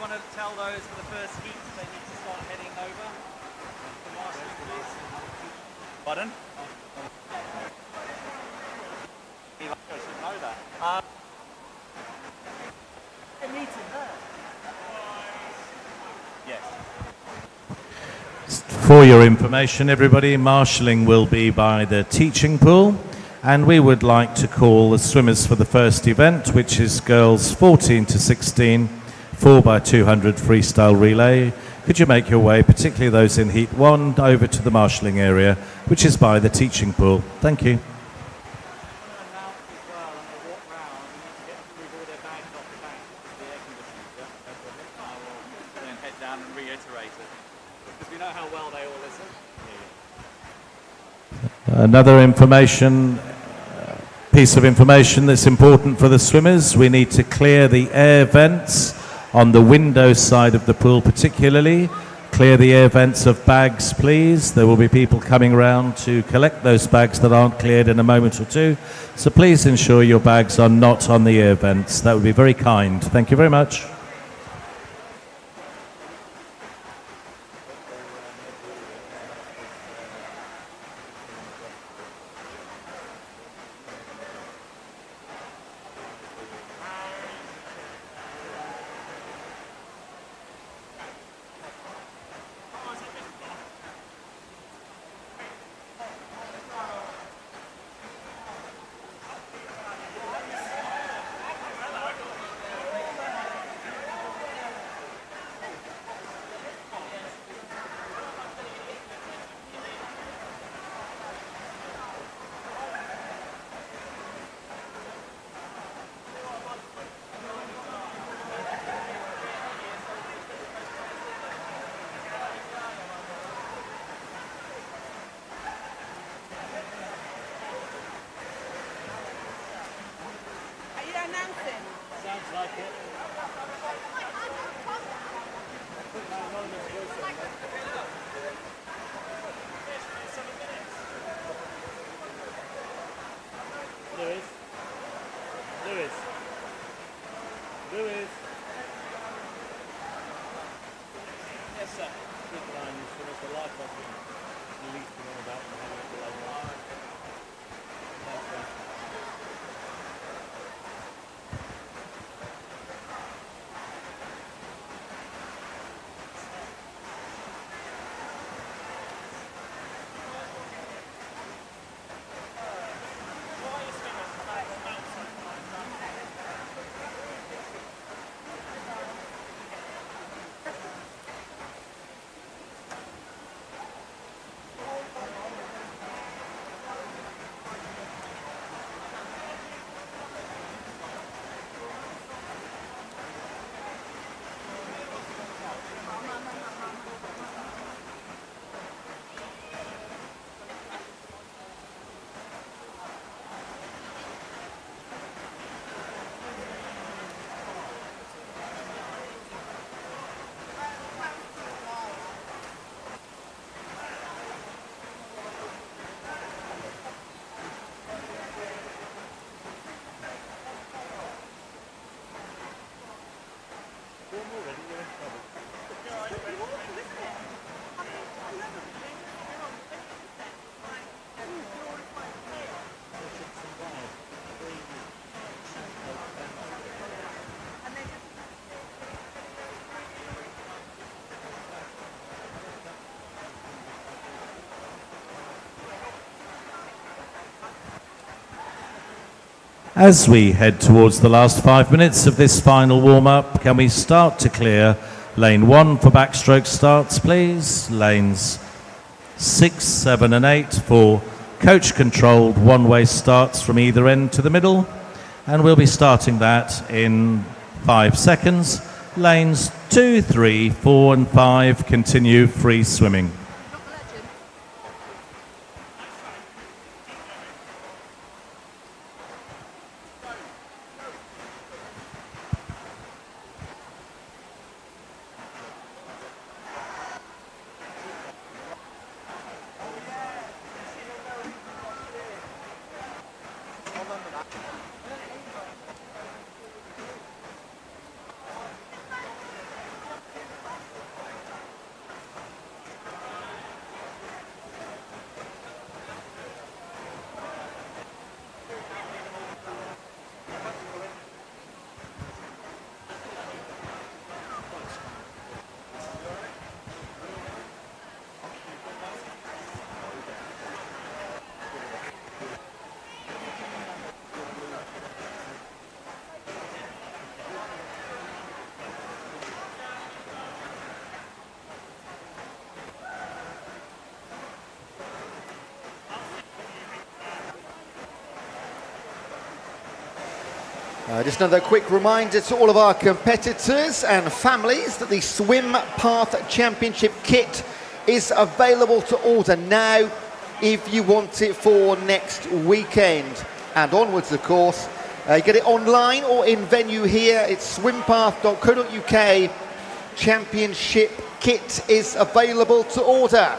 want to tell those for the first heat they need to start heading over? The marshalling, please. Pardon? I should know that. A meeting there. Yes. For your information, everybody, marshalling will be by the teaching pool, and we would like to call the swimmers for the first event, which is girls 14 to 16, 4x200 freestyle relay. Could you make your way, particularly those in heat 1, over to the marshalling area, which is by the teaching pool. Thank you. Another piece of information that's important for the swimmers: we need to clear the air vents on the window side of the pool particularly. Clear the air vents of bags, please. There will be people coming around to collect those bags that aren't cleared in a moment or two. So please ensure your bags are not on the air vents. That would be very kind. Thank you very much. As we head towards the last 5 minutes of this final warm-up, can we start to clear lane 1 for backstroke starts, please? Lanes 6, 7 and 8 for coach-controlled one-way starts from either end to the middle. And we'll be starting that in 5 seconds. Lanes 2, 3, 4 and 5 continue free swimming. Just another quick reminder to all of our competitors and families that the Swim Path Championship kit is available to order now if you want it for next weekend and onwards, of course. You get it online or in venue here. It's swimpath.co.uk. Championship kit is available to order.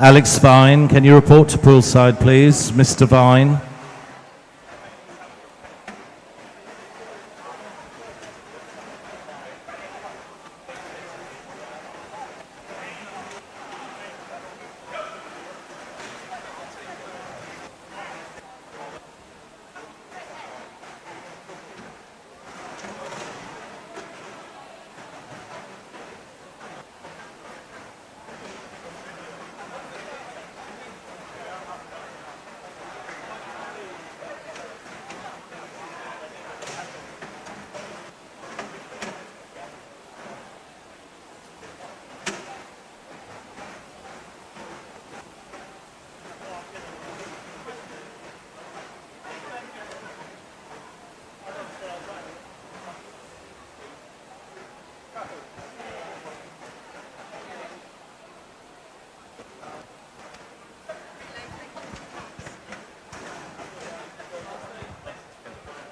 Alex Vine, can you report to Poolside, please? Mr. Vine.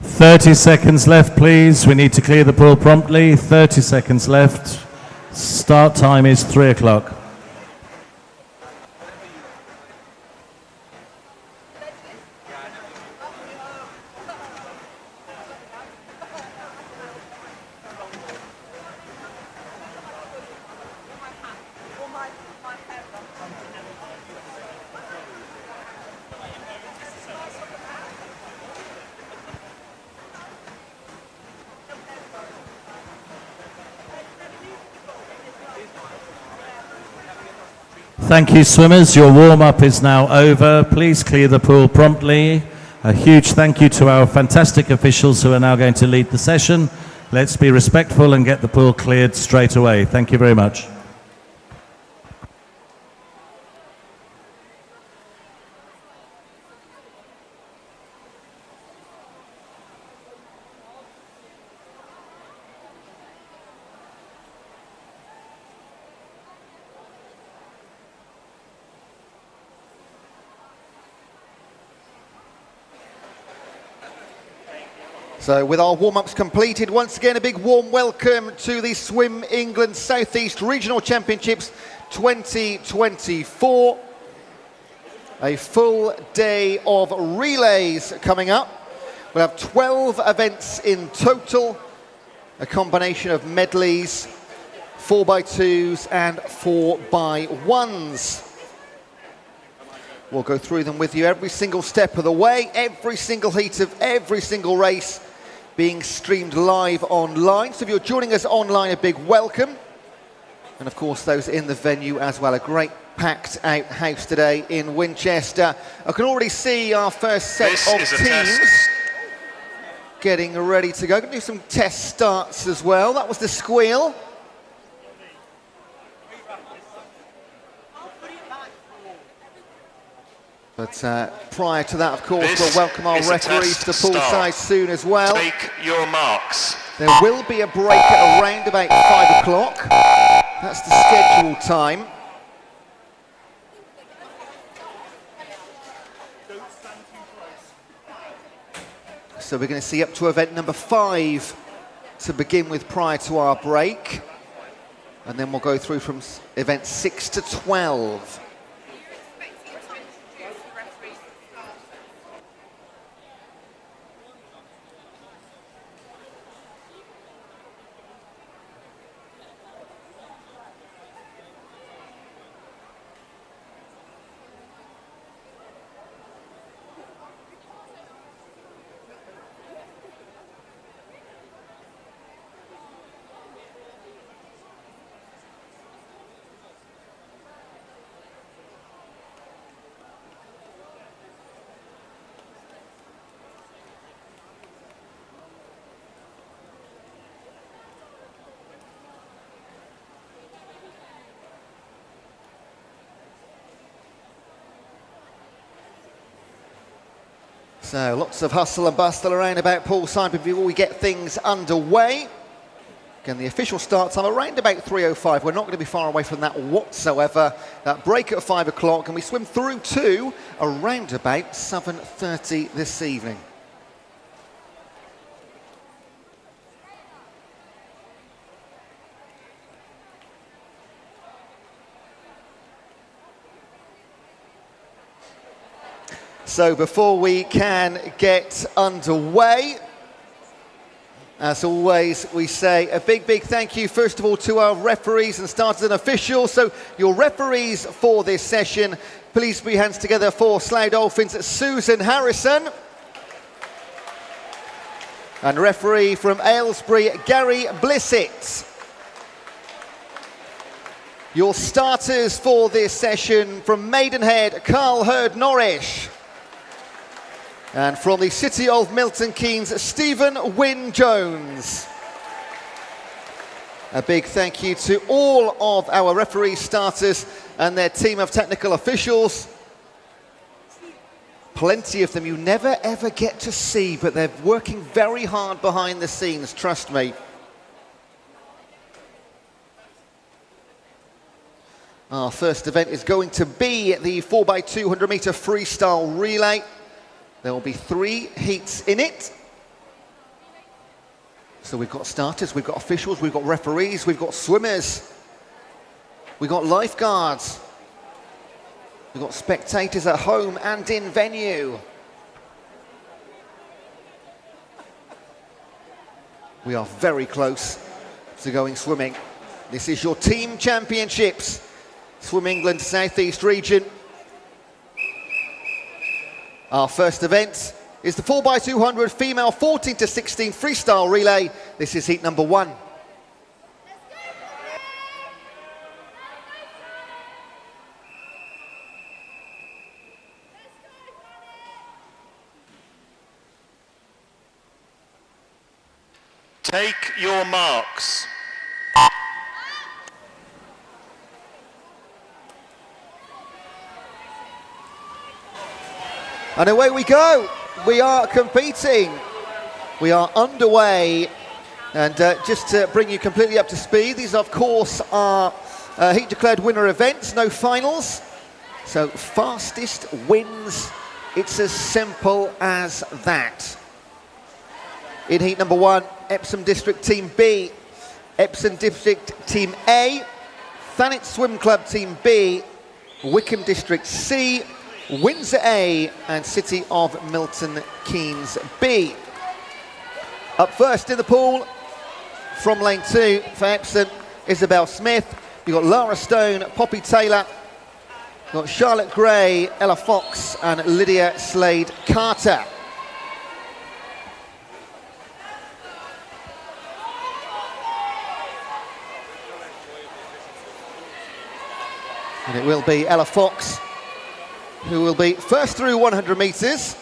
"30 seconds left, please. We need to clear the pool promptly. 30 seconds left. Start time is 3 o'clock. Thank you, swimmers. Your warm-up is now over. Please clear the pool promptly. A huge thank you to our fantastic officials who are now going to lead the session. Let's be respectful and get the pool cleared straight away. Thank you very much. So with our warm-ups completed, once again a big warm welcome to the Swim England South East Regional Championships 2024. A full day of relays coming up. We'll have 12 events in total, a combination of medleys, 4x2s and 4x1s. We'll go through them with you every single step of the way, every single heat of every single race. being streamed live online. So if you're joining us online, a big welcome. And of course, those in the venue as well. A great packed out house today in Winchester. I can already see our first set of teams getting ready to go. Going to do some test starts as well. That was the squeal. But prior to that, of course, we'll welcome our referees to Poolside soon as well. Take your marks. There will be a break at around about 5 o'clock. That's the scheduled time. So we're going to see up to event number 5 to begin with prior to our break. And then we'll go through from event 6 to 12. So lots of hustle and bustle around about Poolside before we get things underway. Again, the official start time around about 3:05. We're not going to be far away from that whatsoever. That break at 5 o'clock, and we swim through to around about 7:30 this evening. So before we can get underway, as always, we say a big, big thank you, first of all, to our referees and starters and officials. So your referees for this session, please put your hands together for Slough Dolphins, Susan Harrison. And referee from Aylesbury, Gary Blissett. Your starters for this session from Maidenhead, Carl Hurd-Norrish. And from the City of Milton Keynes, Stephen Wynne-Jones. A big thank you to all of our referee starters and their team of technical officials. Plenty of them you never ever get to see, but they're working very hard behind the scenes, trust me. Our first event is going to be the 4x200 metre freestyle relay. There will be 3 heats in it. So we've got starters, we've got officials, we've got referees, we've got swimmers, we've got lifeguards, we've got spectators at home and in venue. We are very close to going swimming. This is your team championships, Swim England South East region. Our first event is the 4x200 female 14 to 16 freestyle relay. This is heat number 1. Take your marks. And away we go. We are competing. We are underway. And just to bring you completely up to speed, these of course are heat declared winner events, no finals. So fastest wins. It's as simple as that. In heat number 1, Epsom District Team B, Epsom District Team A, Thanet Swim Club Team B, Wickham District C, Windsor A, and City of Milton Keynes B. Up first in the pool, from lane 2 for Epsom, Isabel Smith. You've got Lara Stone, Poppy Taylor. You've got Charlotte Gray, Ella Fox, and Lydia Slade Carter. And it will be Ella Fox who will be first through 100 metres.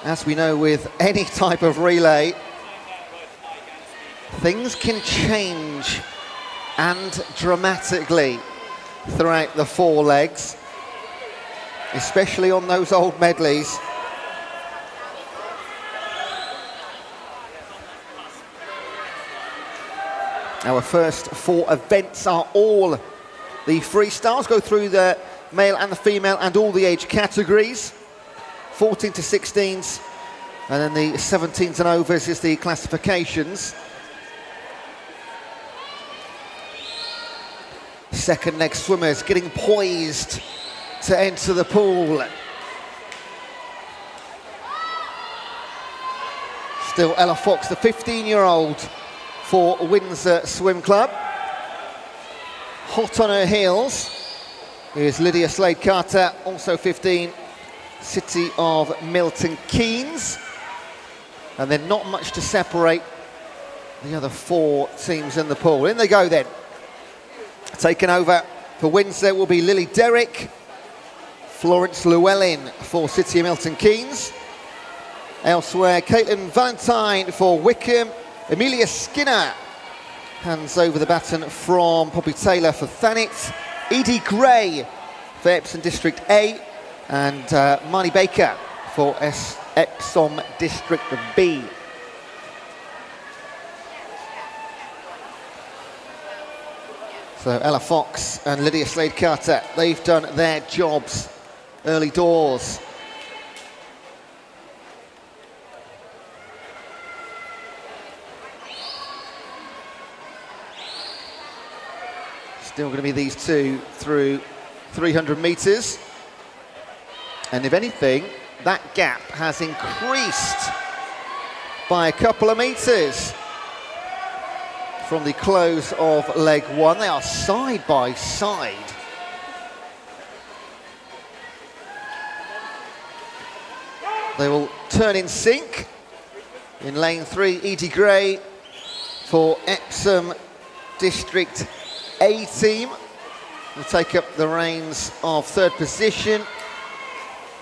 As we know with any type of relay, things can change and dramatically throughout the 4 legs, especially on those old medleys. Our first 4 events are all the freestyles, go through the male and the female and all the age categories. 14 to 16s, and then the 17s and overs is the classifications. Second leg swimmers getting poised to enter the pool. Still Ella Fox, the 15-year-old for Windsor Swim Club. Hot on her heels is Lydia Slade-Carter, also 15, City of Milton Keynes. And then not much to separate the other 4 teams in the pool. In they go then. Taken over for Windsor will be Lily Derrick, Florence Llewellyn for City of Milton Keynes. Elsewhere, Caitlin Valentine for Wickham, Amelia Skinner hands over the baton from Poppy Taylor for Thanet, Edie Gray for Epsom District A, and Marnie Baker for Epsom District B. So Ella Fox and Lydia Slade-Carter, they've done their jobs early doors. Still going to be these 2 through 300 metres. And if anything, that gap has increased by a couple of metres from the close of leg 1. They are side by side. They will turn in sync. In lane 3, Edie Gray for Epsom District A team will take up the reins of 3rd position.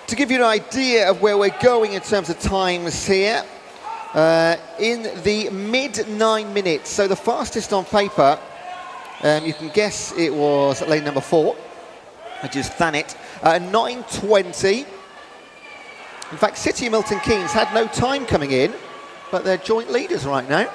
To give you an idea of where we're going in terms of times here, in the mid 9 minutes, so the fastest on paper, you can guess it was lane number 4, which is Thanet, 9:20. In fact, City of Milton Keynes had no time coming in, but they're joint leaders right now.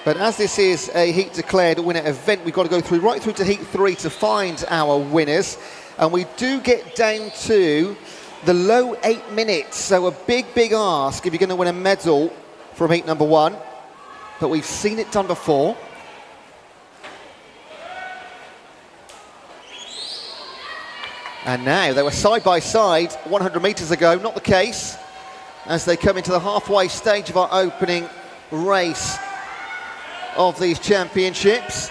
But as this is a heat declared winner event, we've got to go through right through to heat 3 to find our winners. And we do get down to the low 8 minutes. So a big, big ask if you're going to win a medal from heat number 1. But we've seen it done before. And now they were side by side 100 metres ago. Not the case as they come into the halfway stage of our opening race of these championships.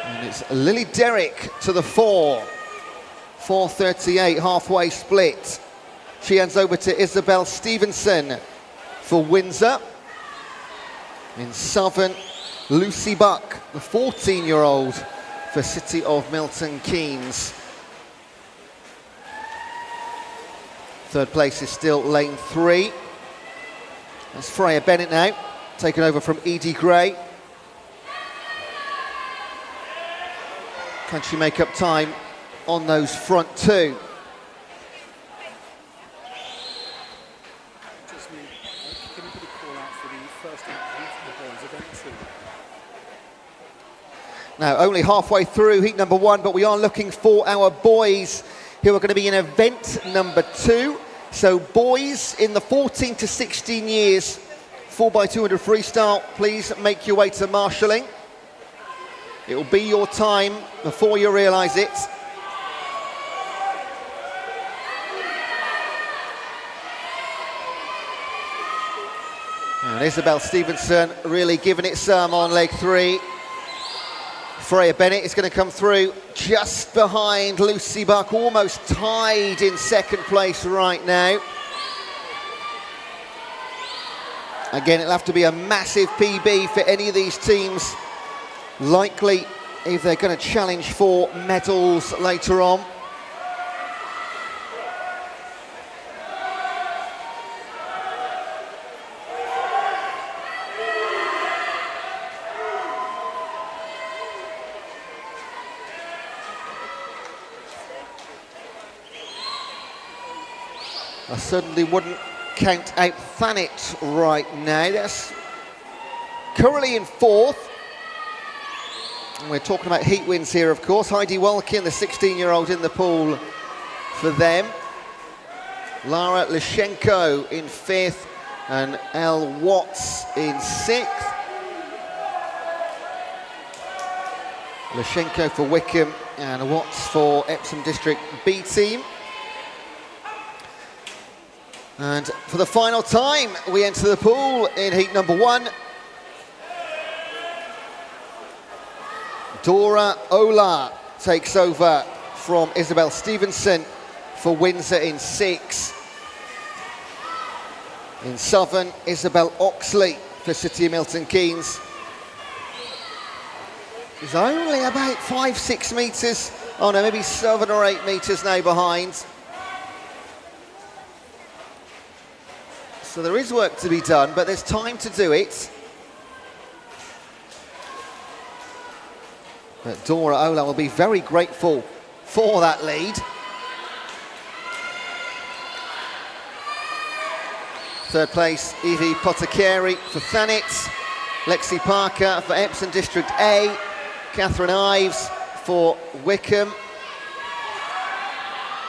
And it's Lily Derrick to the 4:38 halfway split. She hands over to Isabel Stevenson for Windsor. In Southern, Lucy Buck, the 14-year-old for City of Milton Keynes. 3rd place is still lane 3. That's Freya Bennett now, taken over from Edie Gray. Can she make up time on those front 2? Just can you put a call out for the first heat of the boys event 2? Now, only halfway through heat number 1, but we are looking for our boys who are going to be in event number 2. So boys in the 14 to 16 years, 4x200 freestyle, please make your way to marshalling. It will be your time before you realise it. And Isabel Stevenson really giving it some on leg 3. Freya Bennett is going to come through just behind Lucy Buck, almost tied in 2nd place right now. Again, it'll have to be a massive PB for any of these teams, likely if they're going to challenge for medals later on. I certainly wouldn't count out Thanet right now. That's currently in fourth. And we're talking about heat wins here, of course. Heidi Welkin, the 16-year-old in the pool for them. Lara Lashenko in fifth and Elle Watts in sixth. Lashenko for Wickham and Watts for Epsom District B team. And for the final time, we enter the pool in heat number one. Dora Ola takes over from Isabel Stevenson for Windsor in six. In Southern, Isabel Oxley for City of Milton Keynes. She's only about 5-6 metres, oh no, maybe 7 or 8 metres now behind. So there is work to be done, but there's time to do it. But Dora Ola will be very grateful for that lead. Third place, Evie Potticheri for Thanet, Lexi Parker for Epsom District A, Catherine Ives for Wickham,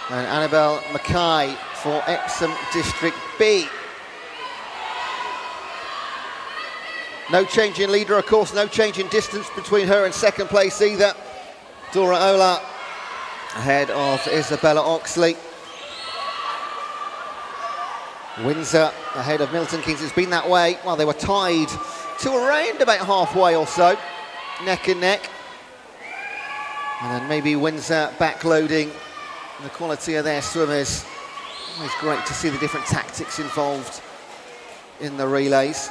and Annabelle Mackay for Epsom District B. No change in leader, of course, no change in distance between her and second place either. Dora Ola ahead of Isabella Oxley. Windsor ahead of Milton Keynes. It's been that way. Well, they were tied to around about halfway or so, neck and neck. And then maybe Windsor backloading the quality of their swimmers. Always great to see the different tactics involved in the relays.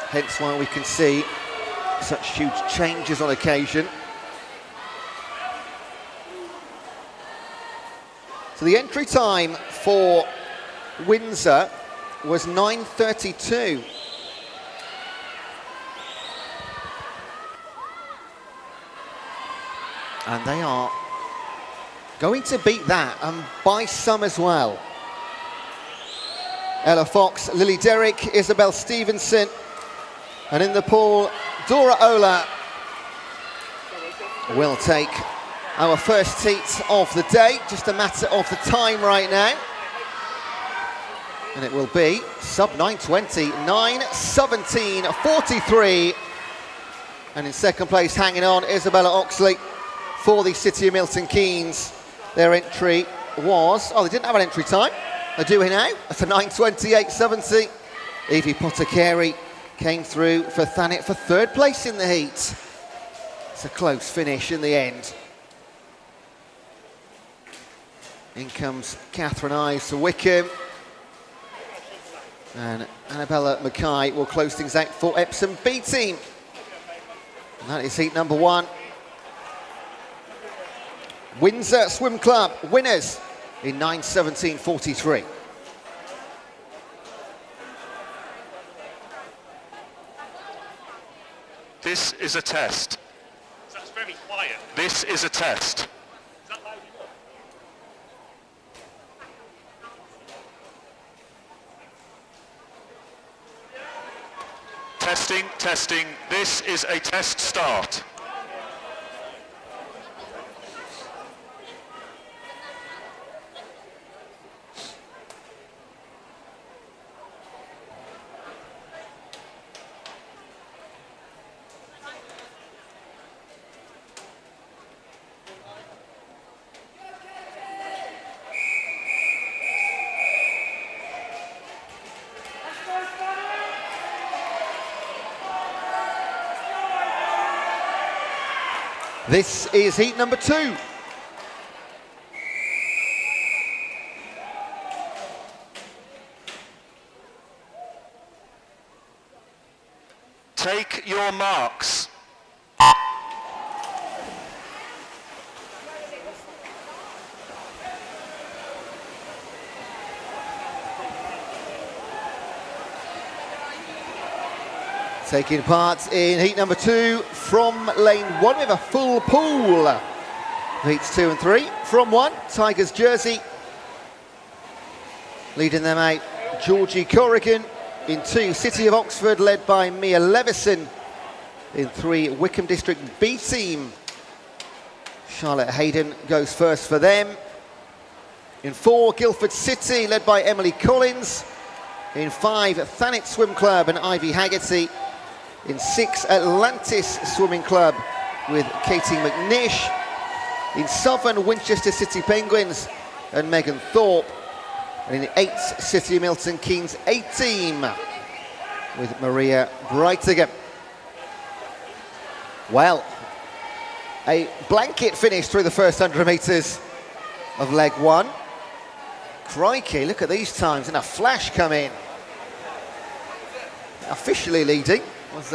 Hence why we can see such huge changes on occasion. So the entry time for Windsor was 9:32. And they are going to beat that, and by some as well. Ella Fox, Lily Derrick, Isabel Stevenson, and in the pool, Dora Ola will take our first heat of the day. Just a matter of the time right now. And it will be sub 9:20, 9:17:43. And in second place, hanging on, Isabella Oxley for the City of Milton Keynes. Their entry was, oh, they didn't have an entry time. They do now. That's a 9:28:70. Evie Potticheri came through for Thanet for third place in the heat. It's a close finish in the end. In comes Catherine Ives for Wickham. And Annabella Mackay will close things out for Epsom B team. And that is heat number one. Windsor Swim Club winners in 9:17:43. This is a test. That's very quiet. This is a test. Is that loud enough? Testing, testing. This is a test start. This is heat number two. Take your marks. Taking part in heat number 2 from lane 1, we have a full pool. Heats 2 and 3. From 1, Tigers jersey. Leading them out, Georgie Corrigan. In 2, City of Oxford, led by Mia Levison. In 3, Wickham District B team. Charlotte Hayden goes first for them. In 4, Guildford City, led by Emily Collins. In 5, Thanet Swim Club and Ivy Haggerty. In 6, Atlantis Swimming Club with Katie McNish. In 7, Winchester City Penguins and Megan Thorpe. And in 8, City of Milton Keynes A team with Maria Breitiger. Well, a blanket finish through the first 100 metres of leg 1. Crikey, look at these times, and a flash come in. Officially leading was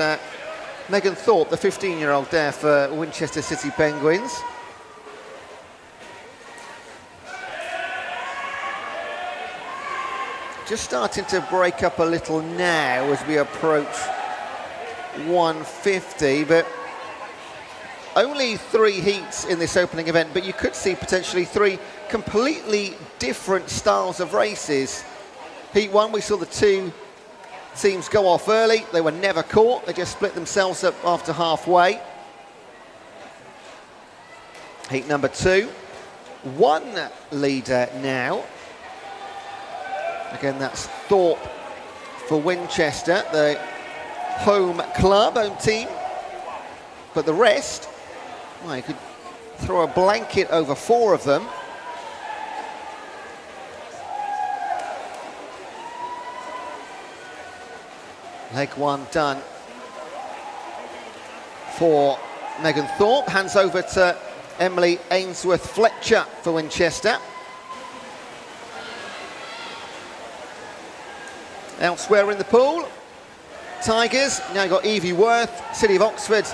Megan Thorpe, the 15-year-old there for Winchester City Penguins. Just starting to break up a little now as we approach 150, but only 3 heats in this opening event, but you could see potentially 3 completely different styles of races. Heat 1, we saw the 2 teams go off early. They were never caught. They just split themselves up after halfway. Heat number 2, 1 leader now. Again, that's Thorpe for Winchester, the home club, home team. But the rest, well, you could throw a blanket over 4 of them. Leg 1 done for Megan Thorpe. Hands over to Emily Ainsworth-Fletcher for Winchester. Elsewhere in the pool, Tigers now got Evie Worth, City of Oxford,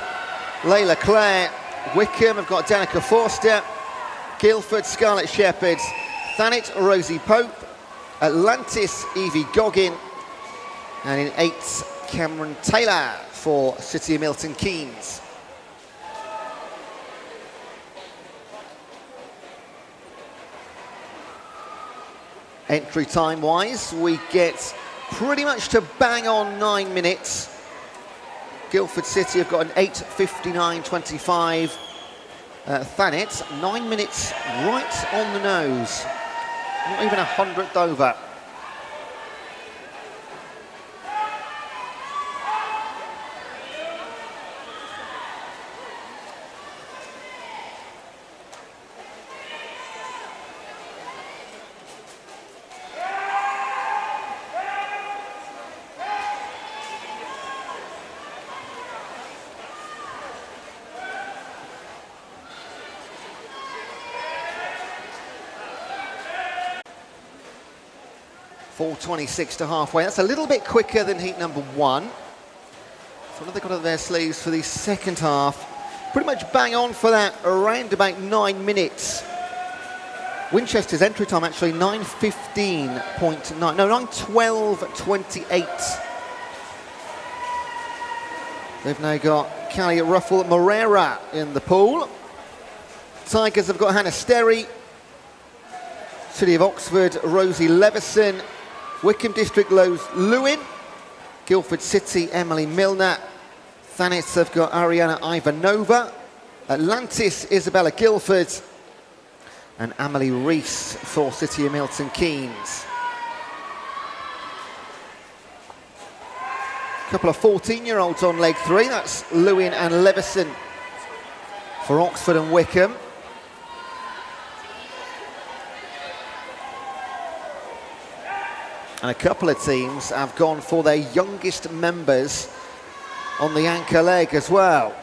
Layla Clare, Wickham have got Danica Forster, Guildford Scarlett Shepherd, Thanet Rosie Pope, Atlantis Evie Goggin, and in 8, Cameron Taylor for City of Milton Keynes. Entry time wise, we get pretty much to bang on 9 minutes. Guildford City have got an 8:59.25. Thanet, 9 minutes right on the nose. Not even a 100th over. .426 to halfway. That's a little bit quicker than heat number 1. So what have they got up their sleeves for the second half? Pretty much bang on for that, around about 9 minutes. Winchester's entry time actually 9:15.9, no, 9:12.28. They've now got Callie Ruffle Morera in the pool. Tigers have got Hannah Sterry, City of Oxford, Rosie Levison, Wickham District Lewin, Guildford City, Emily Milner, Thanet have got Ariana Ivanova, Atlantis, Isabella Guildford, and Amelie Rees for City of Milton Keynes. A couple of 14-year-olds on leg 3, that's Lewin and Levison for Oxford and Wickham. And a couple of teams have gone for their youngest members on the anchor leg as well.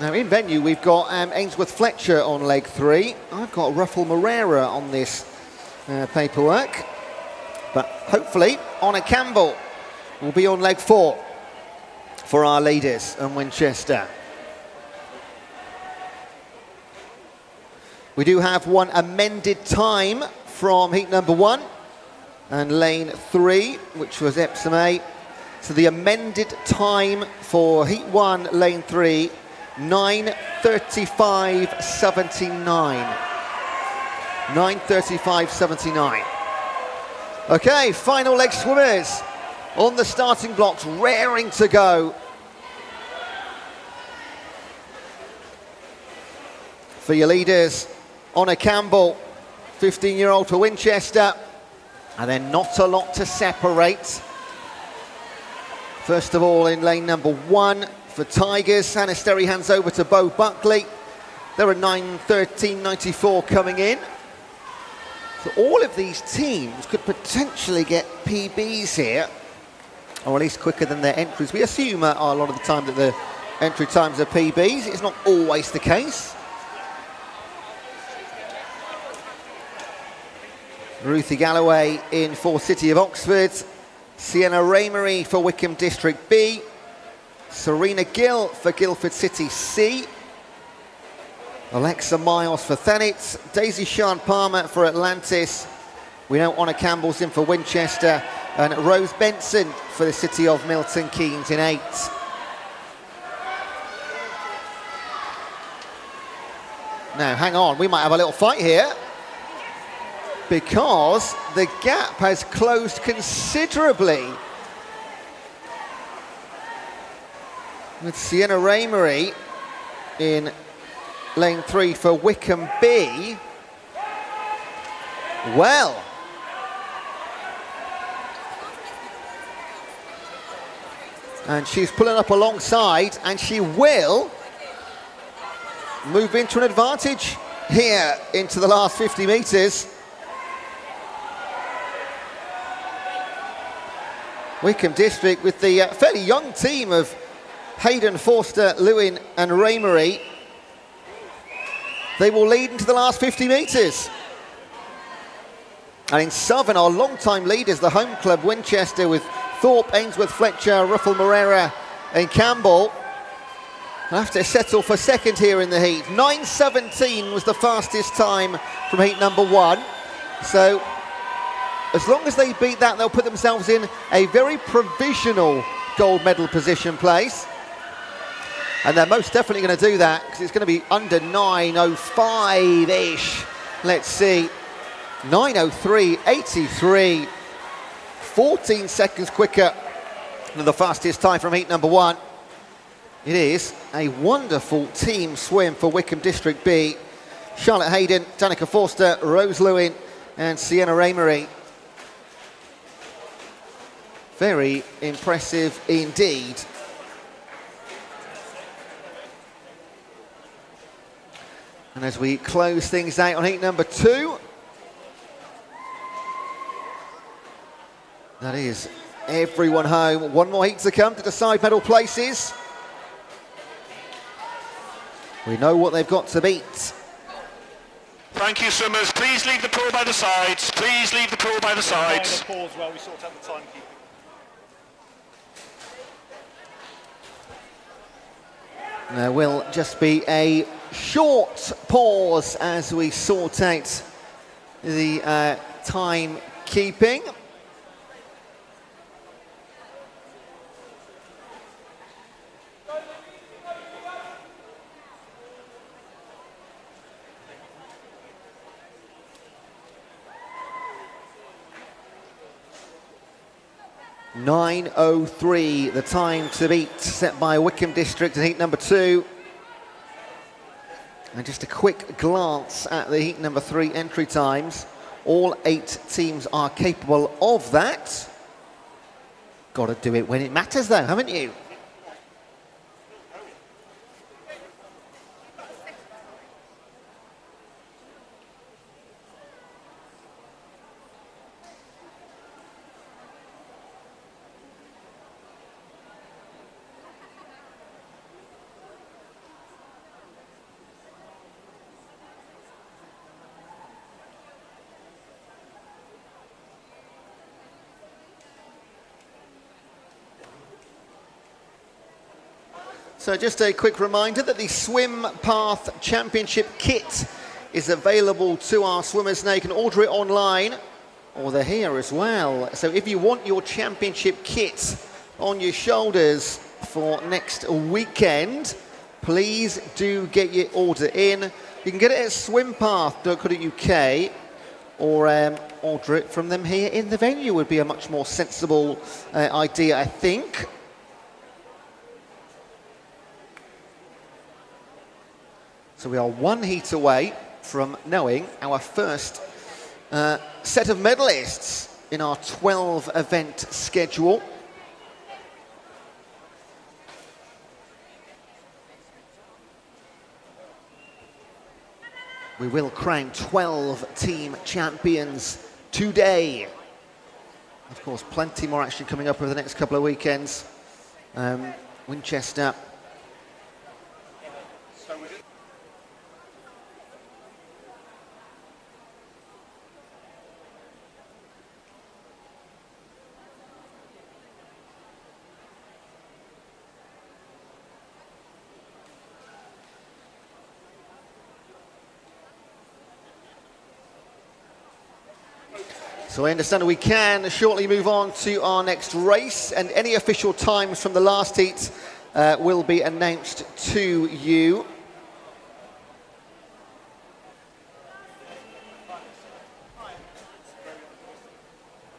Now in venue we've got Ainsworth Fletcher on leg 3. I've got Ruffle Moreira on this paperwork. But hopefully Honor Campbell will be on leg 4 for our leaders and Winchester. We do have one amended time from heat number 1 and lane 3, which was Epsom A. So the amended time for heat 1, lane 3, 9:35.79. 9:35.79. Okay, final leg swimmers on the starting blocks, raring to go. For your leaders, Honor Campbell, 15-year-old for Winchester, and then not a lot to separate. First of all, in lane number 1 for Tigers, Sanisteri hands over to Bo Buckley. They're at 9:13.94 coming in. So all of these teams could potentially get PBs here, or at least quicker than their entries. We assume a lot of the time that the entry times are PBs. It's not always the case. Ruthie Galloway in for City of Oxford. Sienna Raymery for Wickham District B. Serena Gill for Guildford City C. Alexa Miles for Thanet. Daisy Sean Palmer for Atlantis. We know Honor Campbell's in for Winchester. And Rose Benson for the City of Milton Keynes in 8. Now, hang on, we might have a little fight here, because the gap has closed considerably. With Sienna Raymery in lane 3 for Wickham B. Well, and she's pulling up alongside, and she will move into an advantage here into the last 50 metres. Wickham District with the fairly young team of Hayden, Forster, Lewin and Raymery. They will lead into the last 50 metres. And in Southern, our long-time leaders, the home club Winchester, with Thorpe, Ainsworth, Fletcher, Ruffle, Moreira and Campbell, have to settle for second here in the heat. 9:17 was the fastest time from heat number 1. So as long as they beat that, they'll put themselves in a very provisional gold medal position place. And they're most definitely going to do that, because it's going to be under 9:05-ish. Let's see. 9:03.83. 14 seconds quicker than the fastest time from heat number 1. It is a wonderful team swim for Wickham District B. Charlotte Hayden, Danica Forster, Rose Lewin and Sienna Raymery. Very impressive indeed. And as we close things out on heat number 2, that is everyone home. One more heat to come to decide medal places. We know what they've got to beat. Thank you, swimmers. Please leave the pool by the sides. Please leave the pool by the sides. Pause while we sort out the timekeeping. There will just be a short pause as we sort out the timekeeping. .9:03, the time to beat, set by Wickham District in heat number 2. And just a quick glance at the heat number 3 entry times. All 8 teams are capable of that. Got to do it when it matters though, haven't you? So just a quick reminder that the Swim Path Championship kit is available to our swimmers now. You can order it online, or they're here as well. So if you want your championship kit on your shoulders for next weekend, please do get your order in. You can get it at swimpath.co.uk, or order it from them here in the venue would be a much more sensible idea, I think. So we are one heat away from knowing our first set of medalists in our 12-event schedule. We will crown 12 team champions today. Of course, plenty more action coming up over the next couple of weekends. Winchester. So I understand we can shortly move on to our next race, and any official times from the last heat will be announced to you.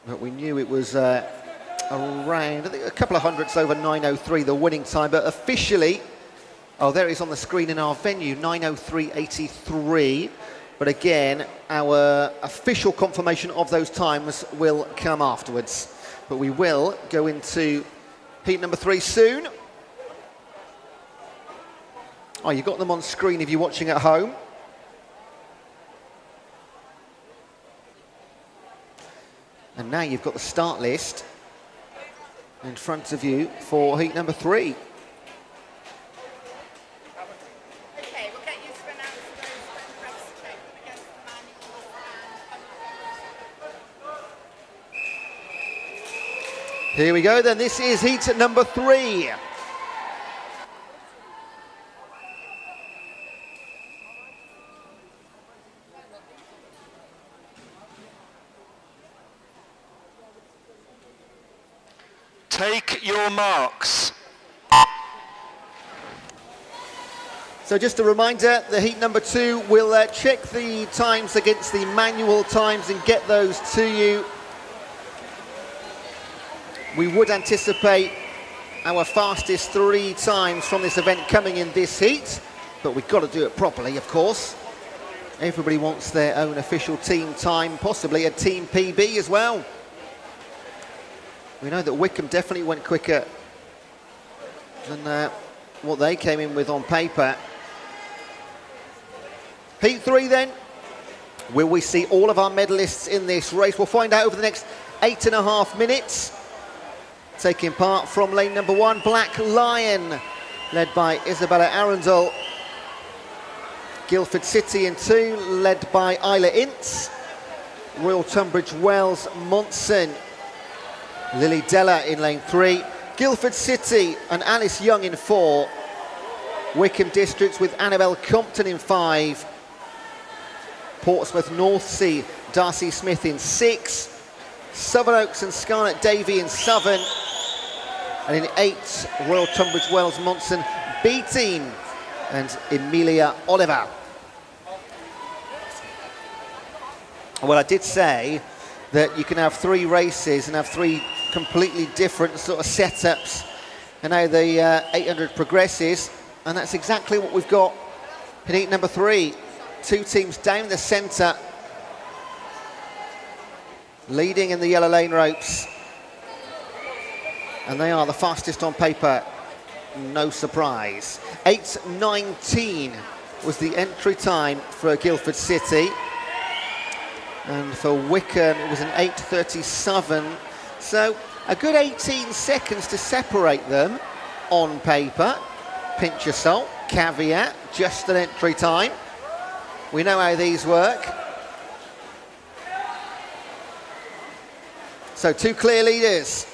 But we knew it was around, I think, a couple of hundredths over 9:03, the winning time, but officially, oh, there it is on the screen in our venue, 9:03.83. But again, our official confirmation of those times will come afterwards. But we will go into heat number 3 soon. Oh, you've got them on screen if you're watching at home. And now you've got the start list in front of you for heat number 3. Here we go then, this is heat number 3. Take your marks. So just a reminder, the heat number 2 will check the times against the manual times and get those to you. We would anticipate our fastest 3 times from this event coming in this heat, but we've got to do it properly, of course. Everybody wants their own official team time, possibly a team PB as well. We know that Wickham definitely went quicker than what they came in with on paper. Heat 3 then. Will we see all of our medalists in this race? We'll find out over the next 8.5 minutes. Taking part from lane number 1, Black Lion, led by Isabella Arundel. Guildford City in 2, led by Isla Ince. Royal Tunbridge Wells, Monson. Lily Della in lane 3. Guildford City and Alice Young in 4. Wickham Districts with Annabelle Compton in 5. Portsmouth Northsea, Darcy Smith in 6. Sevenoaks and Scarlett Davy in 7. And in 8, Royal Tunbridge Wells, Monson, B-Team and Emilia Oliver. Well, I did say that you can have 3 races and have 3 completely different sort of setups and how the 800 progresses, and that's exactly what we've got in heat number 3. 2 teams down the centre, leading in the yellow lane ropes, and they are the fastest on paper, no surprise. 8:19 was the entry time for Guildford City, and for Wickham it was an 8:37, so a good 18 seconds to separate them on paper. Pinch your salt, caveat, just an entry time. We know how these work. So 2 clear leaders.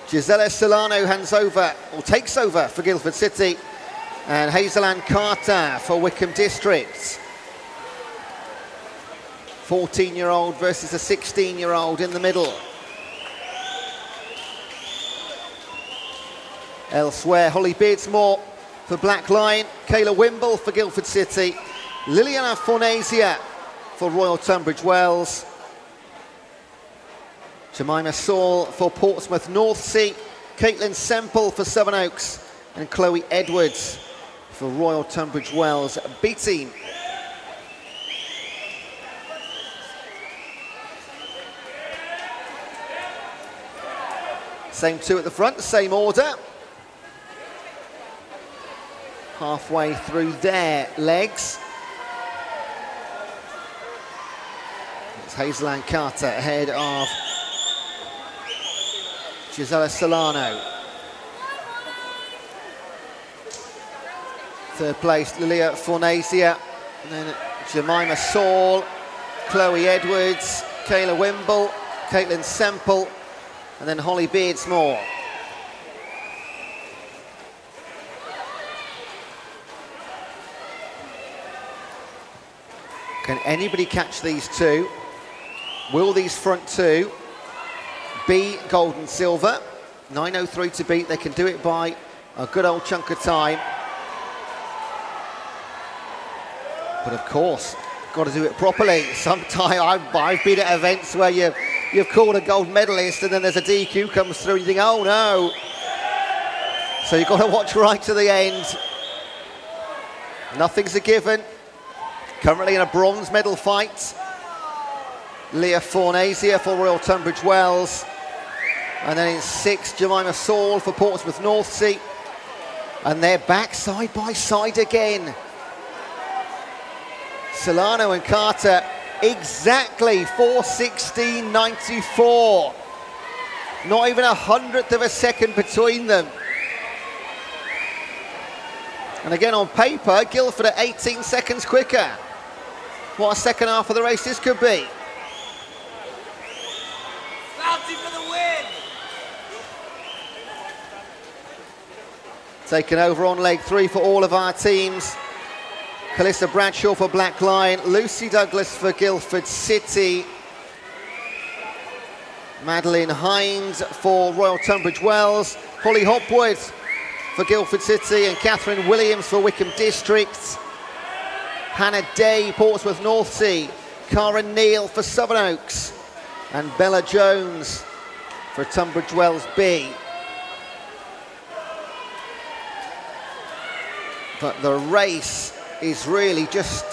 Gisela Solano hands over, or takes over for Guildford City, and Hazel-Ann Carter for Wickham District. 14-year-old versus a 16-year-old in the middle. Elsewhere, Holly Beardsmore for Black Lion, Kayla Wimble for Guildford City, Liliana Fornasia for Royal Tunbridge Wells, Jemima Saul for Portsmouth North Sea, Caitlin Semple for Sevenoaks, and Chloe Edwards for Royal Tunbridge Wells B team. Same two at the front, same order. Halfway through their legs. It's Hazel-Ann Carter ahead of Gisela Solano. Third place, Lilia Fornasia, and then Jemima Saul, Chloe Edwards, Kayla Wimble, Caitlin Semple, and then Holly Beardsmore. Can anybody catch these two? Will these front two be gold and silver? 9:03 to beat. They can do it by a good old chunk of time. But of course, got to do it properly. Sometime I've been at events where you've called a gold medalist and then there's a DQ comes through and you think, oh no. So you've got to watch right to the end. Nothing's a given. Currently in a bronze medal fight, Leah Fornasia for Royal Tunbridge Wells. And then in sixth, Jemima Saul for Portsmouth North Sea. And they're back side by side again. Solano and Carter, exactly 4:16.94. Not even 100th of a second between them. And again on paper, Guildford are 18 seconds quicker. What a second half of the race this could be. Bounty for the win! Taken over on leg three for all of our teams. Calista Bradshaw for Black Lion, Lucy Douglas for Guildford City, Madeline Hines for Royal Tunbridge Wells, Holly Hopwood for Guildford City, and Catherine Williams for Wickham District. Hannah Day, Portsmouth North Sea, Karen Neal for Sevenoaks, and Bella Jones for Tunbridge Wells B. But the race is really just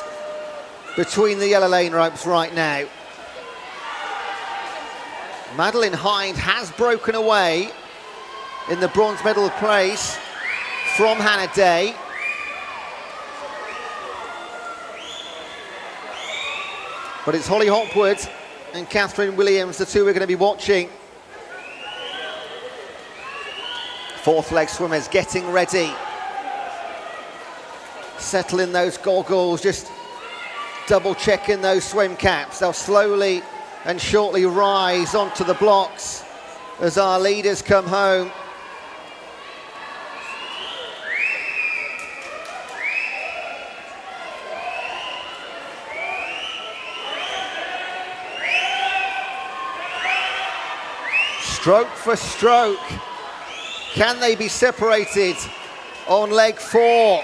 between the yellow lane ropes right now. Madeline Hind has broken away in the bronze medal place from Hannah Day. But it's Holly Hopwood and Catherine Williams, the two we're going to be watching. Fourth leg swimmers getting ready. Settling those goggles, just double checking those swim caps. They'll slowly and shortly rise onto the blocks as our leaders come home. Stroke for stroke. Can they be separated on leg four?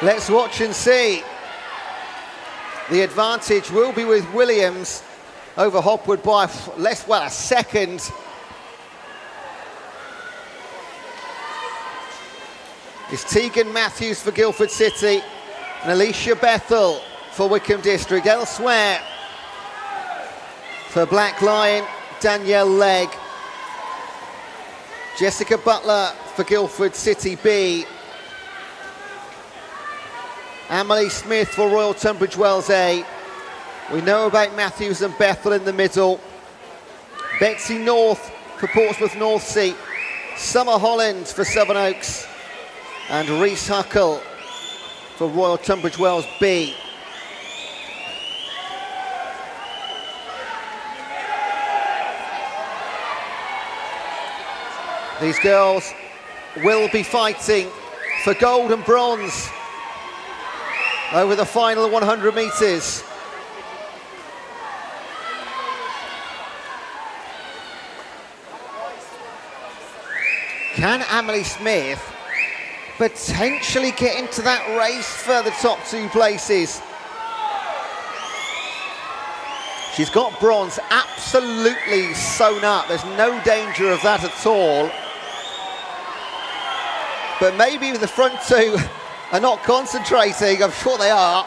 Let's watch and see. The advantage will be with Williams over Hopwood by a second. It's Tegan Matthews for Guildford City and Alicia Bethel for Wickham District. Elsewhere for Black Lion, Danielle Legg. Jessica Butler for Guildford City B. Emily Smith for Royal Tunbridge Wells A. We know about Matthews and Bethel in the middle. Betsy North for Portsmouth North Sea. Summer Holland for Sevenoaks. And Reese Huckle for Royal Tunbridge Wells B. These girls will be fighting for gold and bronze over the final 100 metres. Can Emily Smith potentially get into that race for the top two places? She's got bronze absolutely sewn up. There's no danger of that at all. But maybe the front two are not concentrating. I'm sure they are.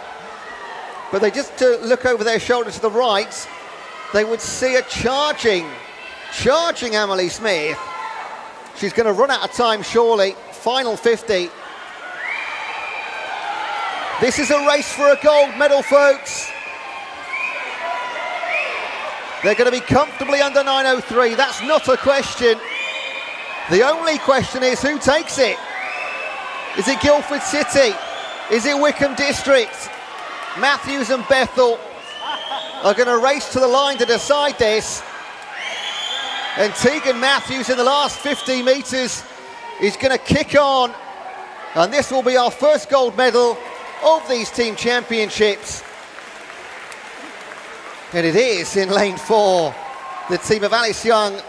But they just look over their shoulder to the right. They would see a charging Emily Smith. She's going to run out of time, surely. Final 50. This is a race for a gold medal, folks. They're going to be comfortably under 9:03. That's not a question. The only question is who takes it. Is it Guildford City? Is it Wickham District? Matthews and Bethel are going to race to the line to decide this. And Tegan Matthews in the last 50 metres is going to kick on. And this will be our first gold medal of these team championships. And it is in lane 4. The team of Alice Young,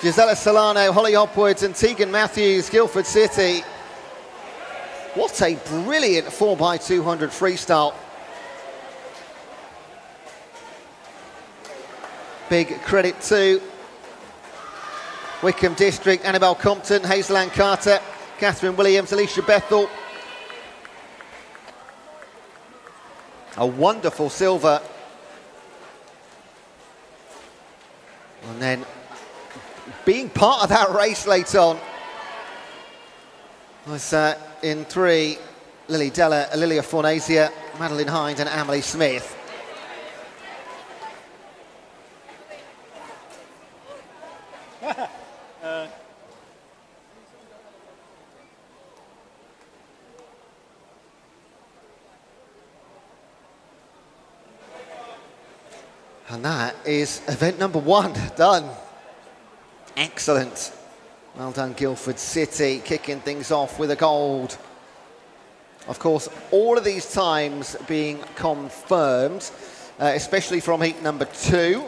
Gisela Solano, Holly Hopwood and Tegan Matthews, Guildford City. What a brilliant 4x200 freestyle. Big credit to Wickham District, Annabelle Compton, Hazel Ann Carter, Catherine Williams, Alicia Bethel. A wonderful silver. And then being part of that race late on was in 3, Lily Della, Lilia Fornasia, Madeline Hind and Emily Smith. And that is event number 1 done. Excellent. Well done, Guildford City, kicking things off with a gold. Of course, all of these times being confirmed, especially from heat number 2.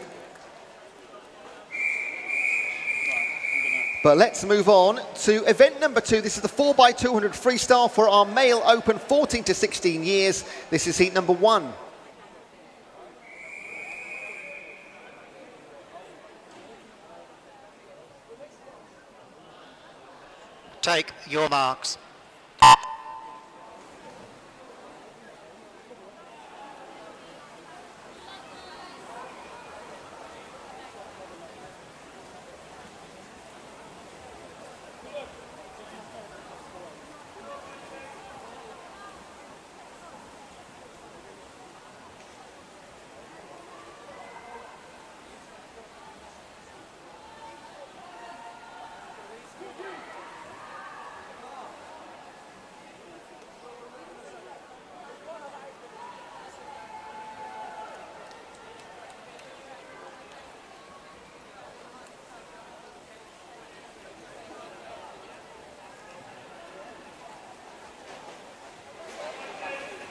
But let's move on to event number 2. This is the 4x200 freestyle for our male open, 14 to 16 years. This is heat number 1. Take your marks.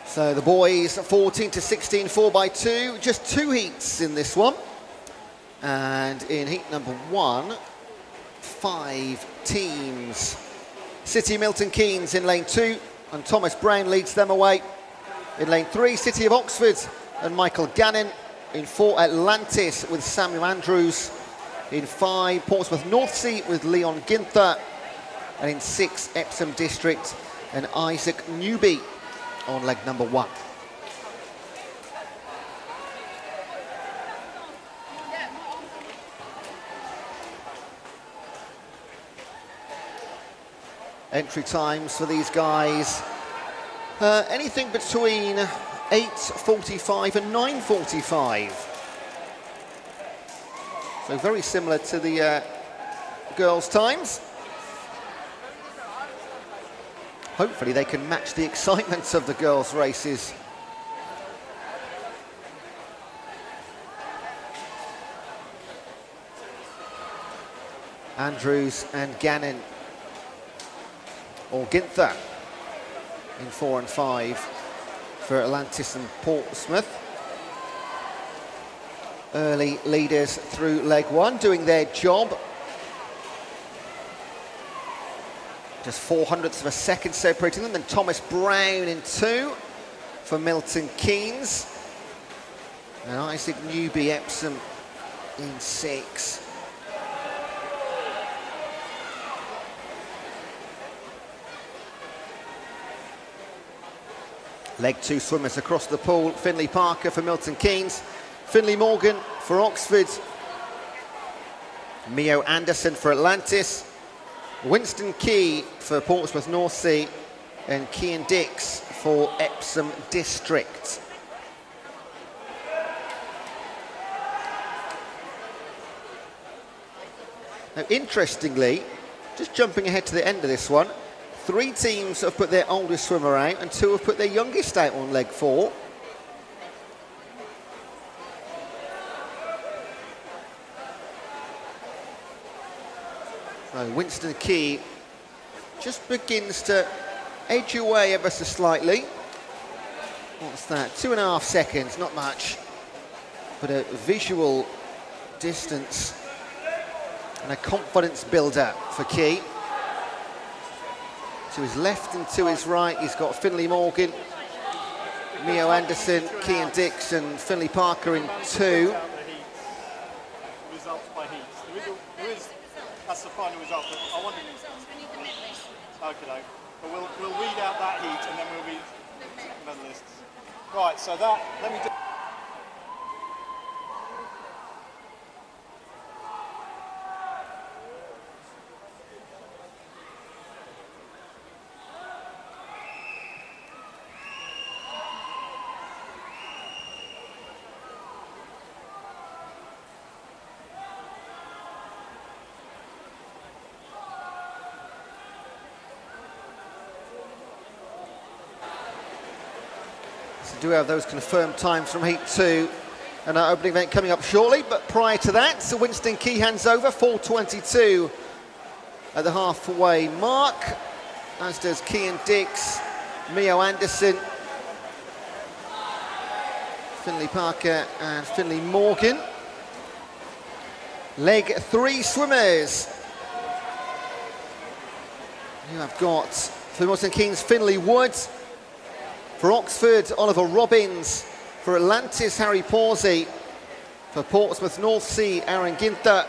So the boys 14 to 16, 4x2, just 2 heats in this one. And in heat number 1, 5 teams. City Milton Keynes in lane 2, and Thomas Brown leads them away. In lane 3, City of Oxford and Michael Gannon. In 4, Atlantis with Samuel Andrews. In 5, Portsmouth Northsea with Leon Ginther. And in 6, Epsom District and Isaac Newby on leg number 1. Entry times for these guys, anything between 8:45 and 9:45. So very similar to the girls' times. Hopefully they can match the excitement of the girls' races. Andrews and Gannon. Or Ginther in 4 and 5 for Atlantis and Portsmouth. Early leaders through leg 1 doing their job. Just 400ths of a second separating them. Then Thomas Brown in 2 for Milton Keynes. And Isaac Newby Epsom in 6. Leg 2 swimmers across the pool. Finley Parker for Milton Keynes. Finley Morgan for Oxford. Mio Anderson for Atlantis. Winston Key for Portsmouth North Sea. And Cian Dix for Epsom District. Now, interestingly, just jumping ahead to the end of this one, 3 teams have put their oldest swimmer out and 2 have put their youngest out on leg 4. So Winston Key just begins to edge away ever so slightly. What's that? 2.5 seconds, not much, but a visual distance and a confidence builder for Key. To his left and to his right, he's got Finley Morgan, Mio Anderson, Cian Dix and Finley Parker in 2. Results by heats. There is, that's the final result, but I wonder... Okay, but we'll read out that heat and then we'll read medalists. Right, so that, let me do... Do have those confirmed times from Heat 2 and our opening event coming up shortly, but prior to that, so Winston Key hands over, 4:22 at the halfway mark, as does Cian Dix, Mio Anderson, Finley Parker and Finley Morgan. Leg 3 swimmers. You have got, for Milton Keynes, Finley Wood. For Oxford, Oliver Robbins. For Atlantis, Harry Pawsey. For Portsmouth North Sea, Aaron Ginther.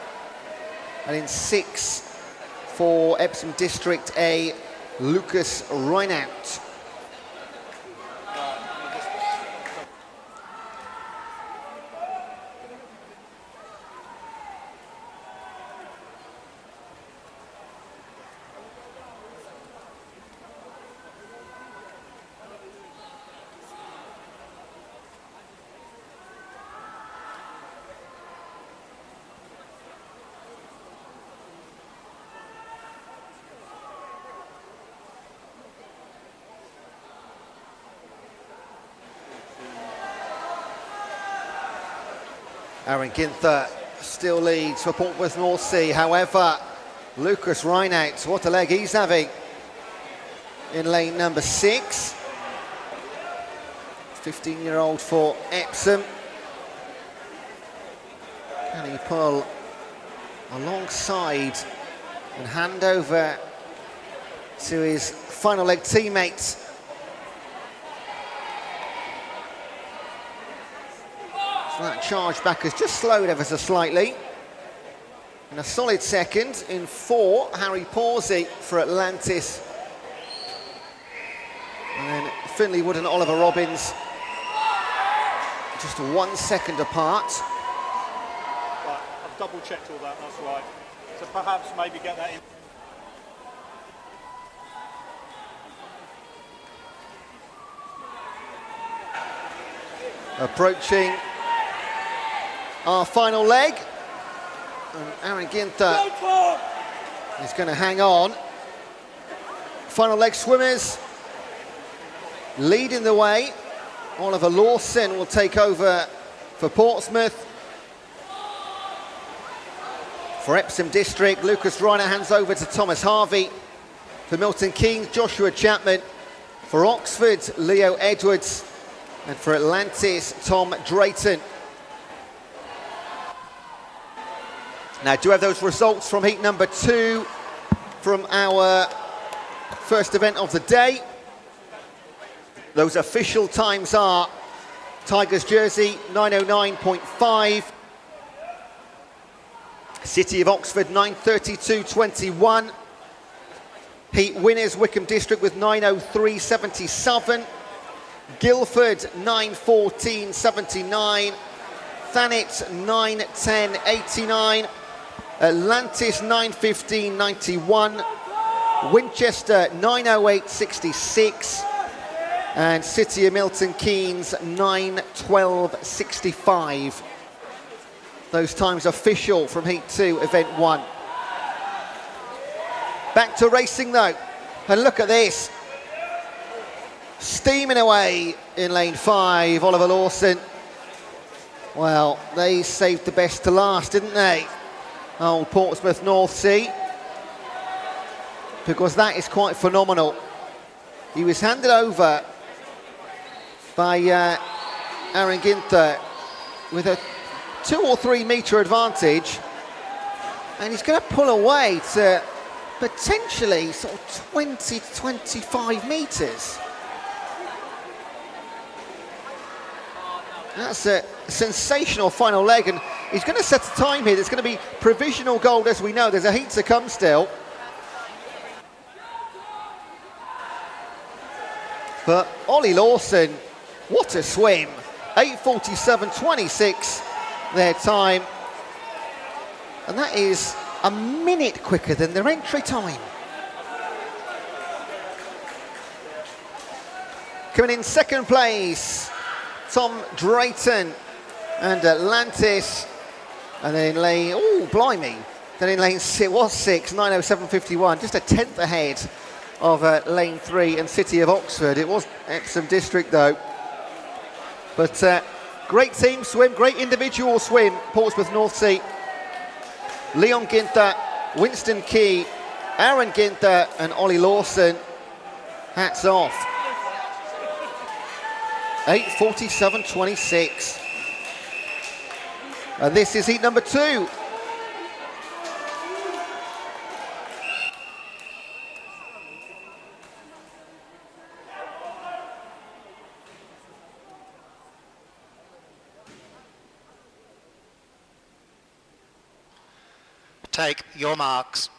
And in 6 for Epsom District A, Lucas Reinaut. Aaron Ginther still leads for Portsmouth North Sea. However, Lucas Reinaut, what a leg he's having in lane number 6. 15-year-old for Epsom. Can he pull alongside and hand over to his final leg teammates? That charge back has just slowed ever so slightly. And a solid second in 4, Harry Pawsey for Atlantis. And then Finley Wood and Oliver Robbins just 1 second apart. Right, I've double-checked all that, that's right. So perhaps maybe get that in. Approaching our final leg, and Aaron Ginther is going to hang on. Final leg swimmers leading the way. Oliver Lawson will take over for Portsmouth. For Epsom District, Lucas Reiner hands over to Thomas Harvey. For Milton Keynes, Joshua Chapman. For Oxford, Leo Edwards. And for Atlantis, Tom Drayton. Now, do you have those results from heat number 2 from our first event of the day? Those official times are Tigers jersey 909.5, City of Oxford 932.21, heat winners Wickham District with 903.77, Guildford 914.79, Thanet 910.89, Atlantis 915.91, Winchester 908.66, and City of Milton Keynes 912.65. Those times official from Heat 2, Event 1. Back to racing though, and look at this. Steaming away in lane 5, Oliver Lawson. Well, they saved the best to last, didn't they? Old Portsmouth North Sea. Because that is quite phenomenal. He was handed over by Aaron Ginther with a 2 or 3 metre advantage, and he's going to pull away to potentially sort of 20 to 25 metres. That's a sensational final leg, and he's going to set a time here. There's going to be provisional gold, as we know. There's a heat to come still. But Ollie Lawson, what a swim. 8:47.26 their time. And that is a minute quicker than their entry time. Coming in second place, Tom Drayton and Atlantis. And then in lane, oh blimey, then in lane 6, was 6, 907.51, just a tenth ahead of lane 3 and City of Oxford. It was Epsom District though. But great team swim, great individual swim, Portsmouth North Sea. Leon Ginther, Winston Key, Aaron Ginther and Ollie Lawson. Hats off. 8:47.26. And this is heat number 2. Take your marks.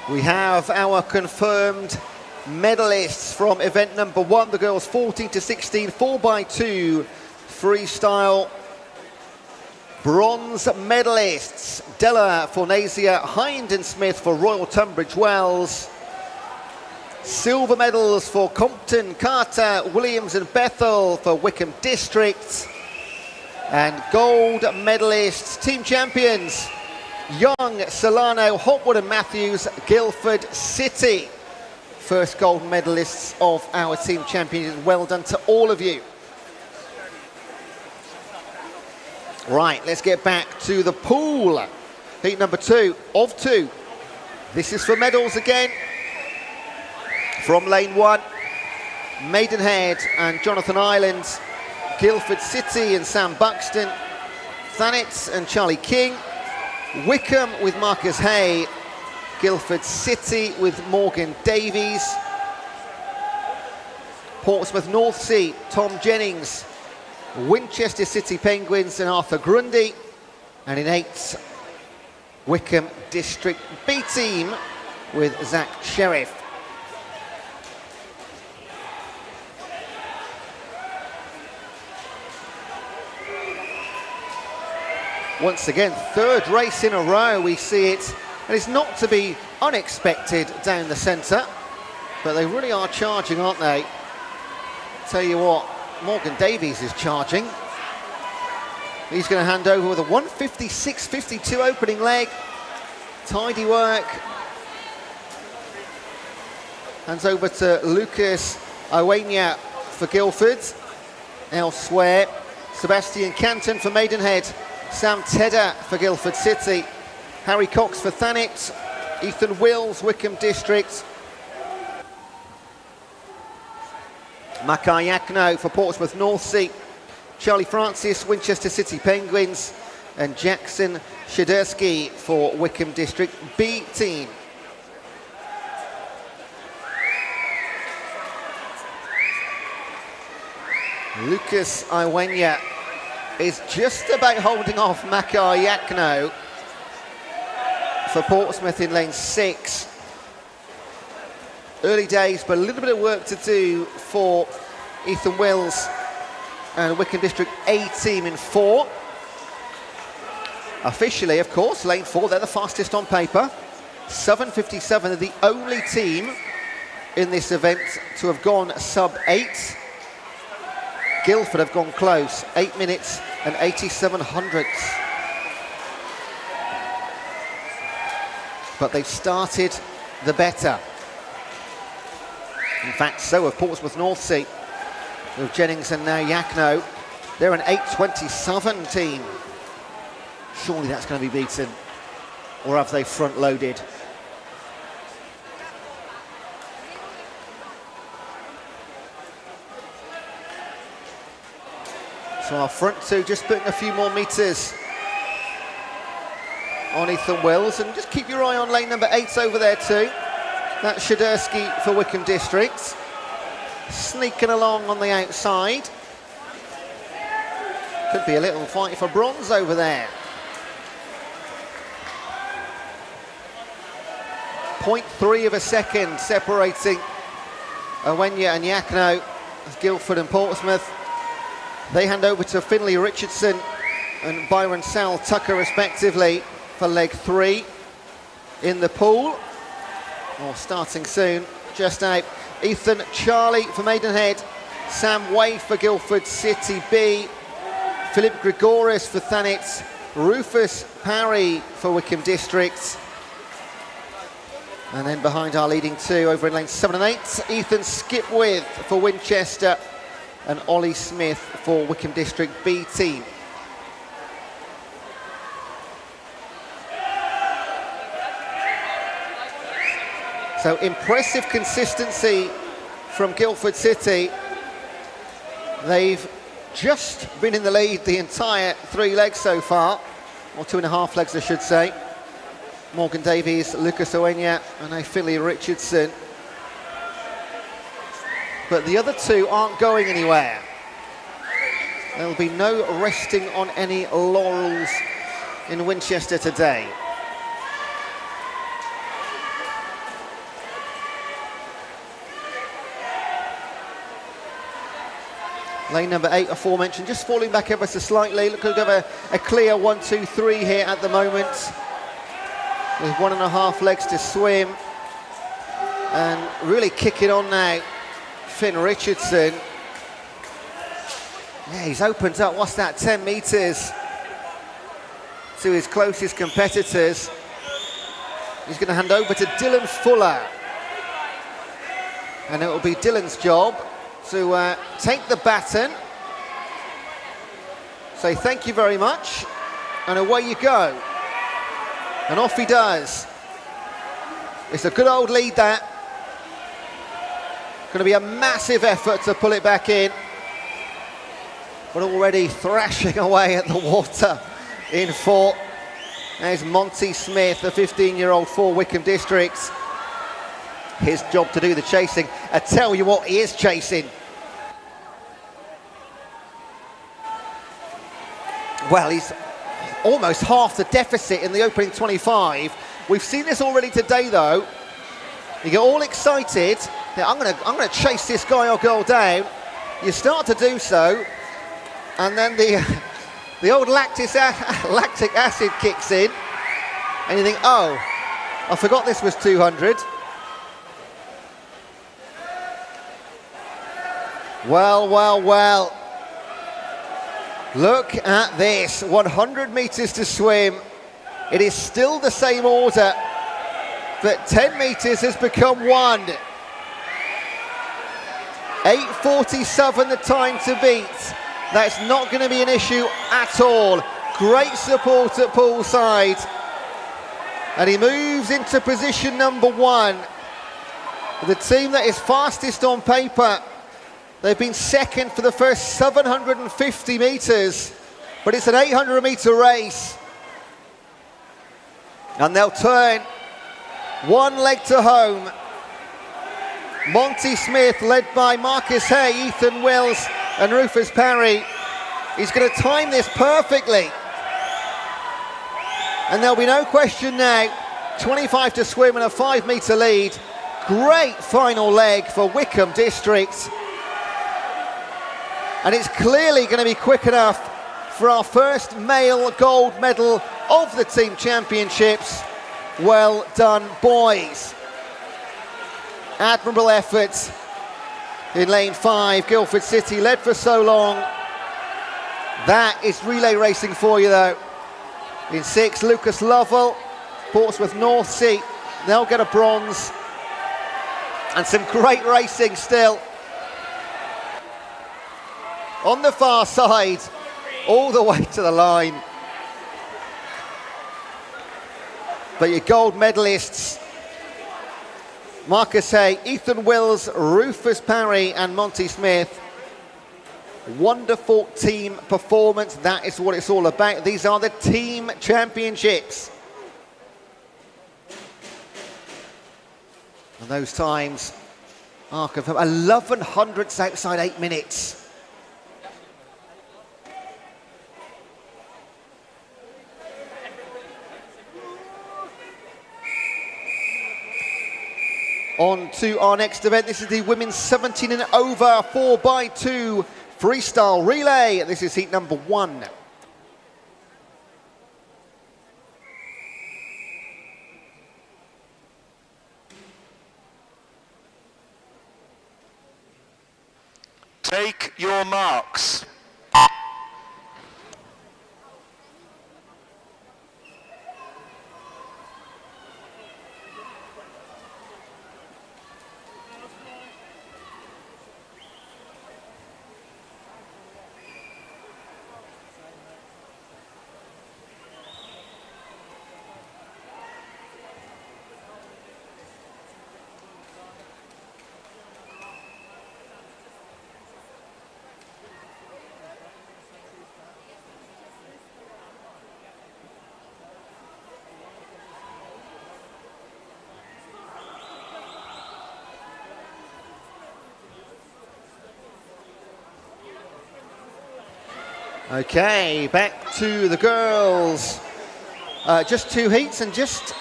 We have our confirmed medalists from event number 1, the girls 14 to 16, 4x2 freestyle. Bronze medalists, Della Fornasia, Hind and Smith for Royal Tunbridge Wells. Silver medals for Compton, Carter, Williams and Bethel for Wickham District. And gold medalists, team champions, Young, Solano, Hotwood and Matthews, Guildford City. First gold medalists of our team champions. Well done to all of you. Right, let's get back to the pool. Heat number 2 of 2. This is for medals again. From lane 1, Maidenhead and Jonathan Ireland, Guildford City and Sam Buxton, Thanet and Charlie King, Wickham with Marcus Hay, Guildford City with Morgan Davies, Portsmouth North Sea, Tom Jennings, Winchester City Penguins and Arthur Grundy, and in 8th, Wickham District B team with Zach Sheriff. Once again, third race in a row we see it, and it's not to be unexpected down the centre, but they really are charging, aren't they? Tell you what, Morgan Davies is charging. He's going to hand over with a 156.52 opening leg. Tidy work. Hands over to Lucas Iwenya for Guildford. Elsewhere, Sebastian Canton for Maidenhead. Sam Tedder for Guildford City. Harry Cox for Thanet. Ethan Wills, Wickham District. Makai Yakno for Portsmouth North Sea. Charlie Francis, Winchester City Penguins. And Jackson Shadursky for Wickham District B team. Lucas Iwenya is just about holding off Makai Yakno for Portsmouth in lane 6. Early days, but a little bit of work to do for Ethan Wills and Wickham District A team in 4. Officially, of course, lane 4, they're the fastest on paper. 7:57, they're the only team in this event to have gone sub 8. Guildford have gone close, 8 minutes and 87 hundredths. But they've started the better. In fact, so have Portsmouth North Sea, with Jennings and now Yakno. They're an 8:27 team. Surely that's going to be beaten. Or have they front-loaded? So our front two just putting a few more metres on Ethan Wills, and just keep your eye on lane number 8 over there too. That's Shadursky for Wickham District. Sneaking along on the outside. Could be a little fight for bronze over there. 0.3 of a second separating Iwenya and Yakno as Guildford and Portsmouth. They hand over to Finlay Richardson and Byron Sal Tucker respectively for leg 3 in the pool. Or starting soon, just out. Ethan Charlie for Maidenhead. Sam Way for Guildford City B. Philip Gregoris for Thanet. Rufus Parry for Wickham District. And then behind our leading two over in lanes 7 and 8, Ethan Skipwith for Winchester and Ollie Smith for Wickham District B team. So impressive consistency from Guildford City. They've just been in the lead the entire 3 legs so far, or 2.5 legs I should say. Morgan Davies, Lucas Iwenya and now Finlay Richardson. But the other two aren't going anywhere. There'll be no resting on any laurels in Winchester today. Lane number 8, aforementioned, just falling back ever so slightly. Look, we've got a clear 1, 2, 3 here at the moment, with 1.5 legs to swim. And really kicking on now, Finn Richardson. Yeah, he's opened up, what's that, 10 metres to his closest competitors. He's going to hand over to Dylan Fuller. And it will be Dylan's job to take the baton, say thank you very much, and away you go. And off he does. It's a good old lead, that. Going to be a massive effort to pull it back in, but already thrashing away at the water in 4. There's Monty Smith, the 15-year-old for Wickham District. His job to do the chasing. I tell you what, he is chasing. Well, he's almost half the deficit in the opening 25. We've seen this already today, though. You get all excited. Yeah, I'm gonna chase this guy or girl down. You start to do so, and then the old lactic acid kicks in, and you think, oh, I forgot this was 200. Well, well, well. Look at this, 100 metres to swim. It is still the same order, but 10 metres has become 1. 8:47 the time to beat. That's not going to be an issue at all. Great support at Poolside. And he moves into position number 1. The team that is fastest on paper. They've been second for the first 750 metres, but it's an 800 metre race. And they'll turn one leg to home. Monty Smith, led by Marcus Hay, Ethan Wills and Rufus Parry. He's going to time this perfectly. And there'll be no question now, 25 to swim and a 5 metre lead. Great final leg for Wickham District. And it's clearly going to be quick enough for our first male gold medal of the team championships. Well done, boys. Admirable efforts in lane 5. Guildford City led for so long. That is relay racing for you, though. In 6, Lucas Lovell, Portsmouth North Sea. They'll get a bronze. And some great racing still. On the far side, all the way to the line. But your gold medalists, Marcus Hay, Ethan Wills, Rufus Parry and Monty Smith. Wonderful team performance, that is what it's all about. These are the team championships. And those times are confirmed. 11 hundredths outside 8 minutes. On to our next event. This is the women's 17 and over 4x2 freestyle relay. This is heat number 1. Take your marks. Okay, back to the girls. Just 2 heats and just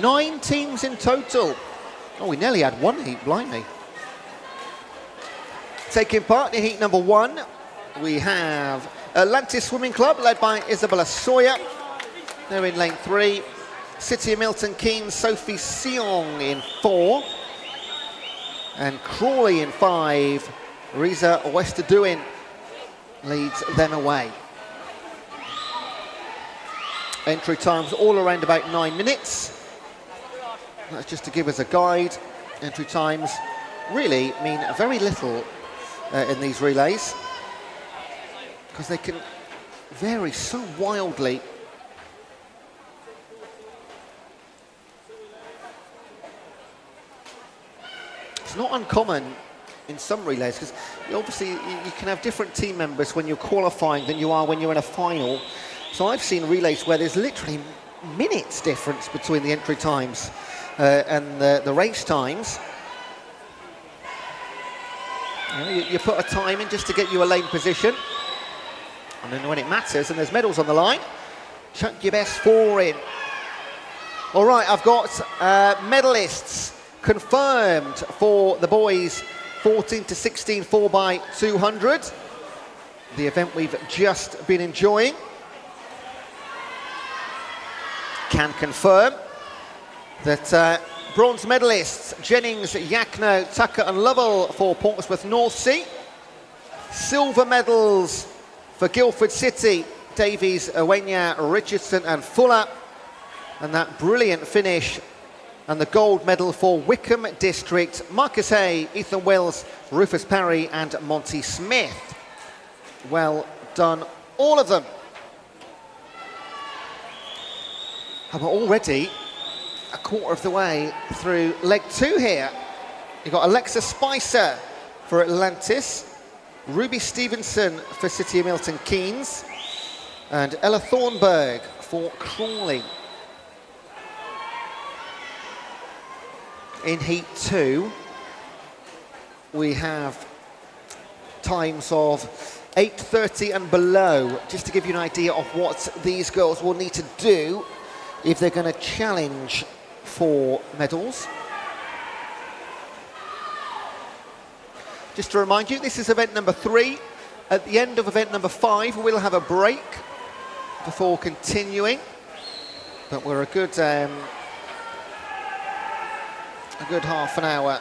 9 teams in total. Oh, we nearly had 1 heat, blimey. Taking part in heat number 1, we have Atlantis Swimming Club, led by Isabella Sawyer. They're in lane 3. City of Milton Keynes, Sophie Seong in 4. And Crawley in 5. Riza Westerduin leads them away. Entry times all around about 9 minutes. That's just to give us a guide. Entry times really mean very little in these relays because they can vary so wildly. It's not uncommon in some relays because obviously you can have different team members when you're qualifying than you are when you're in a final. So I've seen relays where there's literally minutes difference between the entry times and the race times. You put a time in just to get you a lane position, and then when it matters and there's medals on the line, chuck your best 4 in. All right, I've got medalists confirmed for the boys 14 to 16 4x200, the event we've just been enjoying. Can confirm that bronze medalists Jennings, Yakno, Tucker and Lovell for Portsmouth North Sea. Silver medals for Guildford City, Davies, Owenya, Richardson and Fuller. And that brilliant finish. And the gold medal for Wickham District, Marcus Hay, Ethan Wills, Rufus Parry and Monty Smith. Well done, all of them. And we're already a quarter of the way through leg 2 here. You've got Alexa Spicer for Atlantis, Ruby Stevenson for City of Milton Keynes, and Ella Thornburg for Crawley. In Heat 2, we have times of 8:30 and below, just to give you an idea of what these girls will need to do if they're going to challenge for medals. Just to remind you, this is event number 3. At the end of event number 5, we'll have a break before continuing, but we're a good half an hour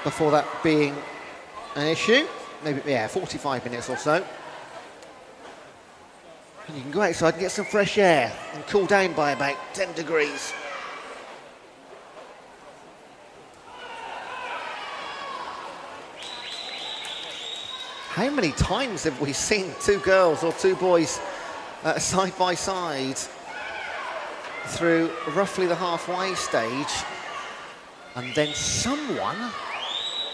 before that being an issue. Maybe, yeah, 45 minutes or so. And you can go outside and get some fresh air and cool down by about 10 degrees. How many times have we seen 2 girls or 2 boys side by side through roughly the halfway stage, and then someone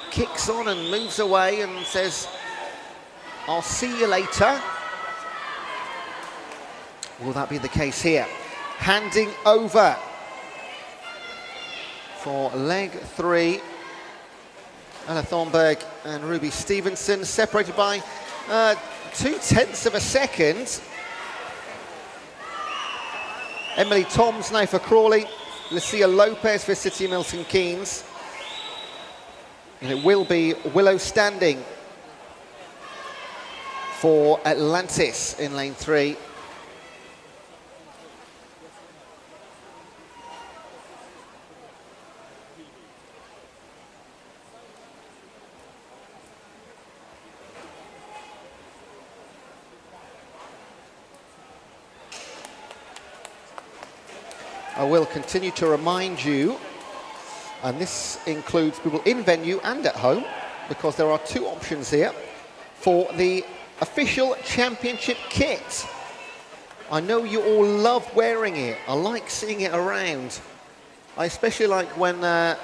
kicks on and moves away and says, "I'll see you later"? Will that be the case here? Handing over for leg 3, Ella Thornburg and Ruby Stevenson, separated by 0.2 of a second. Emily Toms now for Crawley, Lucia Lopez for City of Milton Keynes. And it will be Willow Standing for Atlantis in lane 3. I will continue to remind you, and this includes people in venue and at home, because there are 2 options here for the official championship kit. I know you all love wearing it. I like seeing it around. I especially like when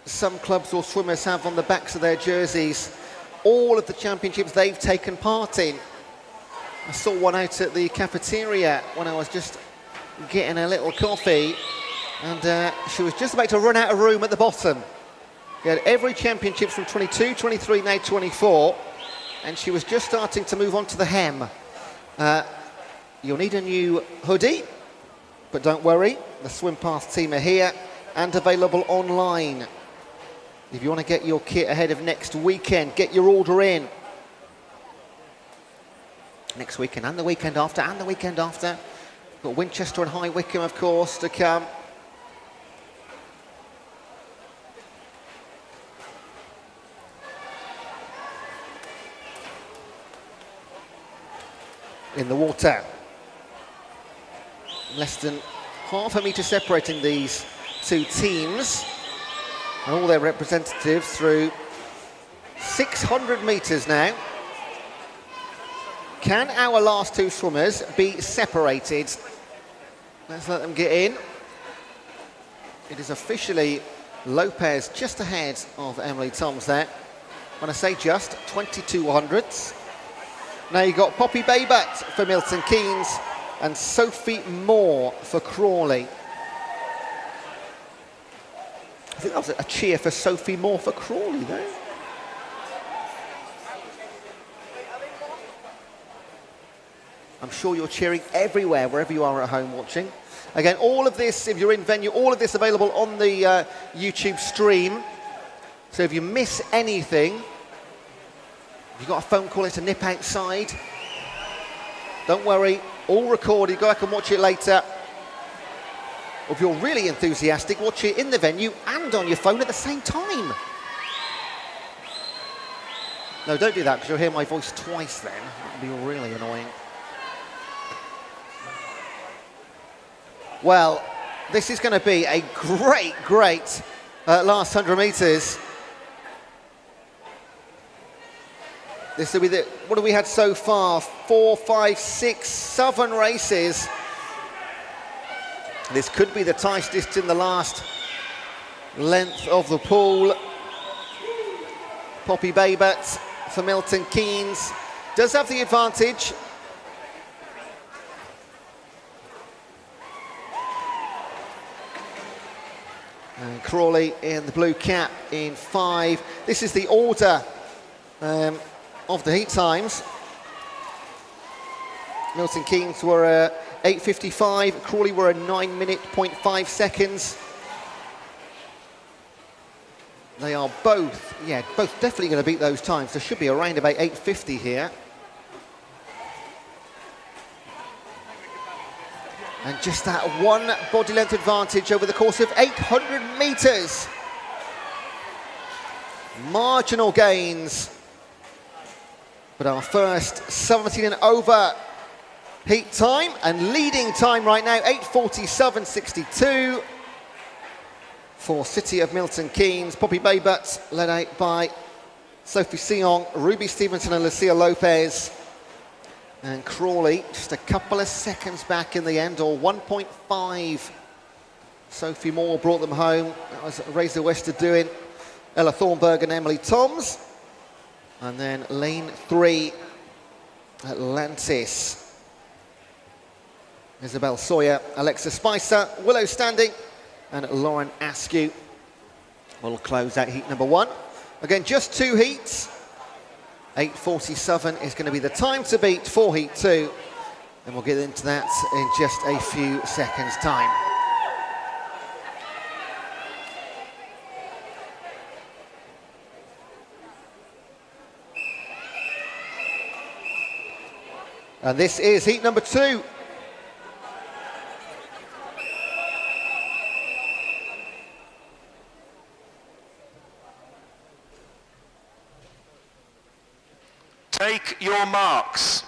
some clubs or swimmers have on the backs of their jerseys all of the championships they've taken part in. I saw one out at the cafeteria when I was just getting a little coffee, and she was just about to run out of room at the bottom. We had every championship from 22, 23, now 24, and she was just starting to move on to the hem. You'll need a new hoodie, but don't worry, the Swim Path team are here and available online. If you want to get your kit ahead of next weekend, get your order in. Next weekend and the weekend after and the weekend after. Got Winchester and High Wycombe, of course, to come. In the water. Less than half a metre separating these 2 teams. And all their representatives through 600 metres now. Can our last 2 swimmers be separated? Let's let them get in. It is officially Lopez just ahead of Emily Toms there. When I say just, 22 hundredths. Now you've got Poppy Baybat for Milton Keynes and Sophie Moore for Crawley. I think that was a cheer for Sophie Moore for Crawley there. I'm sure you're cheering everywhere, wherever you are at home watching. Again, all of this, if you're in venue, all of this available on the YouTube stream. So if you miss anything, if you've got a phone call to nip outside, don't worry, all recorded, go back and watch it later. Or if you're really enthusiastic, watch it in the venue and on your phone at the same time. No, don't do that, because you'll hear my voice twice then. It'll be really annoying. Well, this is going to be a great last 100 metres. This will be the, what have we had so far? 4, 5, 6, 7 races. This could be the tightest in the last length of the pool. Poppy Babert for Milton Keynes does have the advantage. And Crawley in the blue cap in 5. This is the order of the heat times. Milton Keynes were 8:55, Crawley were a 9:05 seconds. They are both definitely going to beat those times. There should be around about 8:50 here. And just that one body length advantage over the course of 800 metres. Marginal gains. But our first 17 and over heat time and leading time right now, 8:47.62 for City of Milton Keynes. Poppy Babert led out by Sophie Sion, Ruby Stevenson and Lucia Lopez. And Crawley just a couple of seconds back in the end, or 1.5. Sophie Moore brought them home. That was Razor Wester doing. Ella Thornburg and Emily Toms. And then lane 3, Atlantis. Isabel Sawyer, Alexa Spicer, Willow Standing, and Lauren Askew will close out heat number 1. Again, just 2 heats. 8:47 is going to be the time to beat for heat 2. And we'll get into that in just a few seconds' time. And this is heat number 2. Take your marks.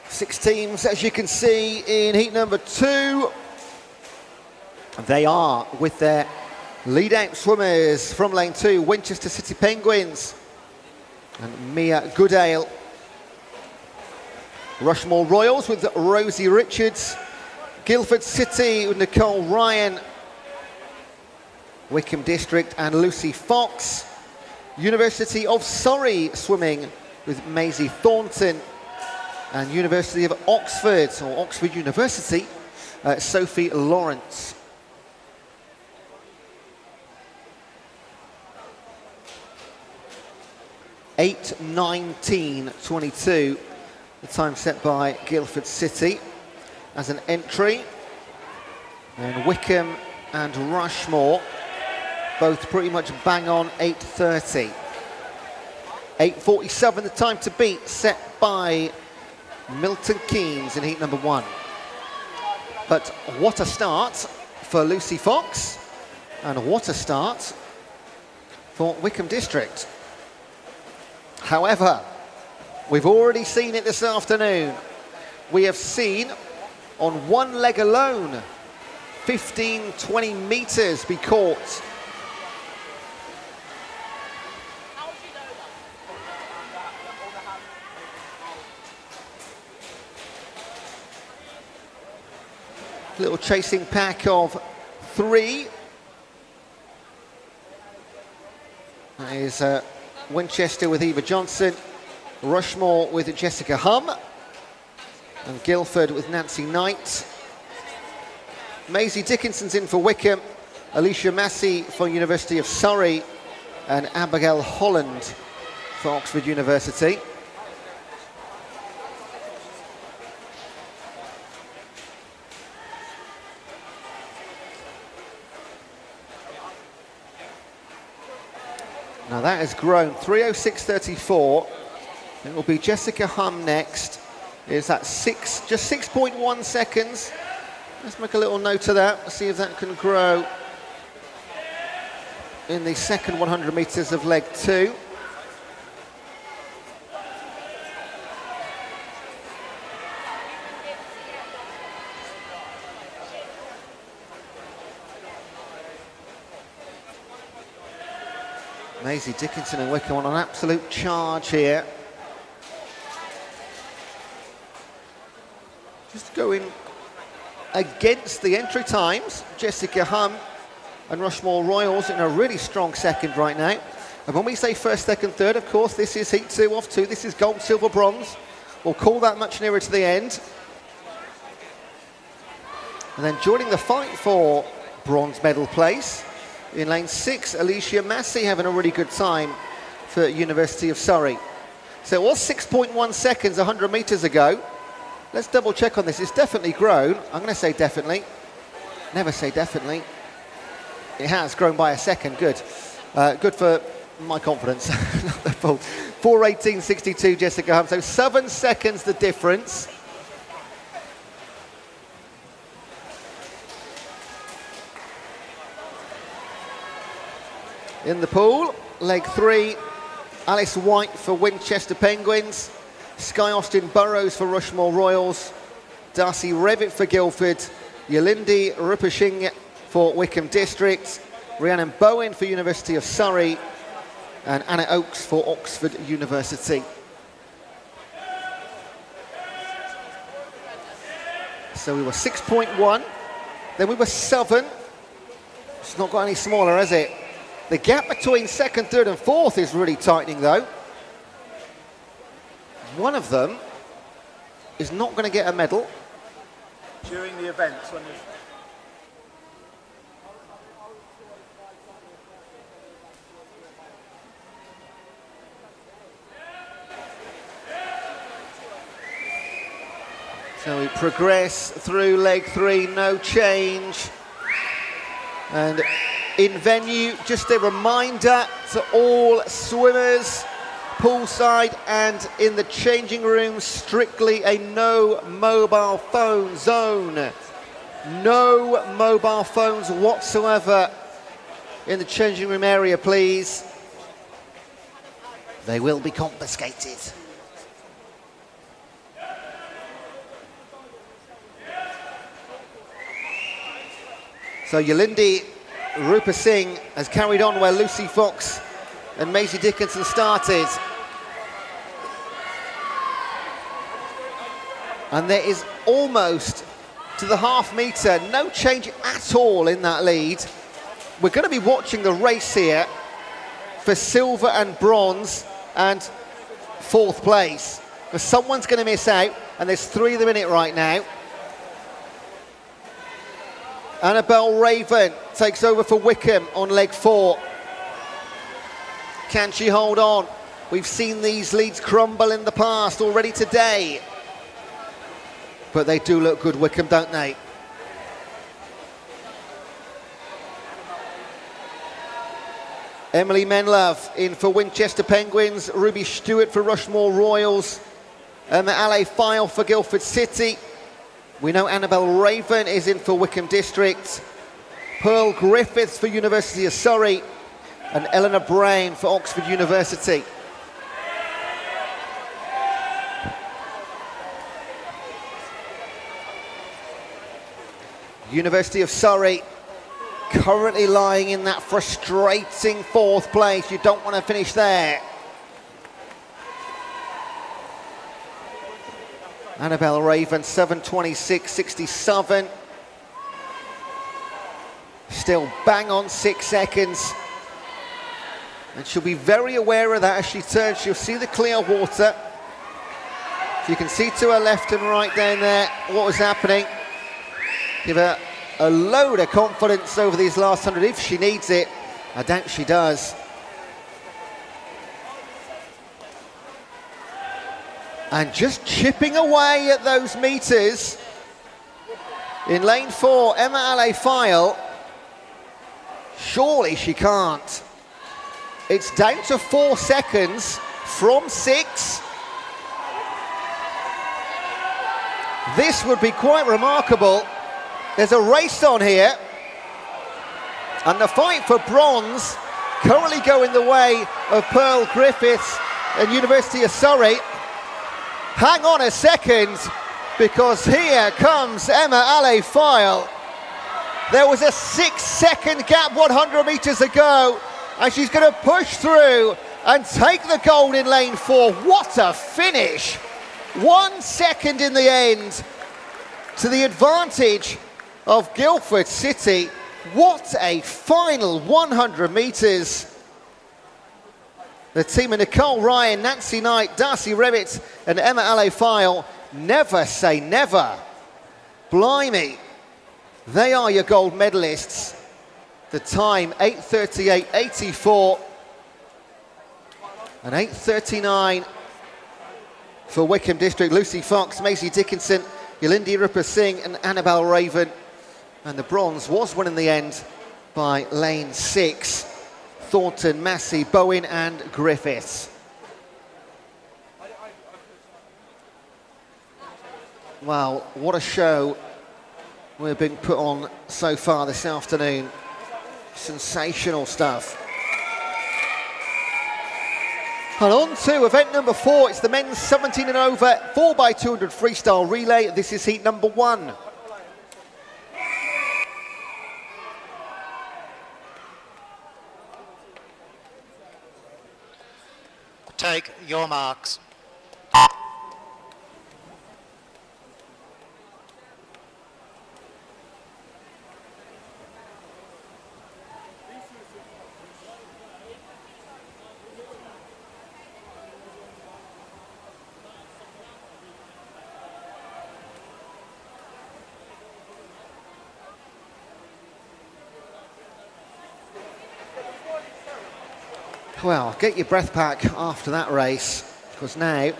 Six teams, as you can see, in heat number 2. They are with their lead-out swimmers from lane 2, Winchester City Penguins and Mia Goodale. Rushmore Royals with Rosie Richards, Guildford City with Nicole Ryan, Wickham District and Lucy Fox, University of Surrey swimming with Maisie Thornton, and University of Oxford, or Oxford University, Sophie Lawrence. (8:19.22), the time set by Guildford City as an entry. And Wickham and Rushmore, both pretty much bang on 8:30. 8:47, the time to beat, set by Milton Keynes in heat number 1. But what a start for Lucy Fox, and what a start for Wickham District. However, we've already seen it this afternoon. We have seen on one leg alone 15-20 metres be caught. Little chasing pack of 3. That is Winchester with Eva Johnson, Rushmore with Jessica Hum, and Guildford with Nancy Knight. Maisie Dickinson's in for Wickham, Alicia Massey for University of Surrey, and Abigail Holland for Oxford University. Now that has grown 3:06.34. It will be Jessica Hum next. Is that just 6.1 seconds? Let's make a little note of that. See if that can grow in the second 100 metres of leg 2. Maisie Dickinson and Wickham on an absolute charge here. Just going against the entry times. Jessica Hum and Rushmore Royals in a really strong second right now. And when we say first, second, third, of course, this is heat 2 of 2. This is gold, silver, bronze. We'll call that much nearer to the end. And then joining the fight for bronze medal place, in lane 6, Alicia Massey having a really good time for University of Surrey. So it was 6.1 seconds 100 metres ago. Let's double check on this. It's definitely grown. I'm going to say definitely. Never say definitely. It has grown by a second. Good. Good for my confidence. 4:18.62 Jessica Hum. So 7 seconds the difference. In the pool, leg 3, Alice White for Winchester Penguins, Sky Austin Burrows for Rushmore Royals, Darcy Revitt for Guildford, Yolindi Rupashing for Wickham District, Rhiannon Bowen for University of Surrey, and Anna Oakes for Oxford University. So we were 6.1, then we were 7. It's not got any smaller, has it? The gap between second, third and fourth is really tightening though. One of them is not going to get a medal. During the events, when So we progress through leg 3, no change. And in venue, just a reminder to all swimmers, poolside and in the changing room, strictly a no mobile phone zone. No mobile phones whatsoever in the changing room area, please. They will be confiscated. So Yolindi Rupa Singh has carried on where Lucy Fox and Maisie Dickinson started. And there is almost to the half metre, no change at all in that lead. We're going to be watching the race here for silver and bronze and fourth place. But someone's going to miss out, and there's 3 of them in it right now. Annabelle Raven takes over for Wickham on leg 4. Can she hold on? We've seen these leads crumble in the past already today. But they do look good, Wickham, don't they? Emily Menlove in for Winchester Penguins, Ruby Stewart for Rushmore Royals, Emma Alley File for Guildford City. We know Annabelle Raven is in for Wickham District, Pearl Griffiths for University of Surrey, and Eleanor Brain for Oxford University. University of Surrey currently lying in that frustrating 4th place. You don't want to finish there. Annabelle Raven, 7:26.67. Still bang on 6 seconds. And she'll be very aware of that as she turns. She'll see the clear water. You can see to her left and right down there what was happening. Give her a load of confidence over these last 100 if she needs it. I doubt she does. And just chipping away at those meters. In lane 4, Emma Alay-File. Surely she can't. It's down to 4 seconds from 6. This would be quite remarkable. There's a race on here. And the fight for bronze currently going the way of Pearl Griffiths and University of Surrey. Hang on a second, because here comes Emma Alay-File. There was a 6-second gap 100 metres ago, and she's going to push through and take the gold in lane 4. What a finish! 1 second in the end to the advantage of Guildford City. What a final 100 metres. The team of Nicole Ryan, Nancy Knight, Darcy Revitt and Emma Alay-File, never say never. Blimey, they are your gold medalists. The time 8:38.84 and 8:39 for Wickham District. Lucy Fox, Maisie Dickinson, Yolindi Rupert-Singh and Annabelle Raven. And the bronze was won in the end by lane 6. Thornton, Massey, Bowen and Griffiths. Wow, what a show we're being put on so far this afternoon. Sensational stuff. And on to event number 4. It's the men's 17 and over 4x200 freestyle relay. This is heat number 1. Take your marks. Well, get your breath back after that race, because now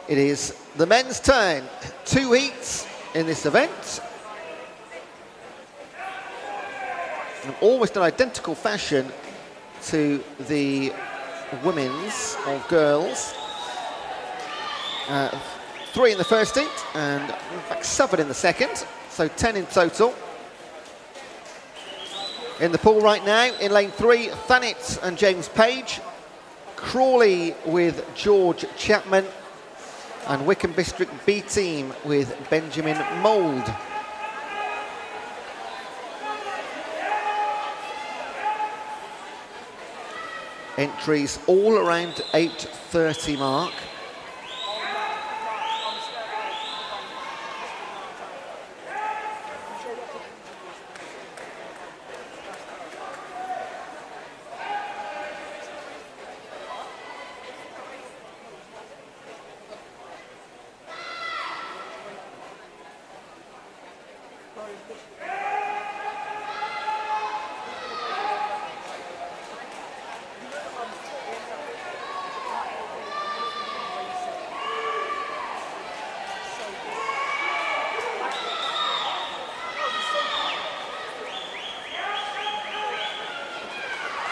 it is the men's turn. 2 heats in this event. In almost an identical fashion to the women's or girls. 3 in the first heat and in fact 7 in the second, so 10 in total. In the pool right now, in lane 3, Thanet and James Page. Crawley with George Chapman. And Wickham District B team with Benjamin Mould. Entries all around 8:30 mark.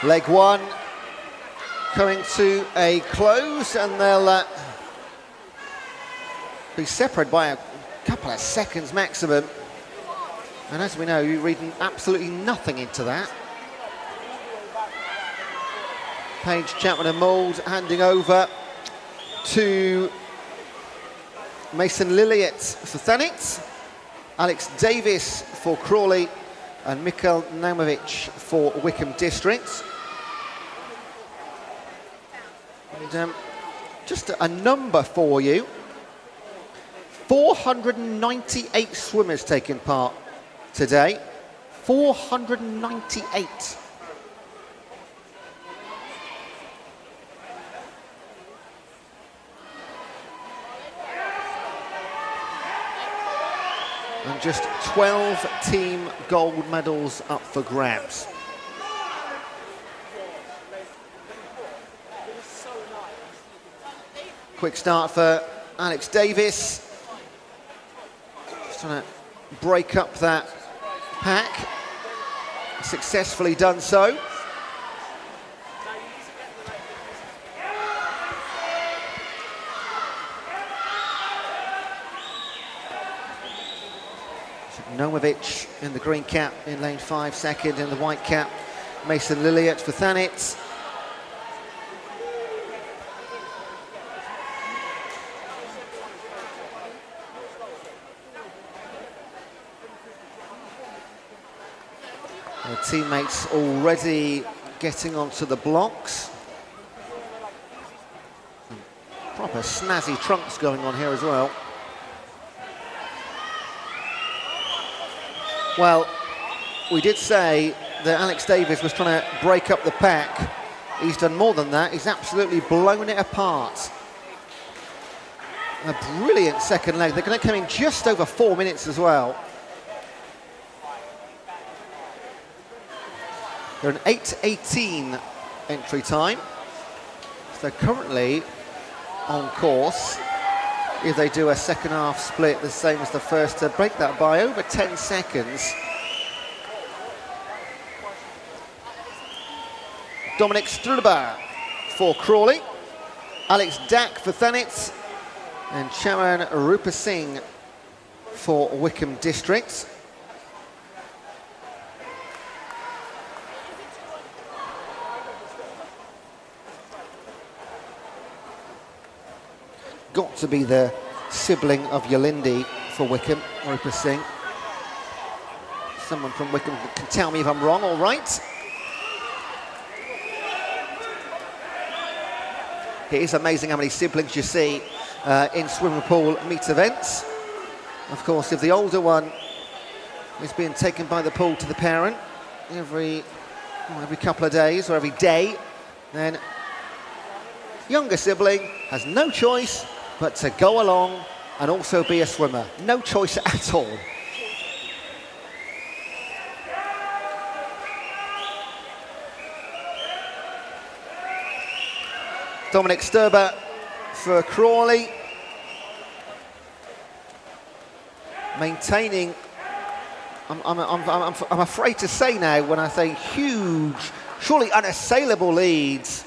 Leg 1 coming to a close, and they'll be separated by a couple of seconds maximum. And as we know, you're reading absolutely nothing into that. Page, Chapman and Mould handing over to Mason Lilliot for Thanet, Alex Davis for Crawley, and Mikhail Naumovich for Wickham District. And just a number for you. 498 swimmers taking part today. 498. And just 12 team gold medals up for grabs. Quick start for Alex Davis. Just trying to break up that pack. Successfully done so. Nomovic in the green cap in lane 5, second in the white cap. Mason Lilliot for Thanit. Their teammates already getting onto the blocks. Some proper snazzy trunks going on here as well. Well, we did say that Alex Davis was trying to break up the pack. He's done more than that. He's absolutely blown it apart. A brilliant second leg. They're going to come in just over 4 minutes as well. They're an 8:18 entry time. So currently on course, if they do a second half split the same as the first, to break that by over 10 seconds. Dominic Struber for Crawley, Alex Dack for Thanit, and Charan Rupasinghe for Wickham District. Got to be the sibling of Yalindi for Wickham, Rupasinghe. Someone from Wickham can tell me if I'm wrong, all right. It is amazing how many siblings you see in swimming pool meet events. Of course, if the older one is being taken by the pool to the parent every couple of days or every day, then younger sibling has no choice but to go along and also be a swimmer. No choice at all. Dominic Struber for Crawley. Maintaining, I'm afraid to say now when I say huge, surely unassailable leads,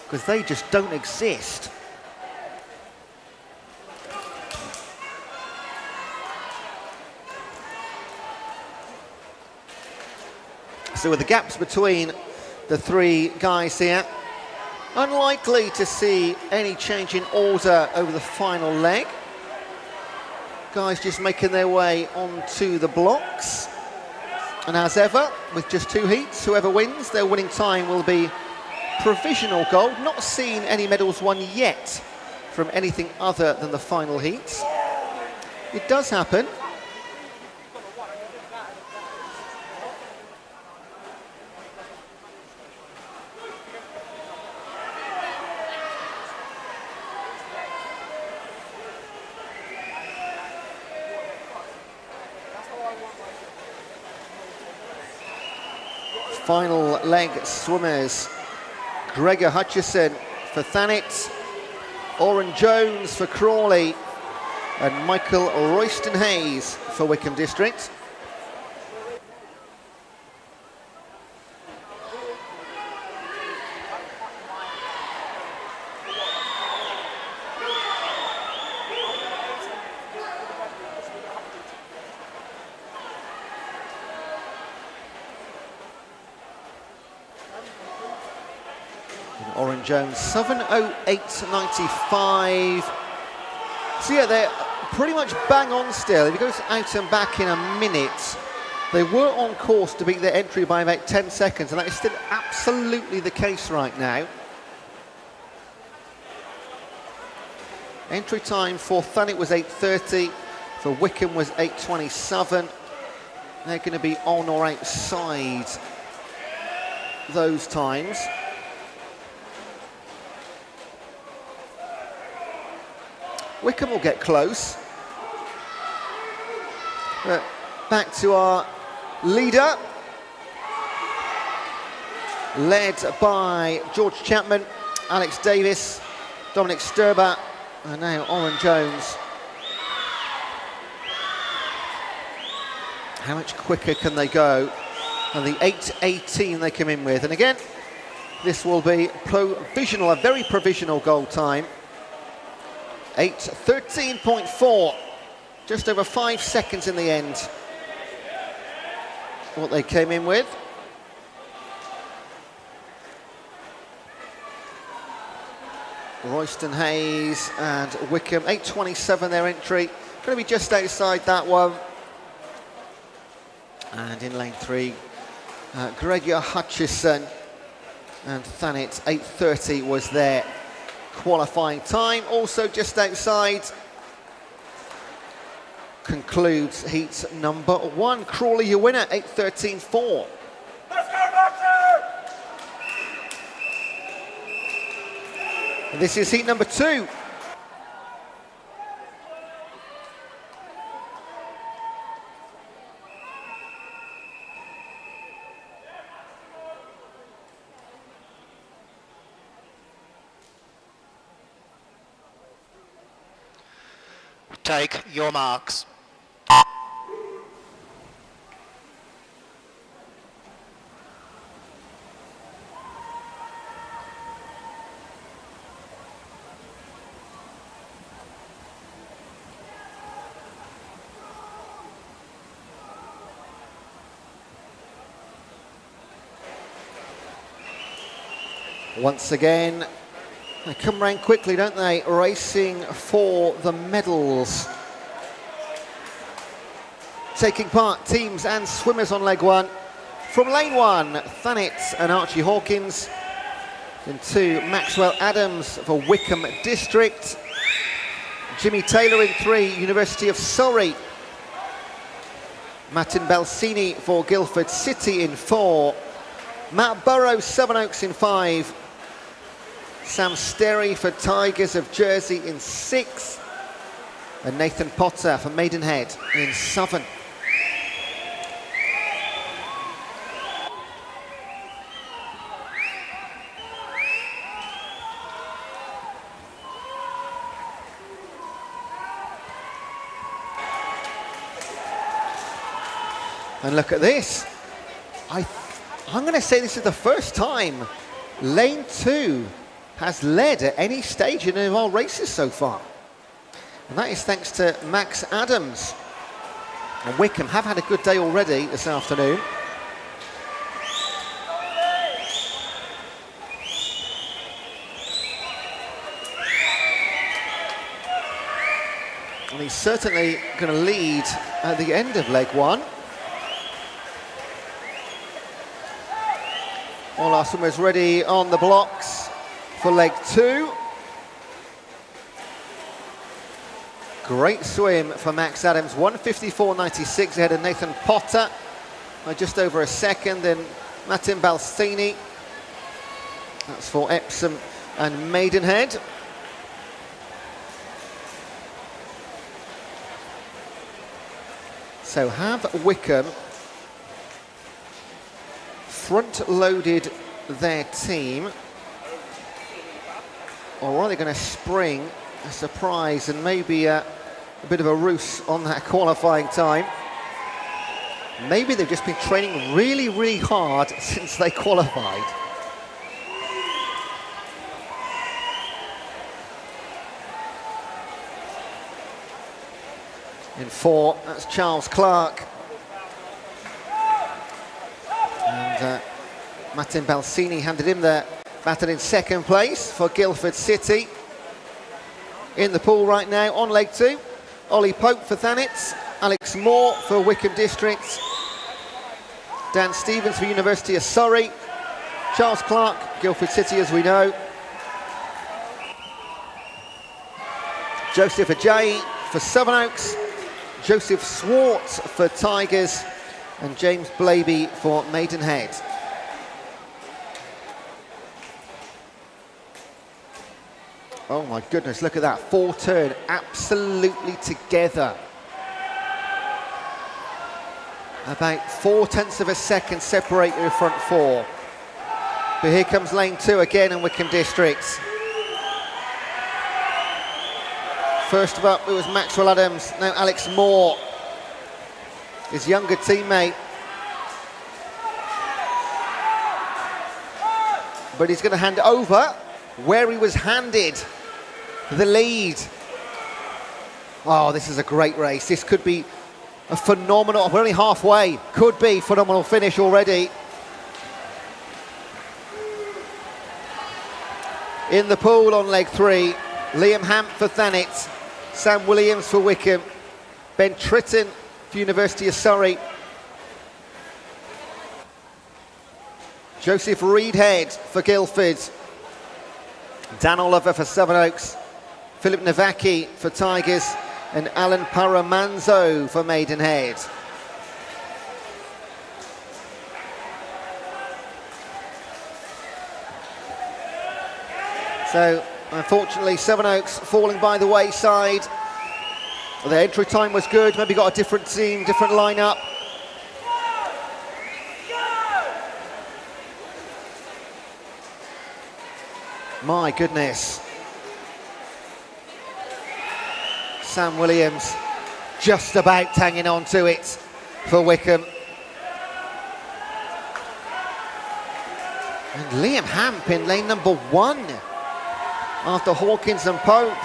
because they just don't exist. So with the gaps between the three guys here, unlikely to see any change in order over the final leg. Guys just making their way onto the blocks. And as ever, with just 2 heats, whoever wins, their winning time will be provisional gold. Not seen any medals won yet from anything other than the final heats. It does happen. Final leg swimmers, Gregor Hutchison for Thanit, Oren Jones for Crawley, and Michael Royston Hayes for Wickham District. Oren Jones, 7:08.95. So yeah, they're pretty much bang on still. If he goes out and back in a minute, they were on course to beat their entry by about 10 seconds, and that is still absolutely the case right now. Entry time for Thanit was 8:30, for Wickham was 8:27. they're going to be on or outside those times. Wickham will get close. But back to our leader, led by George Chapman, Alex Davis, Dominic Sturber, and now Oren Jones. How much quicker can they go? And the 8:18 they come in with. And again, this will be provisional, a very provisional goal time. 8:13.4, just over 5 seconds in the end. What they came in with. Royston Hayes and Wickham, 8:27 their entry. Going to be just outside that one. And in lane 3, Gregor Hutchison and Thanet, 8:30 was their qualifying time. Also just outside concludes heat number 1. Crawley, your winner, 8:13.4. Let's go, Matthew! This is heat number 2. Take your marks. Once again, they come round quickly, don't they? Racing for the medals. Taking part, teams and swimmers on leg 1. From lane 1, Thanet and Archie Hawkins. Then 2, Maxwell Adams for Wickham District. Jimmy Taylor in 3, University of Surrey. Martin Balsini for Guildford City in 4. Matt Burrows, Sevenoaks in 5. Sam Sterry for Tigers of Jersey in 6. And Nathan Potter for Maidenhead in 7. And look at this. I'm going to say this is the first time lane 2 has led at any stage in our races so far. And that is thanks to Max Adams. And Wickham have had a good day already this afternoon. And he's certainly going to lead at the end of leg 1. All our swimmers ready on the blocks for leg 2. Great swim for Max Adams, 1:54.96 ahead of Nathan Potter by just over a second. Then Martin Balsini, that's for Epsom and Maidenhead. So have Wickham front-loaded their team, or are they going to spring a surprise and maybe a bit of a ruse on that qualifying time? Maybe they've just been training really, really hard since they qualified. In 4, that's Charles Clark. And Martin Balsini handed him the baton in second place for Guildford City. In the pool right now on leg 2, Ollie Pope for Thanet, Alex Moore for Wickham District, Dan Stevens for University of Surrey, Charles Clark, Guildford City as we know, Joseph Ajayi for Sevenoaks, Joseph Swartz for Tigers, and James Blaby for Maidenhead. Oh my goodness, look at that, 4-turn, absolutely together. About 0.4 of a second separate the front four. But here comes lane 2 again in Wickham Districts. First up, it was Maxwell Adams, now Alex Moore, his younger teammate. But he's going to hand over where he was handed the lead. Oh, this is a great race. This could be a phenomenal, we're only halfway, could be phenomenal finish already. In the pool on leg 3, Liam Hamp for Thanet, Sam Williams for Wickham, Ben Tritton for University of Surrey, Joseph Reedhead for Guildford, Dan Oliver for Sevenoaks, Philip Navaki for Tigers, and Alan Paramanzo for Maidenhead. So, unfortunately, Sevenoaks falling by the wayside. Their entry time was good, maybe got a different team, different lineup. My goodness. Sam Williams just about hanging on to it for Wickham. And Liam Hamp in lane number 1 after Hawkins and Pope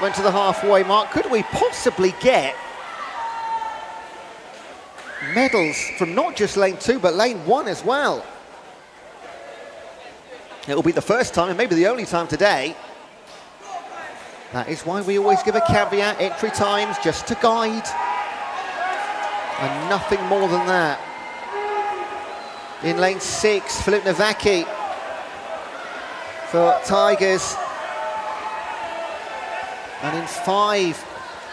went to the halfway mark. Could we possibly get medals from not just lane 2 but lane 1 as well? It will be the first time and maybe the only time today. That is why we always give a caveat, entry times just to guide, and nothing more than that. In lane 6, Philip Navaki for Tigers. And in 5,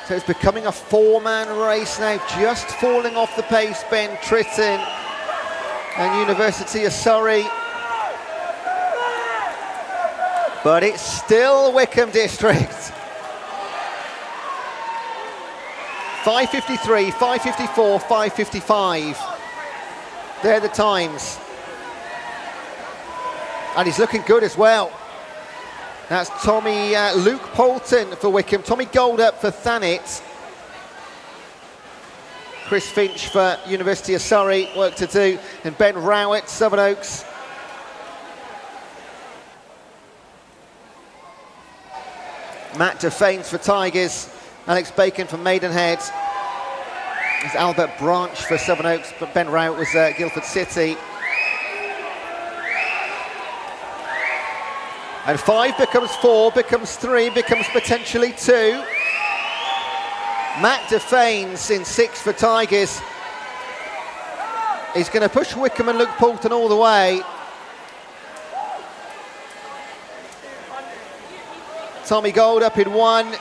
so it's becoming a 4-man race now, just falling off the pace, Ben Tritton and University of Surrey. But it's still Wickham District. 5:53, 5:54, 5:55. They're the times. And he's looking good as well. That's Luke Poulton for Wickham, Tommy Goldup for Thanet, Chris Finch for University of Surrey, work to do, and Ben Rowett, Sevenoaks. Matt Defanes for Tigers, Alex Bacon for Maidenhead. There's Albert Branch for Sevenoaks, but Ben Rowett was Guildford City. And 5 becomes 4, becomes 3, becomes potentially 2. Matt Defanes in 6 for Tigers. He's going to push Wickham and Luke Poulton all the way. Tommy Gold up in 1.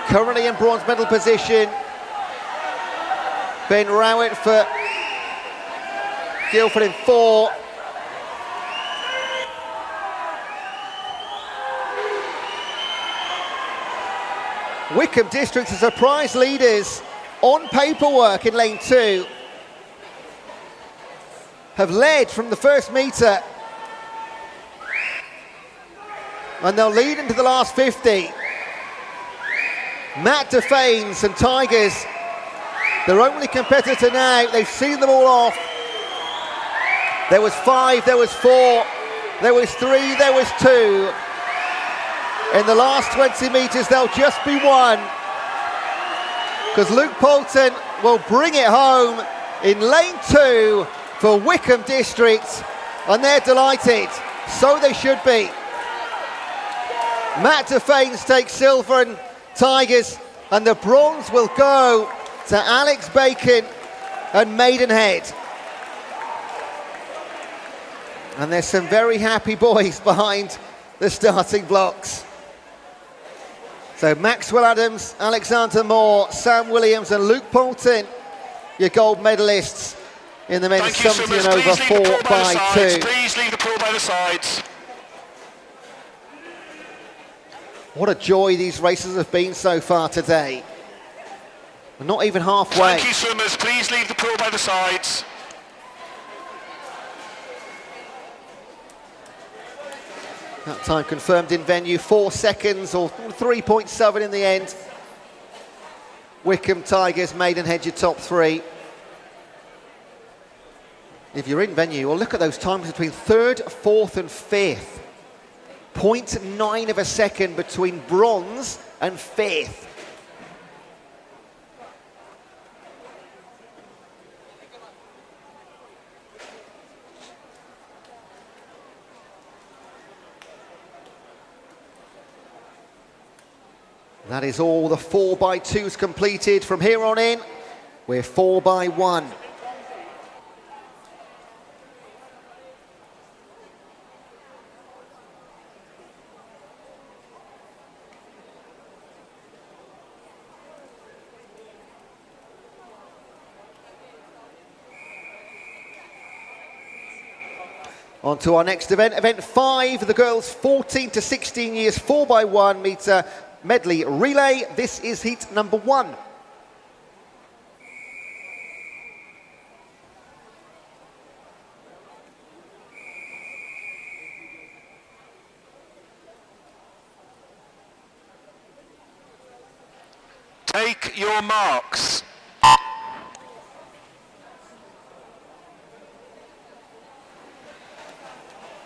Currently in bronze medal position. Ben Rowett for Guildford in 4. Wickham District are surprise leaders on paperwork in lane 2. Have led from the first metre. And they'll lead into the last 50. Matt Defanes and Tigers, their only competitor now. They've seen them all off. There was 5, there was 4, there was 3, there was 2. In the last 20 metres, there'll just be 1. Because Luke Poulton will bring it home in lane 2 for Wickham District. And they're delighted. So they should be. Matt Defanes takes silver and Tigers, and the bronze will go to Alex Bacon and Maidenhead. And there's some very happy boys behind the starting blocks. So Maxwell Adams, Alexander Moore, Sam Williams and Luke Poulton your gold medalists in the men's Thank you, 70 and swimmers. over Please leave the pool by the 4x2. sides. Please leave the pool by the sides. What a joy these races have been so far today. We're not even halfway. Thank you, swimmers. Please leave the pool by the sides. That time confirmed in venue, 4 seconds or 3.7 in the end. Wycombe Tigers, Maidenhead, your top three. If you're in venue, well, look at those times between third, fourth and fifth. 0.9 of a second between bronze and fifth. That is all the 4x2s completed. From here on in, we're 4x1. On to our next event, event 5, the girls 14 to 16 years, 4x1 meter medley relay. This is heat number 1. Take your marks.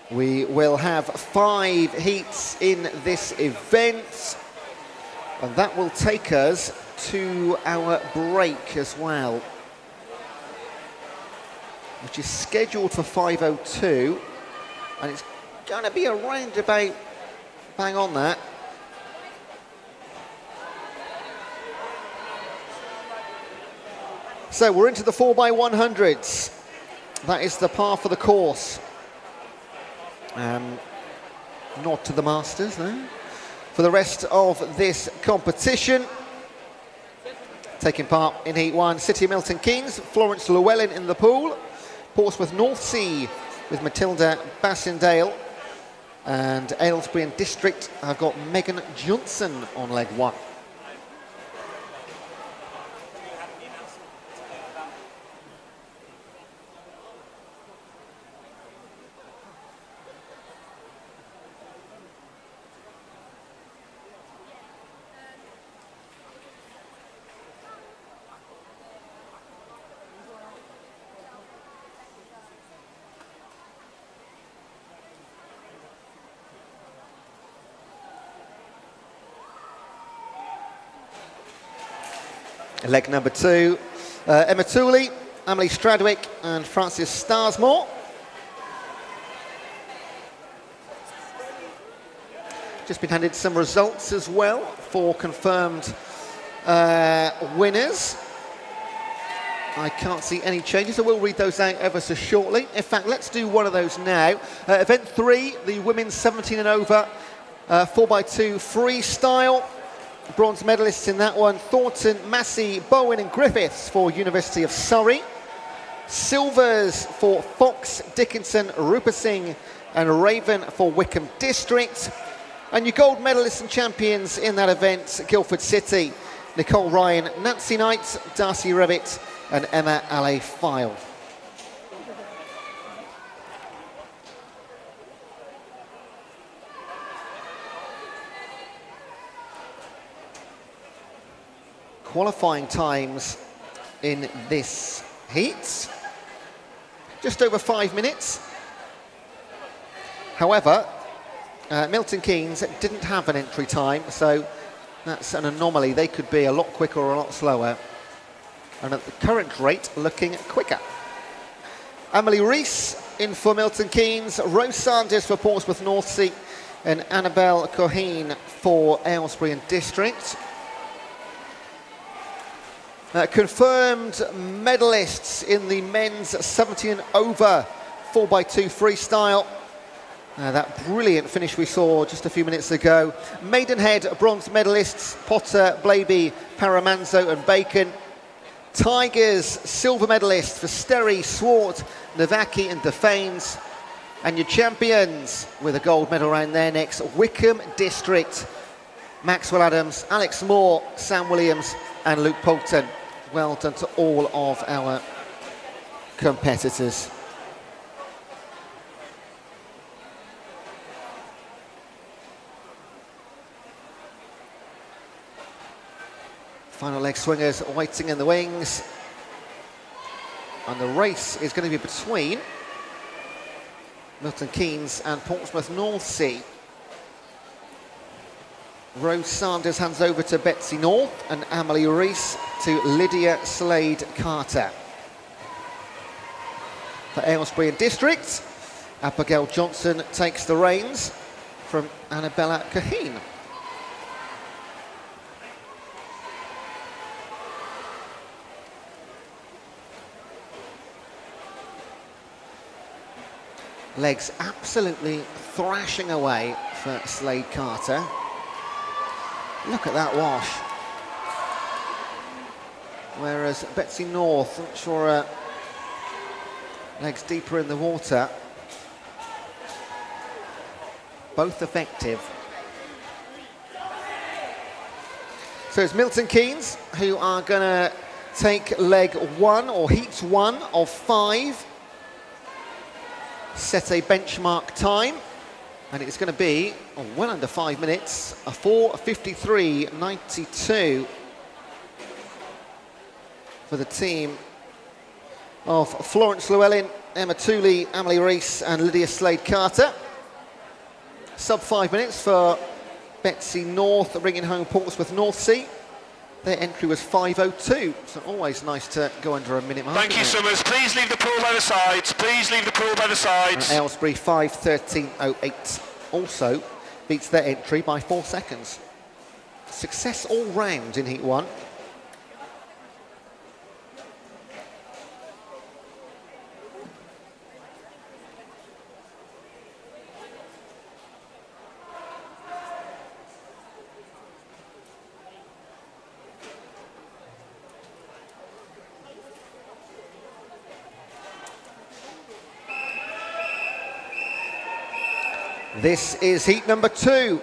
We will have 5 heats in this event, and that will take us to our break as well, which is scheduled for 5:02, and it's going to be around about bang on that. So we're into the 4x100s. That is the par for the course. Not to the Masters, no. For the rest of this competition, taking part in Heat 1, City of Milton Keynes, Florence Llewellyn in the pool, Portsmouth North Sea with Matilda Bassindale, and Aylesbury and District have got Megan Johnson on leg 1. Leg number 2, Emma Tooley, Emily Stradwick and Frances Starsmore. Just been handed some results as well for confirmed winners. I can't see any changes, so we'll read those out ever so shortly. In fact, let's do one of those now. Event 3, the women's 17 and over 4x2 freestyle. Bronze medalists in that one, Thornton, Massey, Bowen and Griffiths for University of Surrey. Silvers for Fox, Dickinson, Rupasinghe and Raven for Wycombe District. And your gold medalists and champions in that event, Guildford City, Nicole Ryan, Nancy Knight, Darcy Revitt and Emma Alley-File. Qualifying times in this heat, just over 5 minutes. However, Milton Keynes didn't have an entry time, so that's an anomaly. They could be a lot quicker or a lot slower, and at the current rate, looking quicker. Emily Rees in for Milton Keynes, Rose Sanders for Portsmouth North Sea, and Annabelle Coheen for Aylesbury and District. Confirmed medalists in the men's 70 and over 4x2 freestyle. That brilliant finish we saw just a few minutes ago. Maidenhead bronze medalists, Potter, Blaby, Paramanzo and Bacon. Tigers, silver medalist for Sterry, Swart, Navaki and Defanes. And your champions with a gold medal around their necks, Wickham District, Maxwell Adams, Alex Moore, Sam Williams and Luke Poulton. Well done to all of our competitors. Final leg swingers waiting in the wings. And the race is going to be between Milton Keynes and Portsmouth North Sea. Rose Sanders hands over to Betsy North and Emily Rees to Lydia Slade-Carter. For Aylesbury and District, Abigail Johnson takes the reins from Annabella Caheen. Legs absolutely thrashing away for Slade-Carter. Look at that wash. Whereas Betsy North, not sure legs deeper in the water. Both effective. So it's Milton Keynes who are going to take leg one, or heat one of 5. Set a benchmark time, and it's going to be well under 5 minutes, a 4:53.92 for the team of Florence Llewellyn, Emma Tooley, Emily Rees and Lydia Slade-Carter. Sub 5 minutes for Betsy North, bringing home Portsmouth North Sea. Their entry was 5:02, so always nice to go under a minute mark. Thank you, Summers. Please leave the pool by the sides. Please leave the pool by the sides. And Aylesbury 5:13.08 also beats their entry by 4 seconds. Success all round in heat one. This is heat number 2.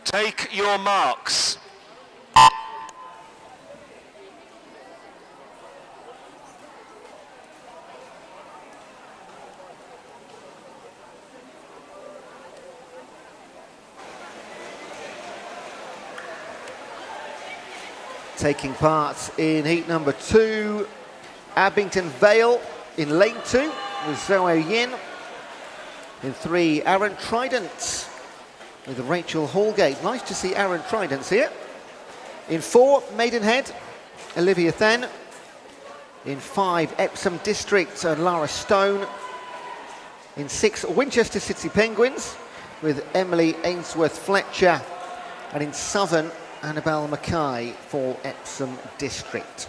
Take your marks. Taking part in heat number 2, Abington Vale in lane 2 with Zoe Yin. In 3, Aaron Trident with Rachel Hallgate. Nice to see Aaron Trident here. In 4, Maidenhead, Olivia Then. In 5, Epsom District and Lara Stone. In 6, Winchester City Penguins with Emily Ainsworth Fletcher. And in Southern, Annabelle Mackay for Epsom District.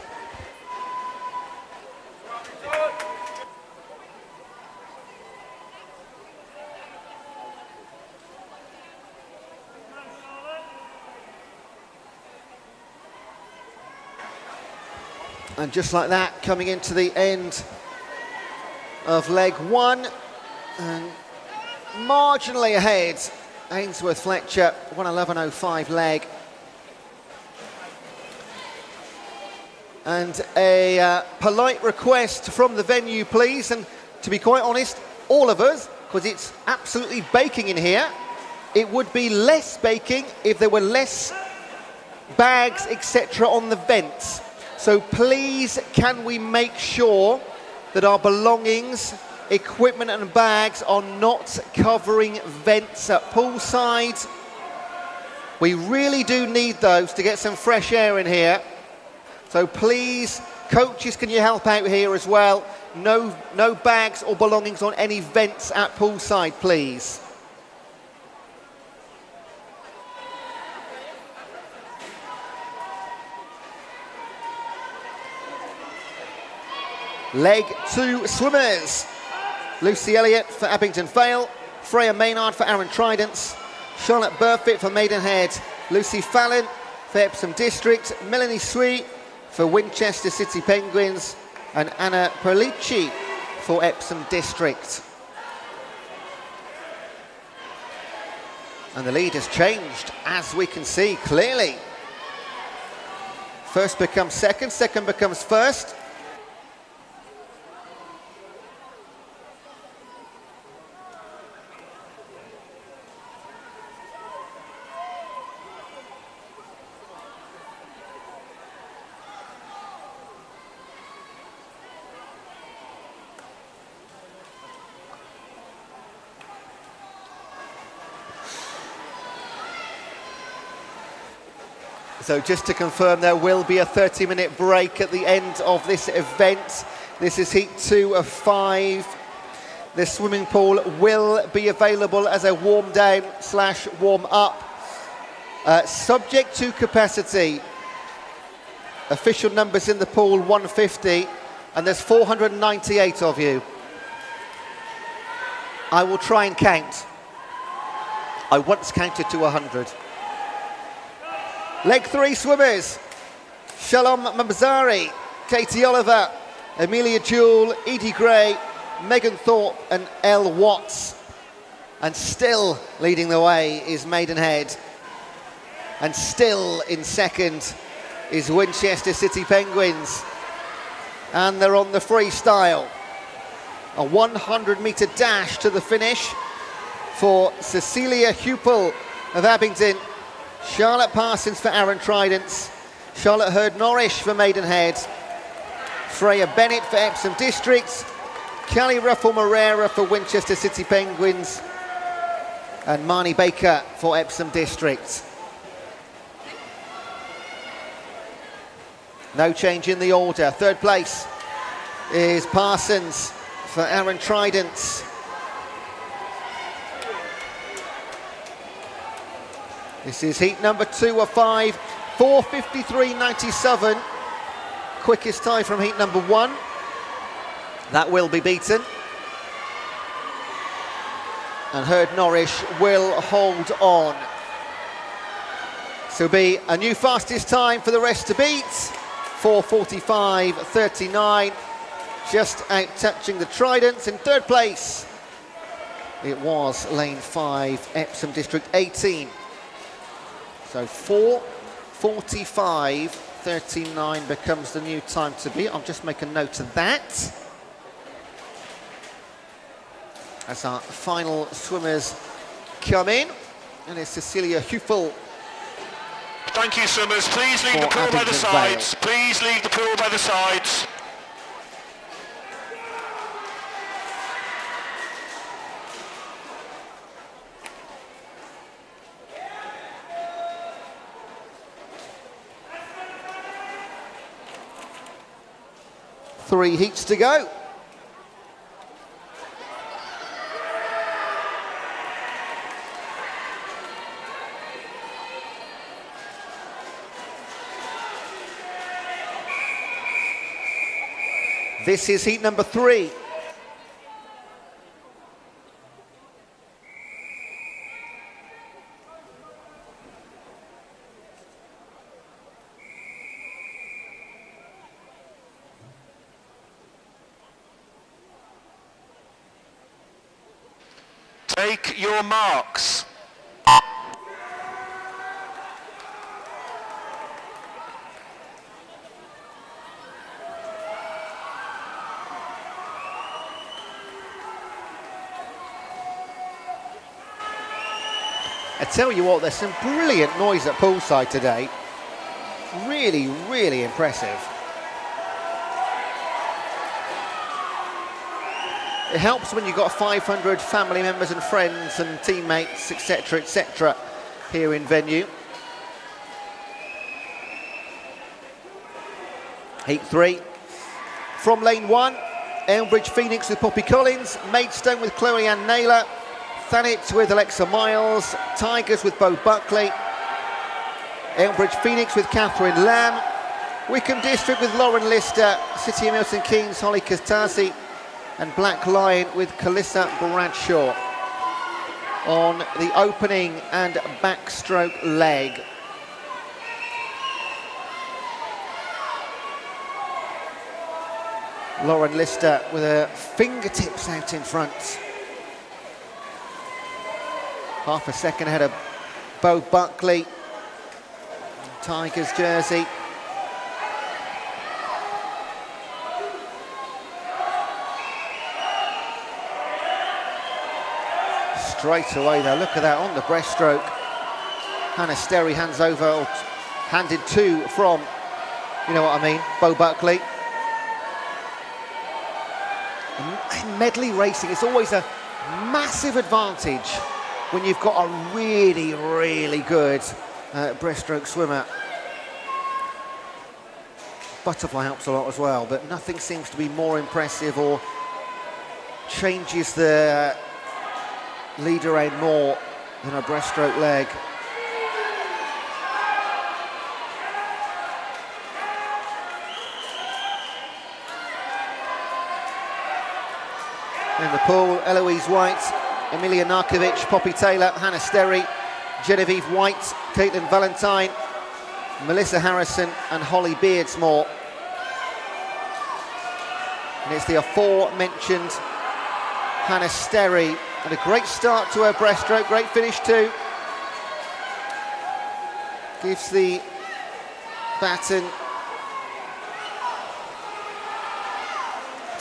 And just like that, coming into the end of leg 1, and marginally ahead, Ainsworth Fletcher, 1:11.05 leg. And a polite request from the venue, please, and to be quite honest, all of us, because it's absolutely baking in here. It would be less baking if there were less bags, etc. on the vents. So please, can we make sure that our belongings, equipment and bags are not covering vents at Poolside? We really do need those to get some fresh air in here. So please, coaches, can you help out here as well? No bags or belongings on any vents at Poolside, please. Leg 2 swimmers. Lucy Elliott for Abingdon Vale, Freya Maynard for Aaron Tridents, Charlotte Burfitt for Maidenhead, Lucy Fallon for Epsom District, Melanie Sweet for Winchester City Penguins, and Anna Perlici for Epsom District. And the lead has changed, as we can see clearly. First becomes second, second becomes first. So just to confirm, there will be a 30-minute break at the end of this event. This is heat 2 of 5. The swimming pool will be available as a warm down / warm up, subject to capacity. Official numbers in the pool 150, and there's 498 of you. I will try and count. I once counted to 100. Leg 3 swimmers. Shalom Mabazari, Katie Oliver, Amelia Jewell, Edie Gray, Megan Thorpe and Elle Watts. And still leading the way is Maidenhead. And still in second is Winchester City Penguins. And they're on the freestyle. A 100-metre dash to the finish for Cecilia Hupel of Abingdon, Charlotte Parsons for Aaron Tridents, Charlotte Hurd-Norrish for Maidenhead, Freya Bennett for Epsom Districts, Callie Ruffle-Morera for Winchester City Penguins, and Marnie Baker for Epsom Districts. No change in the order. Third place is Parsons for Aaron Tridents. This is heat number 2 of 5, 4:53.97. Quickest time from heat number 1. That will be beaten. And Hurd-Norrish will hold on. So be a new fastest time for the rest to beat. 4:45.39. Just out touching the Tridents. In third place, it was lane 5, Epsom District 18. So 4:45.39 becomes the new time to beat. I'll just make a note of that. As our final swimmers come in, and it's Cecilia Hupel. Thank you, swimmers. Please leave the pool by the sides. Please leave the pool by the sides. Three heats to go. This is heat number 3. Take your marks. I tell you what, there's some brilliant noise at Poolside today. Really, really impressive. It helps when you've got 500 family members and friends and teammates, etc., here in venue. Heat 3. From lane 1, Elmbridge Phoenix with Poppy Collins, Maidstone with Chloe Ann Naylor, Thanet with Alexa Miles, Tigers with Bo Buckley, Elmbridge Phoenix with Catherine Lamb, Wickham District with Lauren Lister, City of Milton Keynes Holly Kastazi, and Black Lion with Calissa Bradshaw on the opening and backstroke leg. Lauren Lister with her fingertips out in front. Half a second ahead of Bo Buckley, Tigers jersey. Straight away there, look at that on the breaststroke. Hannah Sterry hands over, or handed to from, you know what I mean, Bo Buckley. In Medley racing, it's always a massive advantage when you've got a really, really good breaststroke swimmer. Butterfly helps a lot as well, but nothing seems to be more impressive or changes the lead around more than a breaststroke leg. In the pool, Eloise White, Emilia Narkovic, Poppy Taylor, Hannah Sterry, Genevieve White, Caitlin Valentine, Melissa Harrison and Holly Beardsmore. And it's the aforementioned Hannah Sterry, and a great start to her breaststroke, great finish too. Gives the baton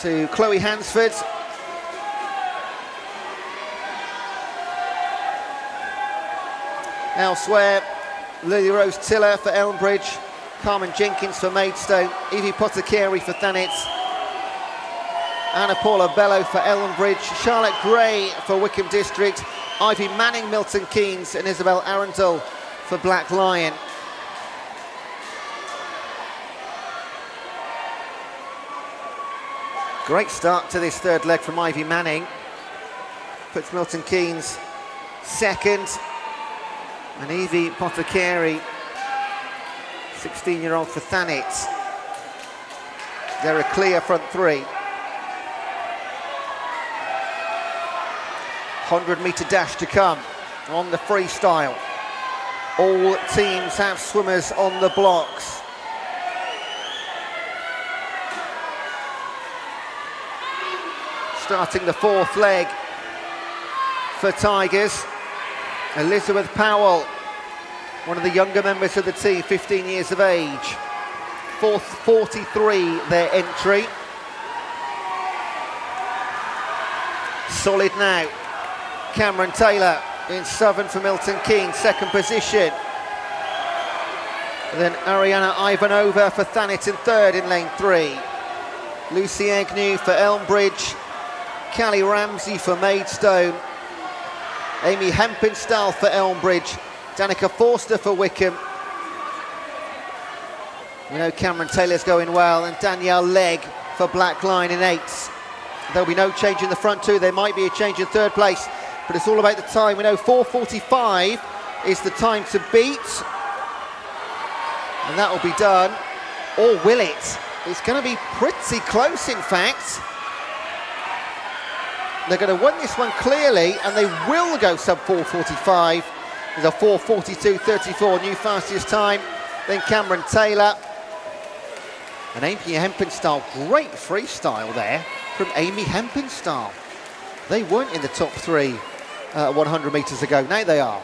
to Chloe Hansford. Elsewhere, Lily Rose Tiller for Elmbridge, Carmen Jenkins for Maidstone, Evie Pottercarey for Thanet, Anna Paula Bello for Elmbridge, Charlotte Gray for Wickham District, Ivy Manning Milton Keynes, and Isabel Arundel for Black Lion. Great start to this third leg from Ivy Manning. Puts Milton Keynes second. And Evie Pottercarey, 16-year-old for Thanet. They're a clear front three. 100-metre dash to come on the freestyle. All teams have swimmers on the blocks. Starting the fourth leg for Tigers. Elizabeth Powell, one of the younger members of the team, 15 years of age. 43 their entry. Solid now. Cameron Taylor in Southern for Milton Keynes, second position. Then Ariana Ivanova for Thanet in third in lane 3. Lucy Agnew for Elmbridge. Callie Ramsey for Maidstone. Amy Hempenstall for Elmbridge, Danica Forster for Wickham. We know Cameron Taylor's going well, and Danielle Legg for Black Lion in 8th. There'll be no change in the front two. There might be a change in third place, but it's all about the time. We know 4:45 is the time to beat, and that will be done, or will it? It's going to be pretty close, in fact. They're going to win this one clearly, and they will go sub 4:45. There's a 4:42.34 new fastest time. Then Cameron Taylor and Amy Hempenstall. Great freestyle there from Amy Hempenstall. They weren't in the top three 100 metres ago. Now they are.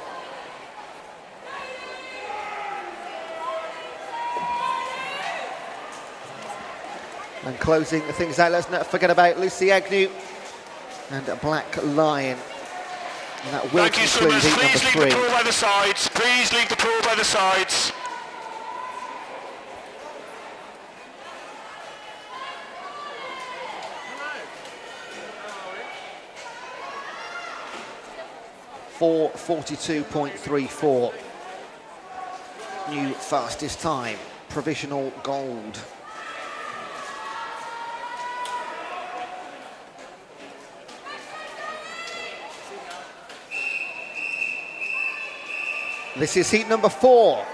And closing things out, let's not forget about Lucy Agnew and Black Lion. And that will Thank you, conclude swimmers. heat Please number leave the 3. pool by the sides. Please leave the pool by the sides. For 42.34. New fastest time. Provisional gold. This is heat number 4.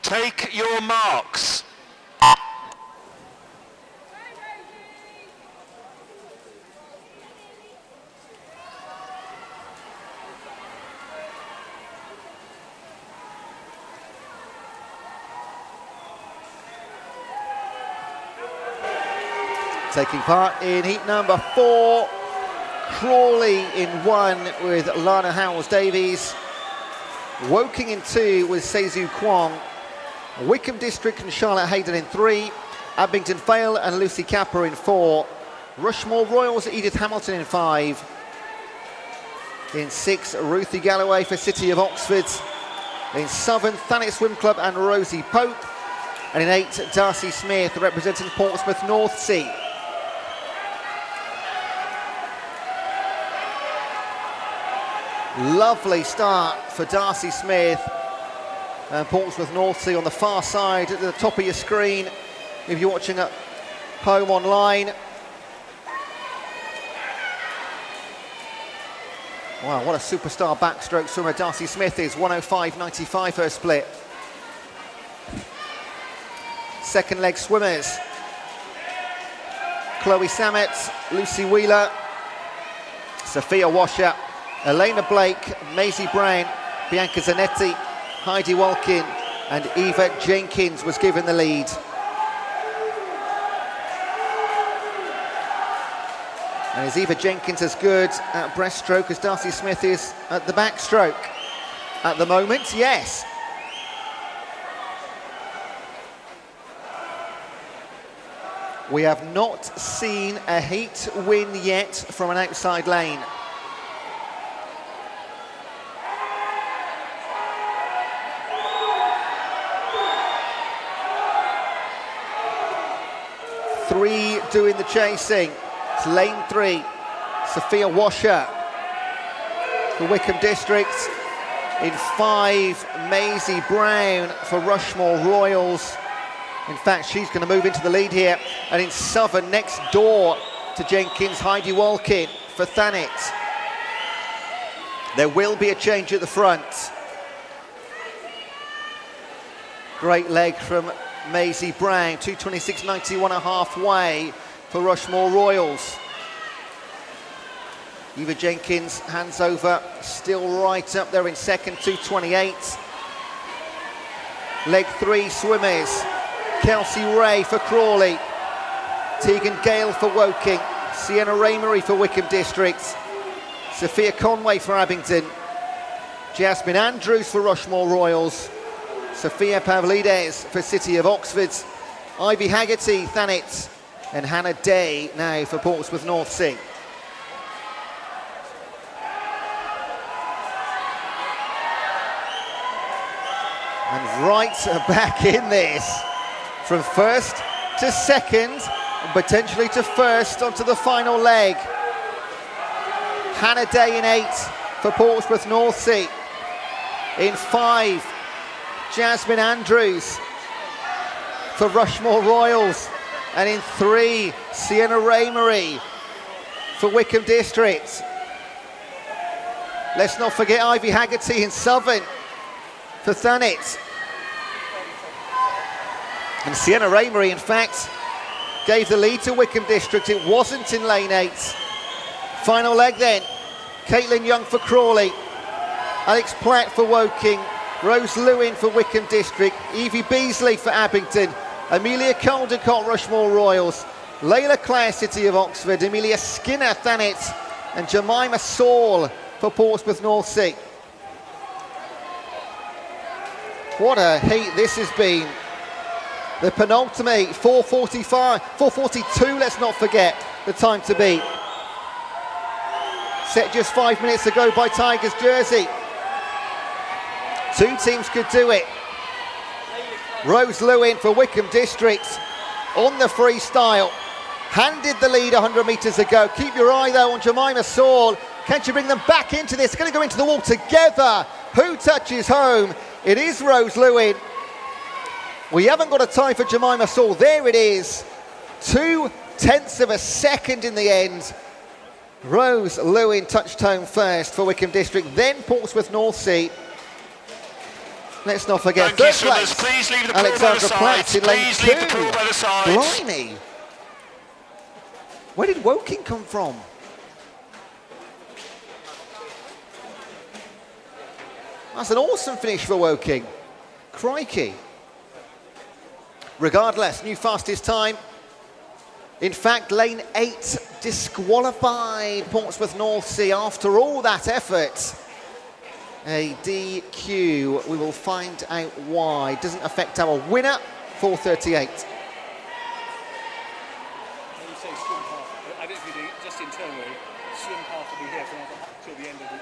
Take your marks. Taking part in heat number 4. Crawley in 1 with Lana Howells-Davies. Woking in 2 with Seizu Kwong. Wickham District and Charlotte Hayden in 3. Abington Vale and Lucy Capper in 4. Rushmore Royals, Edith Hamilton in 5. In 6, Ruthie Galloway for City of Oxford. In 7, Thanet Swim Club and Rosie Pope. And in 8, Darcy Smith representing Portsmouth North Sea. Lovely start for Darcy Smith and Portsmouth North Sea on the far side at the top of your screen if you're watching at home online. Wow, what a superstar backstroke swimmer Darcy Smith is. 105.95 her split. Second leg swimmers. Chloe Samet, Lucy Wheeler, Sophia Washer, Elena Blake, Maisie Brown, Bianca Zanetti, Heidi Walkin and Eva Jenkins was given the lead. And is Eva Jenkins as good at breaststroke as Darcy Smith is at the backstroke? At the moment, yes. We have not seen a heat win yet from an outside lane. Three doing the chasing. It's lane 3. Sophia Washer for Wickham District. In 5, Maisie Brown for Rushmore Royals. In fact, she's going to move into the lead here. And in Southern, next door to Jenkins, Heidi Walkin for Thanet. There will be a change at the front. Great leg from Maisie Brown, 2:26.91 a halfway for Rushmore Royals. Eva Jenkins hands over, still right up there in second, 2:28. Leg 3 swimmers. Kelsey Ray for Crawley. Tegan Gale for Woking. Sienna Raymery for Wickham District. Sophia Conway for Abington. Jasmine Andrews for Rushmore Royals. Sophia Pavlides for City of Oxford. Ivy Haggerty, Thanet. And Hannah Day now for Portsmouth North Sea. And right back in this. From first to second, and potentially to first onto the final leg. Hannah Day in 8 for Portsmouth North Sea. In 5, Jasmine Andrews for Rushmore Royals. And in 3, Sienna Raymery for Wickham District. Let's not forget Ivy Haggerty in Southern for Thanet. And Sienna Raymery, in fact, gave the lead to Wickham District. It wasn't in lane 8. Final leg then. Caitlin Young for Crawley, Alex Platt for Woking, Rose Lewin for Wickham District, Evie Beasley for Abingdon, Amelia Caldecott, Rushmore Royals, Layla Clare, City of Oxford, Amelia Skinner, Thanet, and Jemima Saul for Portsmouth North Sea. What a heat this has been. The penultimate, 4:42, let's not forget the time to beat. Set just 5 minutes ago by Tigers jersey. Two teams could do it. Rose Lewin for Wickham District on the freestyle. Handed the lead 100 metres ago. Keep your eye though on Jemima Saul. Can she bring them back into this? Going to go into the wall together. Who touches home? It is Rose Lewin. We haven't got a tie for Jemima Saul. There it is. 0.2 of a second in the end. Rose Lewin touched home first for Wickham District, then Portsmouth North Sea. Let's not forget third place, please leave the Alexandra Platt in lane 2. Blimey. Blimey. Where did Woking come from? That's an awesome finish for Woking. Crikey. Regardless, new fastest time. In fact, lane 8 disqualified Portsmouth North Sea after all that effort. A DQ, we will find out why. Doesn't affect our winner, 4:38. When you say swim path, I don't know if you do, just internally, swim path will be here till the end of the run.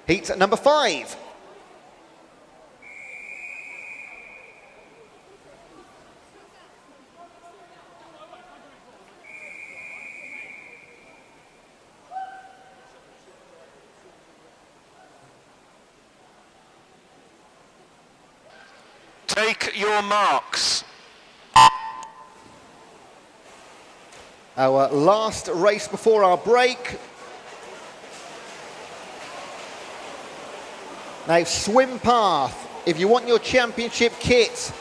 Heat number 5. Take your marks. Our last race before our break. Now, swim path, if you want your championship kit,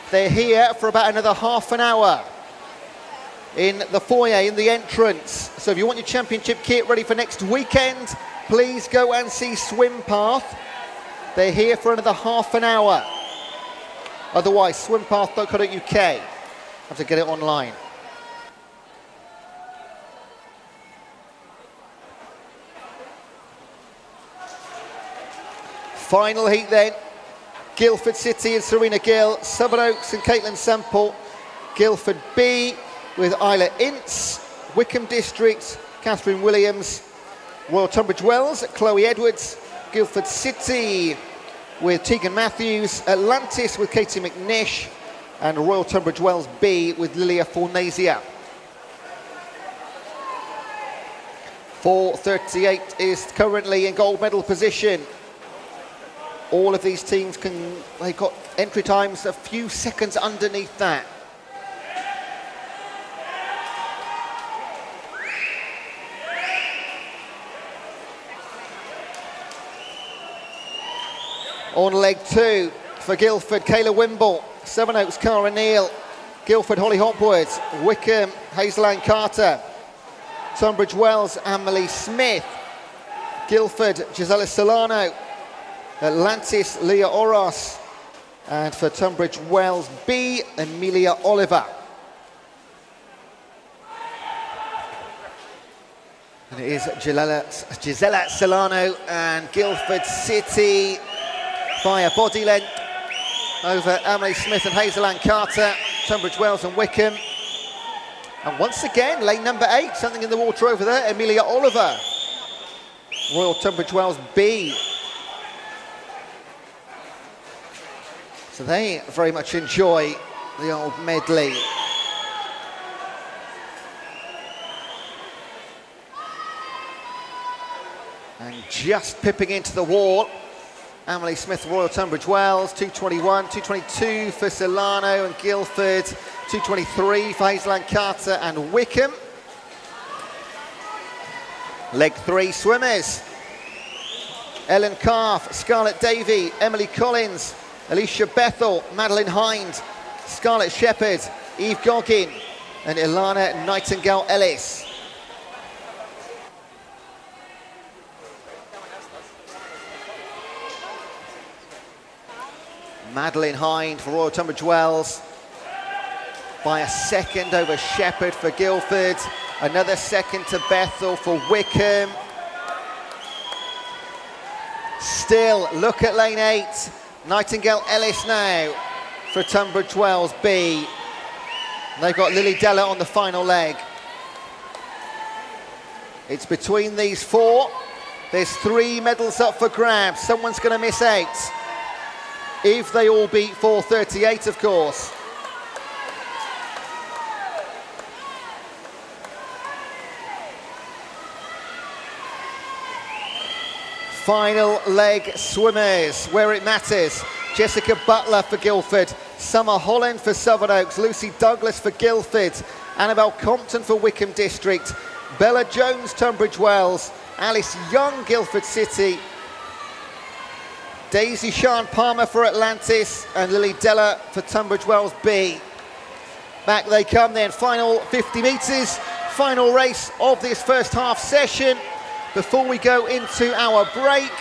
they're here for about another half an hour in the foyer, in the entrance. So if you want your championship kit ready for next weekend, please go and see Swim Path. They're here for another half an hour. Otherwise, swimpath.co.uk. Have to get it online. Final heat then, Guildford City and Serena Gill, Sevenoaks and Caitlin Semple, Guildford B with Isla Ince, Wickham District, Catherine Williams, Royal Tunbridge Wells, Chloe Edwards, Guildford City with Tegan Matthews, Atlantis with Katie McNish, and Royal Tunbridge Wells B with Lilia Fornasia. 4:38 is currently in gold medal position. All of these teams they've got entry times a few seconds underneath that. On leg 2 for Guildford, Kayla Wimble, Sevenoaks, Cara Neal, Guildford, Holly Hopwood, Wickham, Hazel-Ann Carter, Tunbridge Wells, Emily Smith, Guildford, Gisela Solano, Atlantis, Leah Oros, and for Tunbridge Wells B, Amelia Oliver. And it is Gisela Solano and Guildford City by a body length over Emily Smith and Hazel-Ann Carter, Tunbridge Wells and Wickham. And once again, lane number 8, something in the water over there, Amelia Oliver, Royal Tunbridge Wells B. So they very much enjoy the old medley. And just pipping into the wall, Emily Smith, Royal Tunbridge Wells, 2:21, 2:22 for Solano and Guildford, 2:23 for Hazelland Carter and Wickham. Leg 3 swimmers. Ellen Calf, Scarlett Davey, Emily Collins, Alicia Bethel, Madeline Hind, Scarlett Shepherd, Eve Goggin and Ilana Nightingale-Ellis. Madeline Hind for Royal Tunbridge Wells by a second over Shepherd for Guildford. Another second to Bethel for Wickham. Still, look at lane 8. Nightingale-Ellis now for Tunbridge Wells B. They've got Lily Della on the final leg. It's between these 4. There's 3 medals up for grabs. Someone's going to miss out. If they all beat 4:38, of course. Final leg swimmers, where it matters. Jessica Butler for Guildford, Summer Holland for Sevenoaks, Lucy Douglas for Guildford, Annabelle Compton for Wickham District, Bella Jones, Tunbridge Wells, Alice Young, Guildford City, Daisy Sian Palmer for Atlantis, and Lily Della for Tunbridge Wells B. Back they come then, final 50 metres, final race of this first half session. Before we go into our break,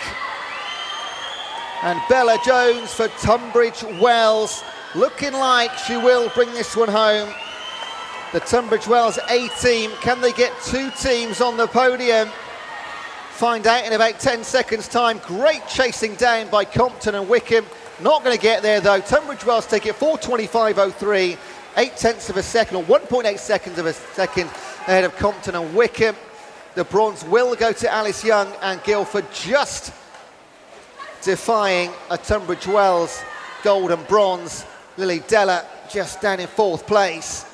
and Bella Jones for Tunbridge Wells, looking like she will bring this one home. The Tunbridge Wells A team, can they get 2 teams on the podium? Find out in about 10 seconds time. Great chasing down by Compton and Wickham. Not going to get there though. Tunbridge Wells take it 4:25.03, 0.8 of a second, or 1.8 seconds of a second ahead of Compton and Wickham. The bronze will go to Alice Young and Guildford, just defying a Tunbridge Wells gold and bronze. Lily Della just down in 4th place.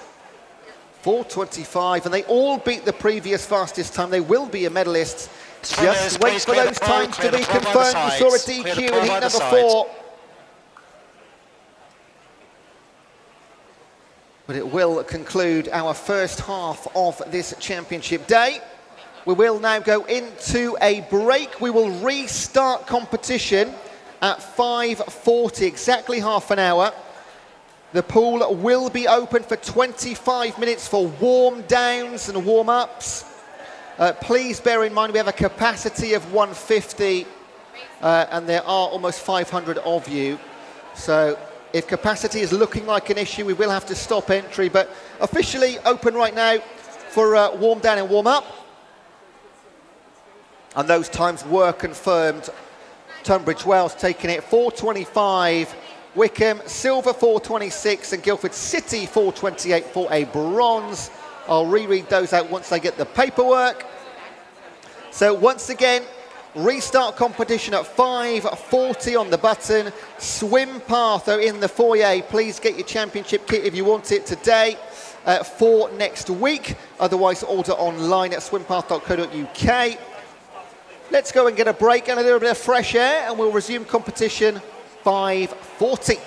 4:25, and they all beat the previous fastest time. They will be a medalist. Just wait for those times to be confirmed. We saw a DQ in heat number 4. But it will conclude our first half of this championship day. We will now go into a break. We will restart competition at 5:40, exactly half an hour. The pool will be open for 25 minutes for warm downs and warm ups. Please bear in mind we have a capacity of 150 and there are almost 500 of you. So if capacity is looking like an issue, we will have to stop entry, but officially open right now for warm down and warm up. And those times were confirmed. Tunbridge Wells taking it 4:25, Wickham silver 4:26, and Guildford City 4:28 for a bronze. I'll reread those out once I get the paperwork. So once again, restart competition at 5:40 on the button. Swim path though in the foyer. Please get your championship kit if you want it today for next week. Otherwise order online at swimpath.co.uk. Let's go and get a break and a little bit of fresh air, and we'll resume competition 5:40.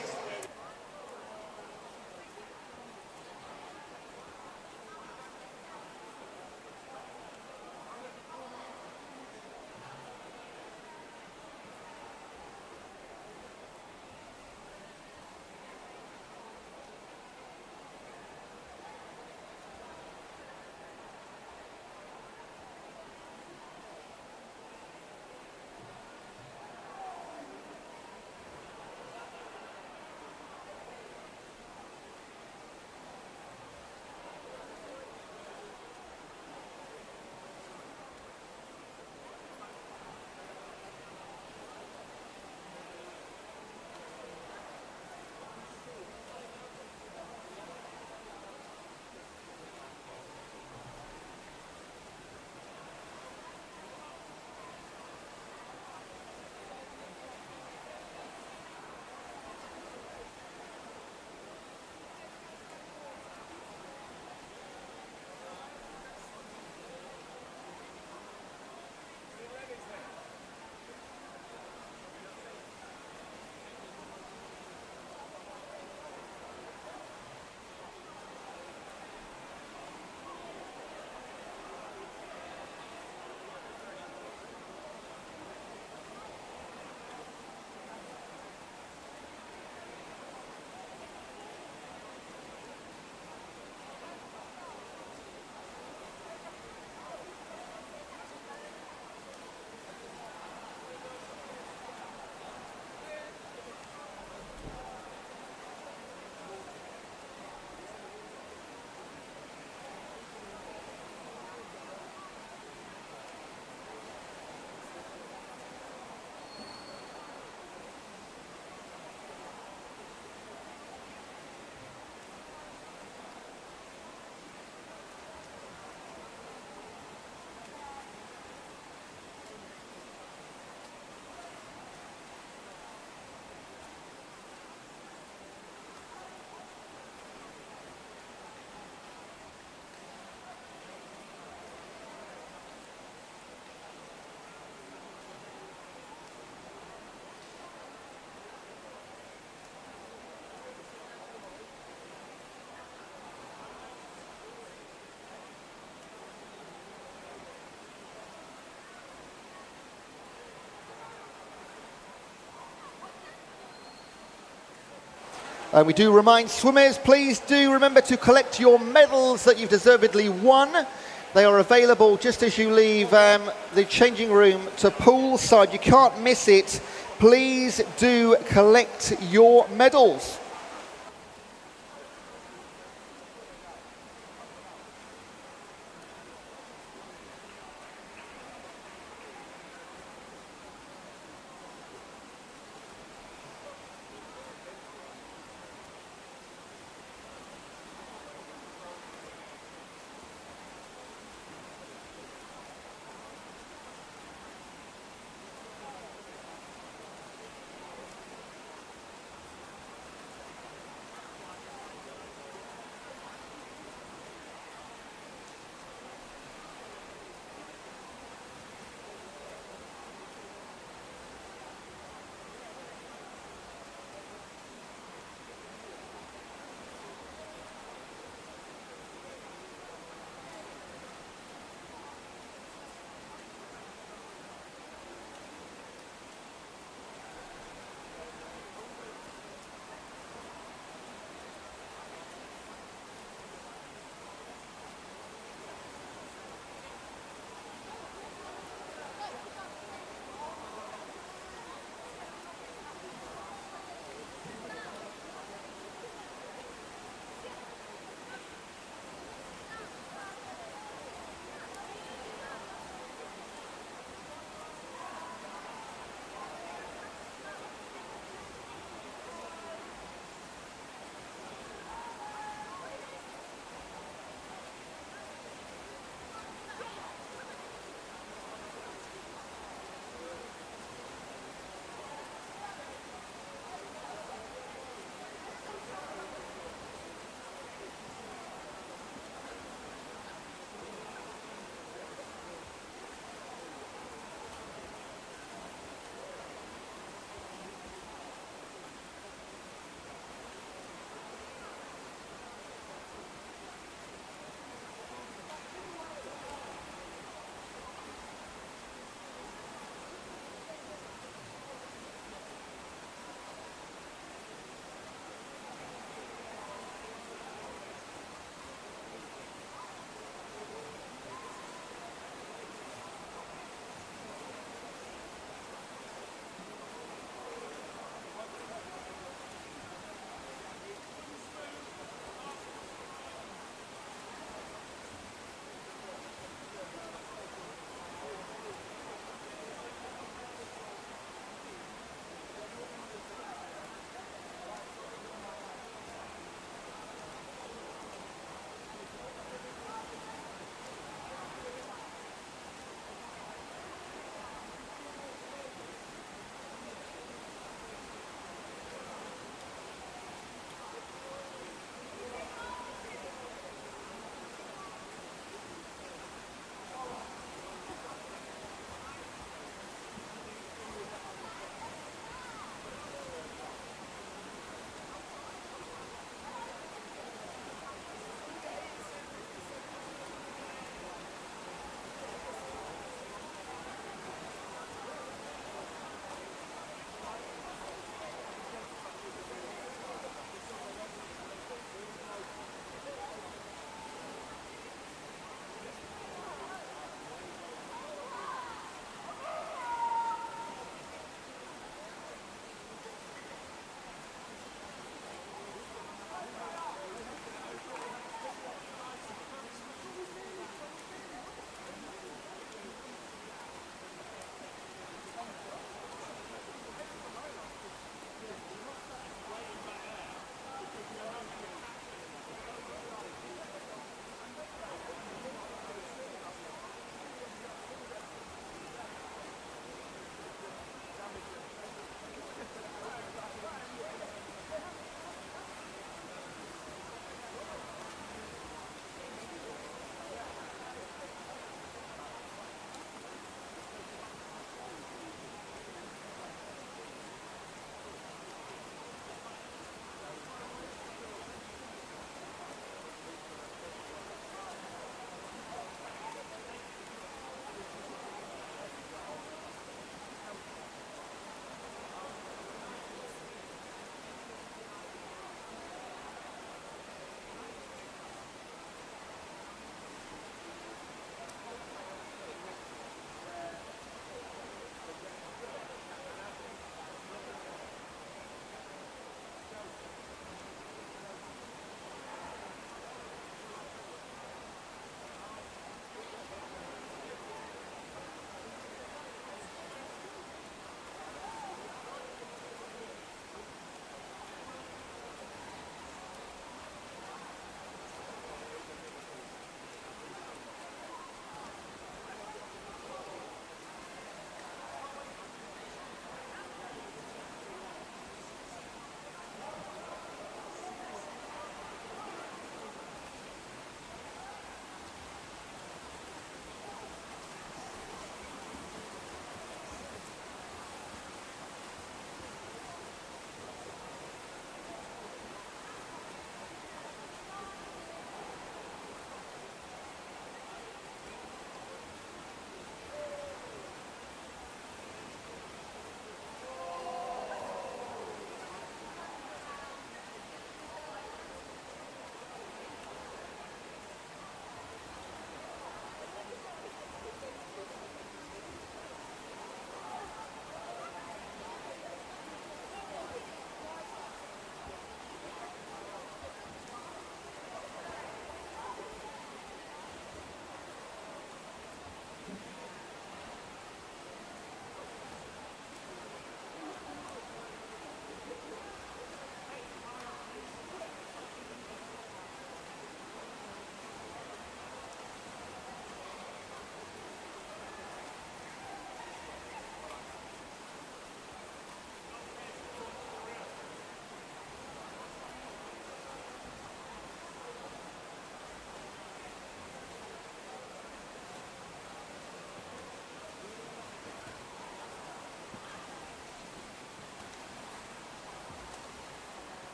We do remind swimmers, please do remember to collect your medals that you've deservedly won. They are available just as you leave the changing room to Poolside. You can't miss it. Please do collect your medals.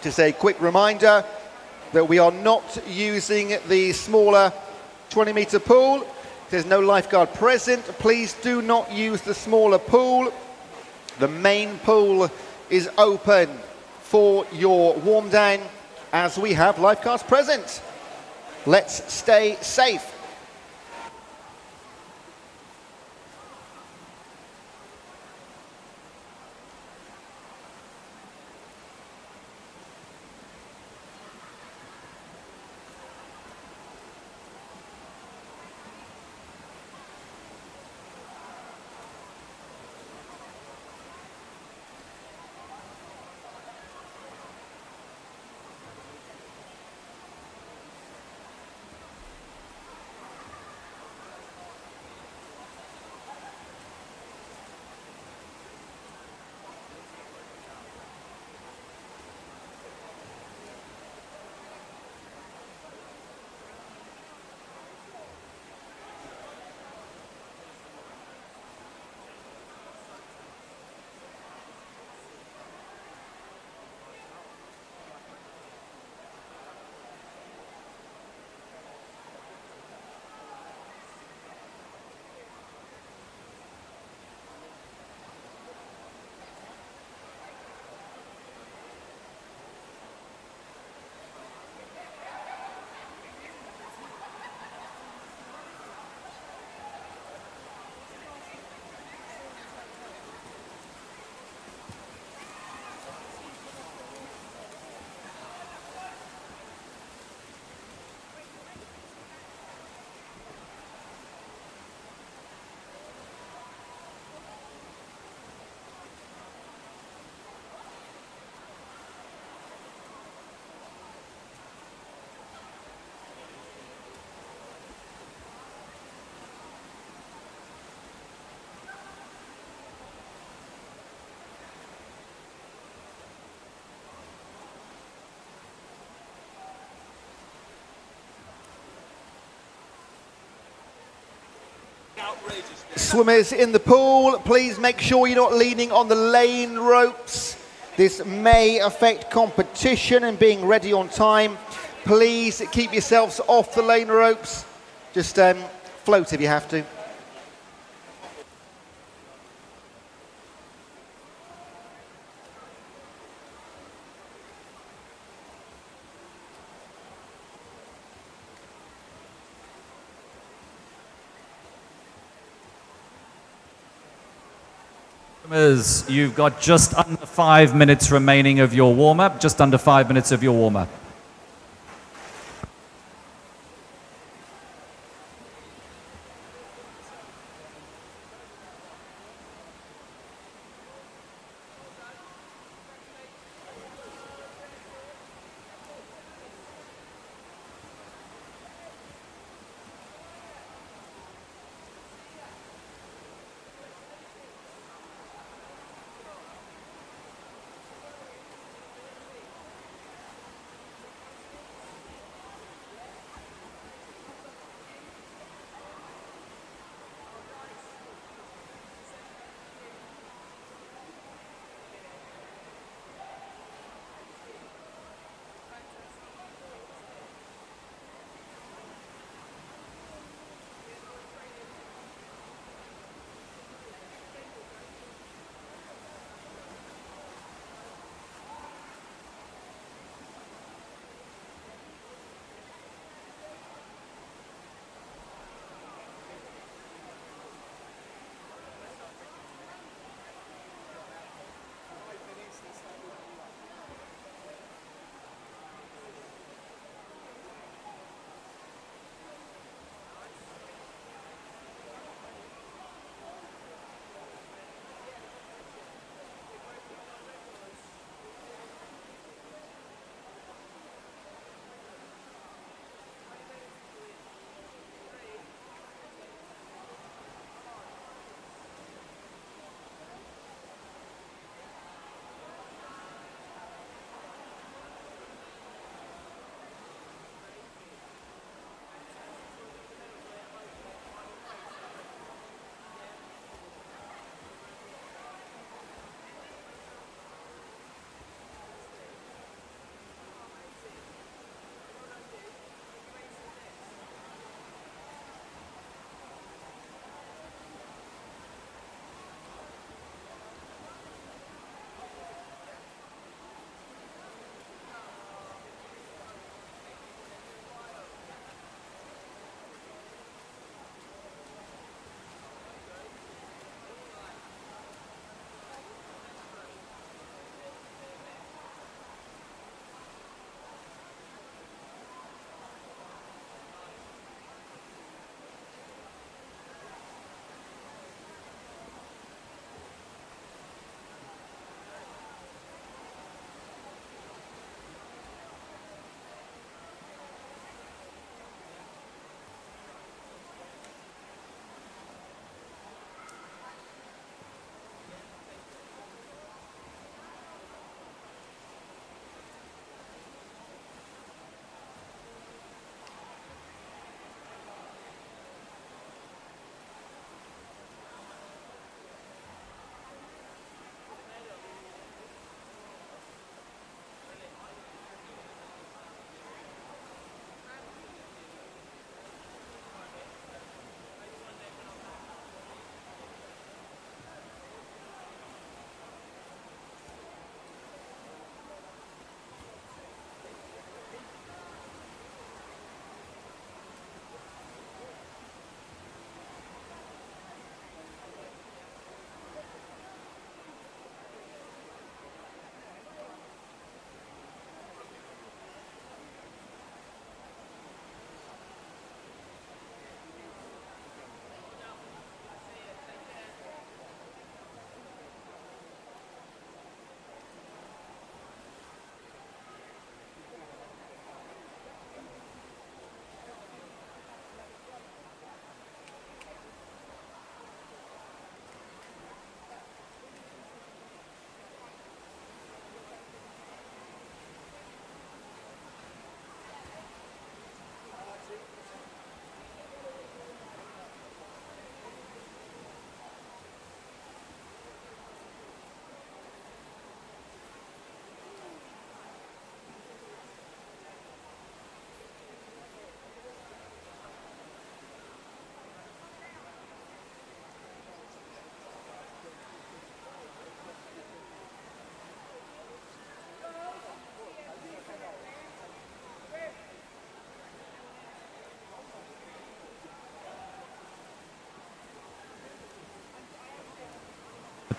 Just a quick reminder that we are not using the smaller 20-metre pool. There's no lifeguard present. Please do not use the smaller pool. The main pool is open for your warm down as we have lifeguards present. Let's stay safe. Swimmers in the pool, please make sure you're not leaning on the lane ropes. This may affect competition and being ready on time. Please keep yourselves off the lane ropes. Just float if you have to. You've got just under 5 minutes remaining of your warm-up, just under 5 minutes of your warm-up.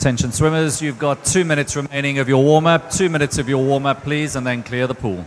Attention swimmers, you've got 2 minutes remaining of your warm-up. 2 minutes of your warm-up, please, and then clear the pool.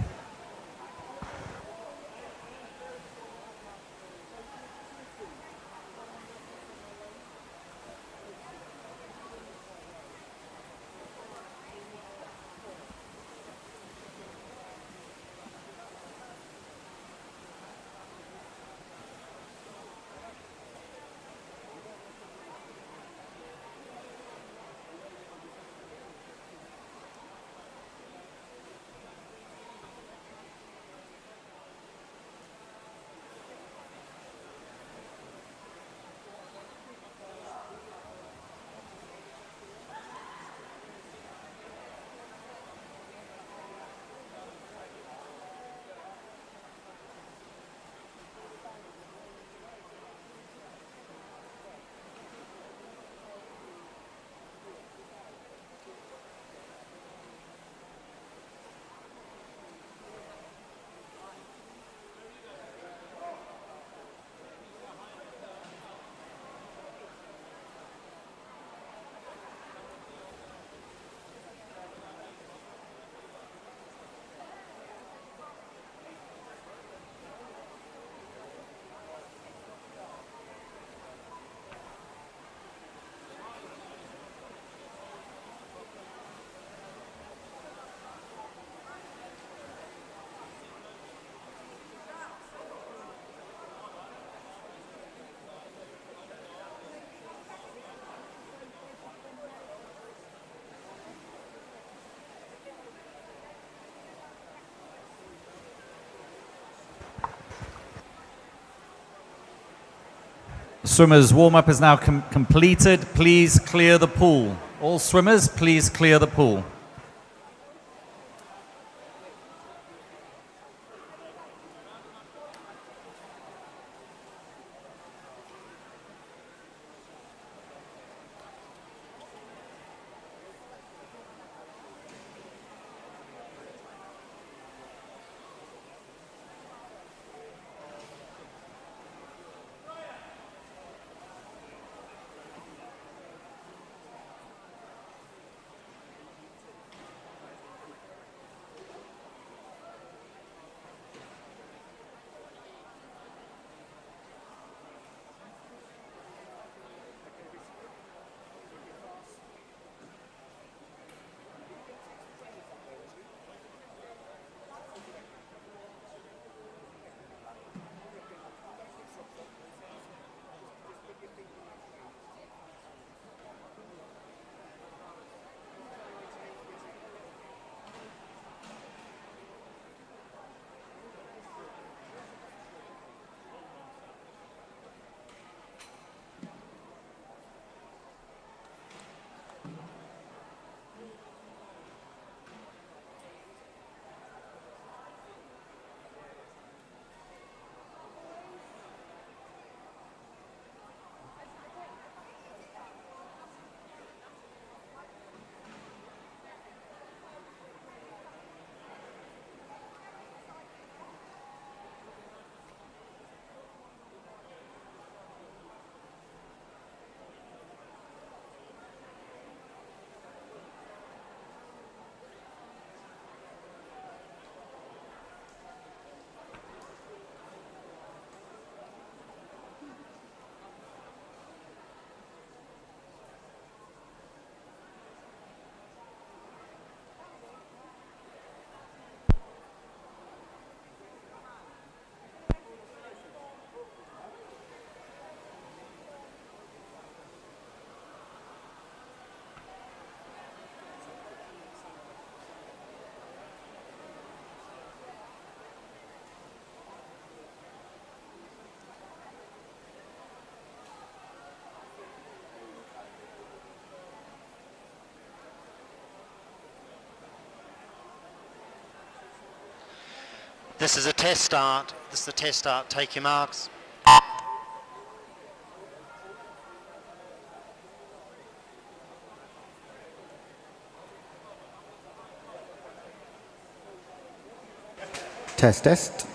Swimmers' warm-up is now completed. Please clear the pool. All swimmers, please clear the pool. This is a test start. This is the test start. Take your marks. Test, test.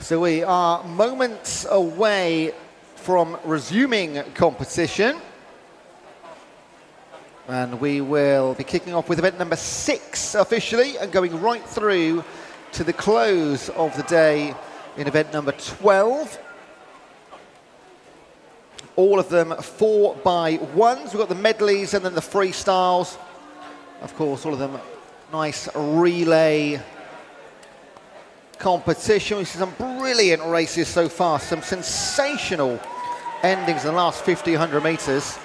So we are moments away from resuming competition. And we will be kicking off with event number 6 officially and going right through to the close of the day in event number 12. All of them 4x1s. We've got the medleys and then the freestyles. Of course, all of them nice relay competition. We've seen some brilliant races so far, some sensational endings in the last 50, 100 metres.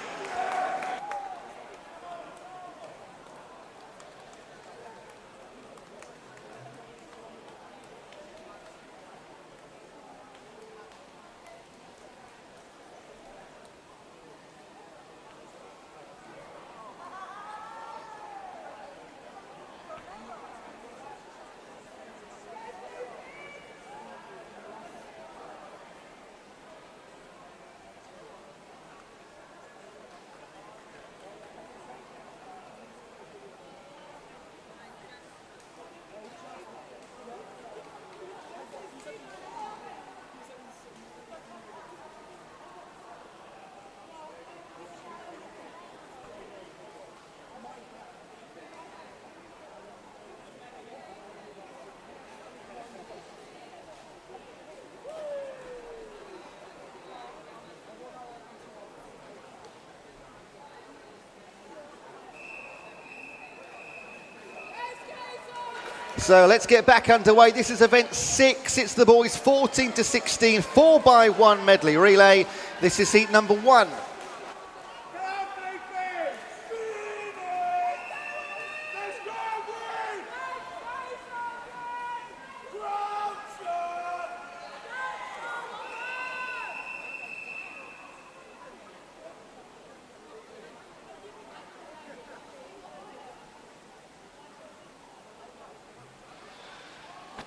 So let's get back underway. This is event 6. It's the boys 14 to 16, 4x1 medley relay. This is heat number 1.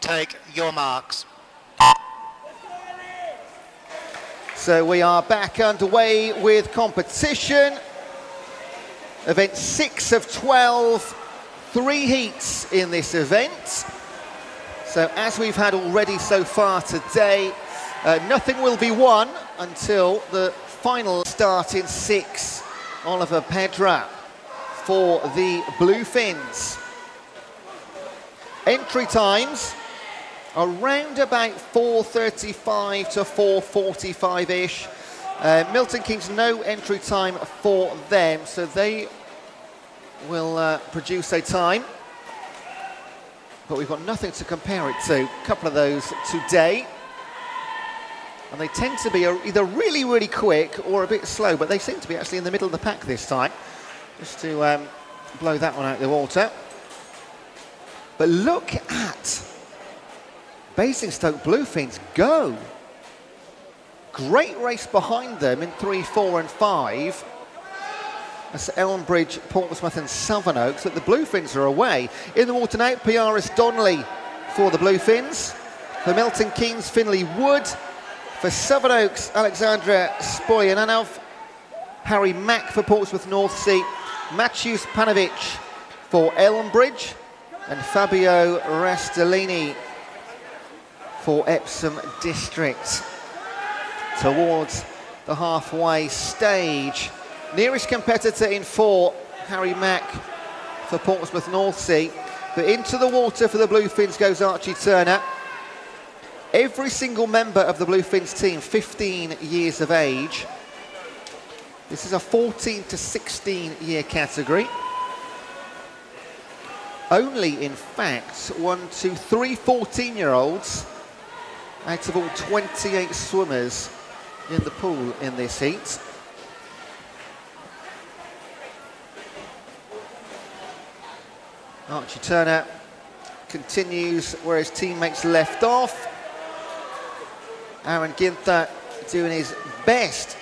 Take your marks. So we are back underway with competition. Event 6 of 12, 3 heats in this event. So as we've had already so far today, nothing will be won until the final start in 6. Oliver Pedra for the Bluefins. Entry times around about 4:35 to 4:45-ish. Milton Keynes, no entry time for them, so they will produce a time. But we've got nothing to compare it to. A couple of those today. And they tend to be either really, really quick or a bit slow, but they seem to be actually in the middle of the pack this time. Just to blow that one out of the water. But look at Basingstoke Bluefins go. Great race behind them in 3, 4 and 5. That's Elmbridge, Portsmouth and Sevenoaks, but the Bluefins are away. In the water now, PRS Donnelly for the Bluefins. For Milton Keynes, Finley Wood. For Sevenoaks, Alexandra Spoyananov. Harry Mack for Portsmouth North Sea. Matthews Panovich for Elmbridge. And Fabio Rastellini for Epsom District. Towards the halfway stage. Nearest competitor in 4, Harry Mack for Portsmouth North Sea. But into the water for the Bluefins goes Archie Turner. Every single member of the Bluefins team, 15 years of age. This is a 14 to 16 year category. Only, in fact, 1, 2, 3 14-year-olds out of all 28 swimmers in the pool in this heat. Archie Turner continues where his teammates left off. Aaron Ginther doing his best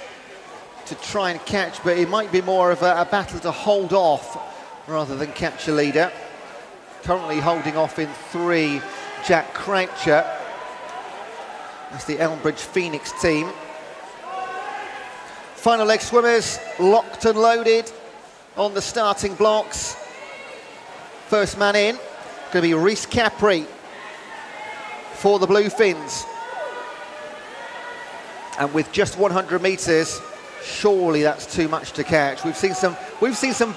to try and catch, but it might be more of a battle to hold off rather than catch a leader. Currently holding off in 3, Jack Croucher. That's the Elmbridge Phoenix team. Final leg swimmers locked and loaded on the starting blocks. First man in, going to be Rhys Capri for the Bluefins. And with just 100 metres, surely that's too much to catch. We've seen some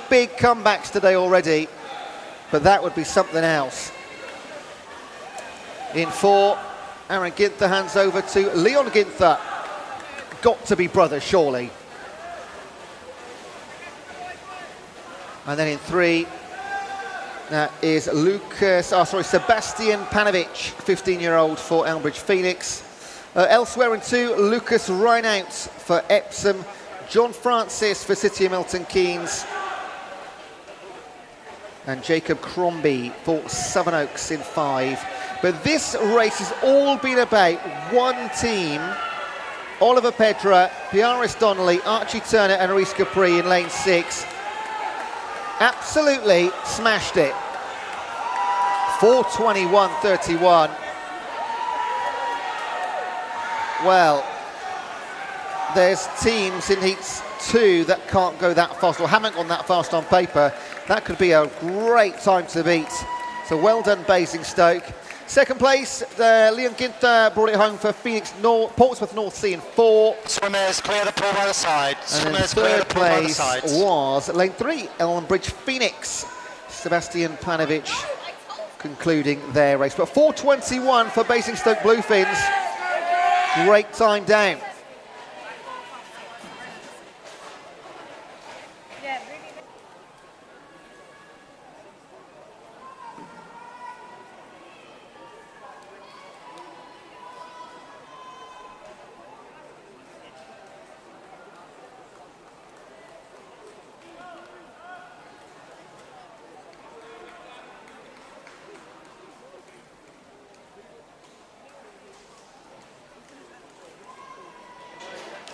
big comebacks today already, but that would be something else. In 4, Aaron Ginther hands over to Leon Ginther. Got to be brothers, surely. And then in 3, that is Sebastian Panovic, 15-year-old for Elmbridge Phoenix. Elsewhere in 2, Lucas Reinouts for Epsom, John Francis for City of Milton Keynes, and Jacob Crombie for Sevenoaks in 5. But this race has all been about one team: Oliver Pedra, Piaris Donnelly, Archie Turner and Rhys Capri in lane 6. Absolutely smashed it. 4:21.31. Well, there's teams in heats 2 that can't go that fast, or haven't gone that fast on paper. That could be a great time to beat. So well done, Basingstoke. Second place, Leon Ginther brought it home for Portsmouth North Sea in 4. Swimmers clear the pool by the side. And then Swimmers clear the third pool by the place sides. was lane 3, Elmbridge Phoenix. Sebastian Panovic concluding their race. But 4:21 for Basingstoke Bluefins. Great time down.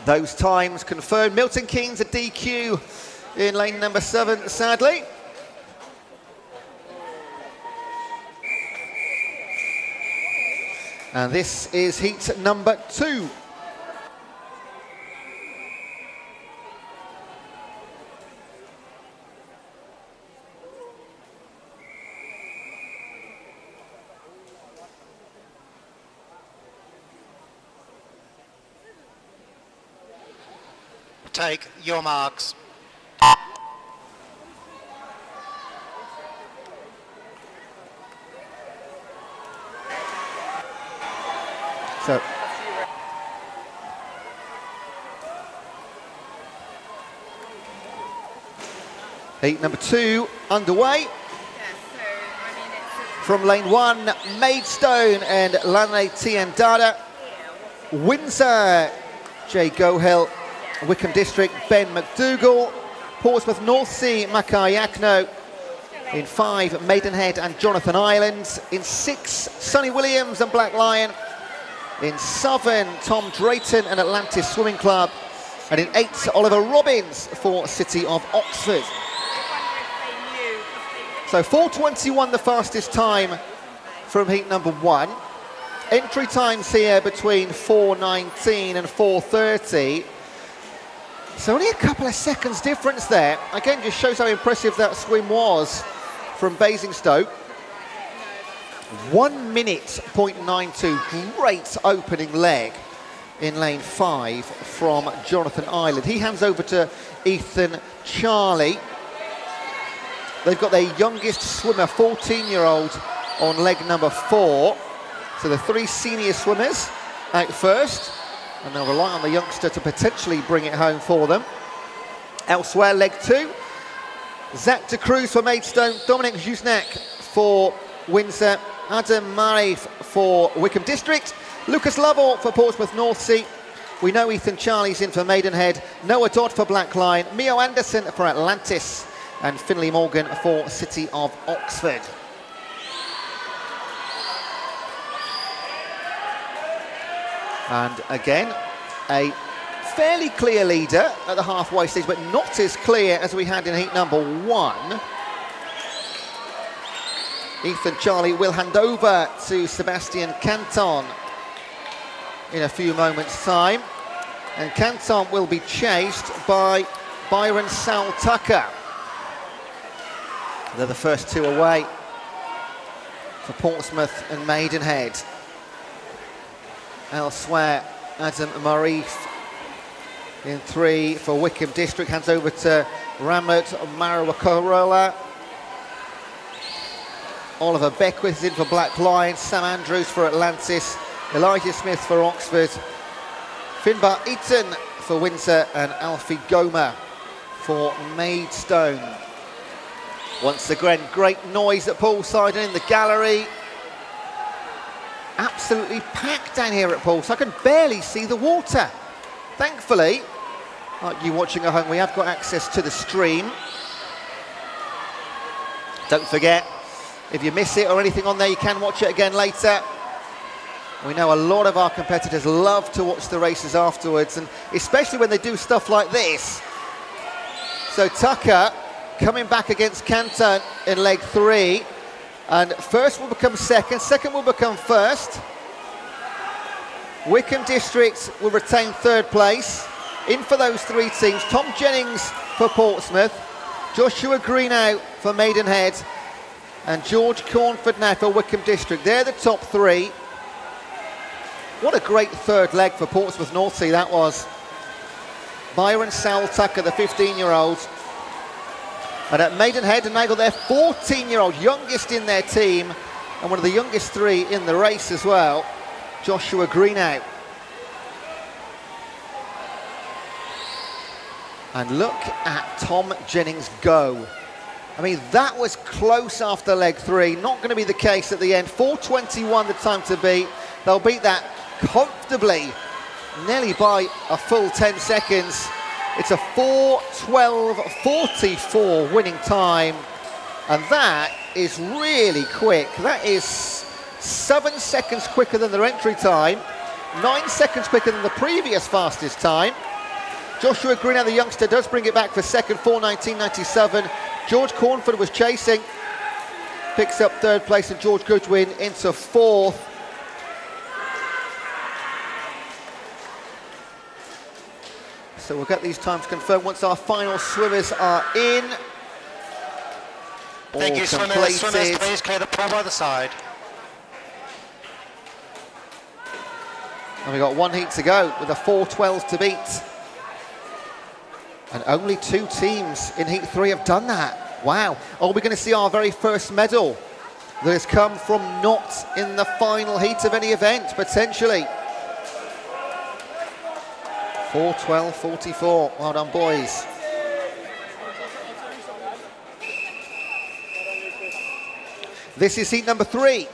Those times confirmed. Milton Keynes a DQ in lane number 7, sadly. And this is heat number 2. Take your marks. So heat number 2 underway. From lane 1, Maidstone and Lanley Tiandada. Windsor, Jay Gohill. Wickham District, Ben McDougall. Portsmouth North Sea, Mackay Yakno. In 5, Maidenhead and Jonathan Ireland. In 6, Sonny Williams and Black Lion. In 7, Tom Drayton and Atlantis Swimming Club. And in 8, Oliver Robbins for City of Oxford. So 4:21 the fastest time from heat number 1. Entry times here between 4:19 and 4:30. So only a couple of seconds difference there. Again, just shows how impressive that swim was from Basingstoke. 1 minute 0.92, great opening leg in lane 5 from Jonathan Ireland. He hands over to Ethan Charlie. They've got their youngest swimmer, 14-year-old, on leg number 4. So the 3 senior swimmers out first, and they'll rely on the youngster to potentially bring it home for them. Elsewhere, leg 2, Zach de Cruz for Maidstone, Dominic Jusnak for Windsor, Adam Murray for Wickham District, Lucas Lovell for Portsmouth North Sea. We know Ethan Charlie's in for Maidenhead, Noah Dodd for Black Lion, Mio Anderson for Atlantis, and Finlay Morgan for City of Oxford. And again, a fairly clear leader at the halfway stage, but not as clear as we had in heat number 1. Ethan Charlie will hand over to Sebastian Canton in a few moments' time. And Canton will be chased by Byron Sal Tucker. They're the first 2 away for Portsmouth and Maidenhead. Elsewhere, Adam Marif in 3 for Wickham District. Hands over to Ramot Marawakorola. Oliver Beckwith is in for Black Lions. Sam Andrews for Atlantis. Elijah Smith for Oxford. Finbar Eaton for Windsor, and Alfie Goma for Maidstone. Once again, great noise at Poolside and in the gallery. Absolutely packed down here at Poolside. I can barely see the water. Thankfully, like you watching at home, we have got access to the stream. Don't forget, if you miss it or anything on there, you can watch it again later. We know a lot of our competitors love to watch the races afterwards, and especially when they do stuff like this. So Tucker coming back against Canton in leg 3, and first will become second, second will become first. Wickham District will retain third place. In for those 3 teams, Tom Jennings for Portsmouth, Joshua Greenow for Maidenhead, and George Cornford now for Wickham District. They're the top 3. What a great third leg for Portsmouth North Sea that was. Byron Sowell Tucker, the 15-year-old. And at Maidenhead, and they got their 14-year-old, youngest in their team, and one of the youngest 3 in the race as well, Joshua Greenow. And look at Tom Jennings go. I mean, that was close after leg 3. Not going to be the case at the end. 4:21 the time to beat. They'll beat that comfortably, nearly by a full 10 seconds. It's a 4:12.44 winning time, and that is really quick. That is 7 seconds quicker than their entry time, 9 seconds quicker than the previous fastest time. Joshua Greenow, the youngster, does bring it back for second, 4:19.97. George Cornford was chasing, picks up third place, and George Goodwin into 4th. So we'll get these times confirmed once our final swimmers are in. Thank you, swimmers. Swimmers, please clear the pool by the side. And we've got 1 heat to go with a 4:12 to beat. And only 2 teams in heat 3 have done that. Wow. Are we going to see our very first medal that has come from not in the final heat of any event, potentially? 4:12.44. Well done, boys. This is heat number 3.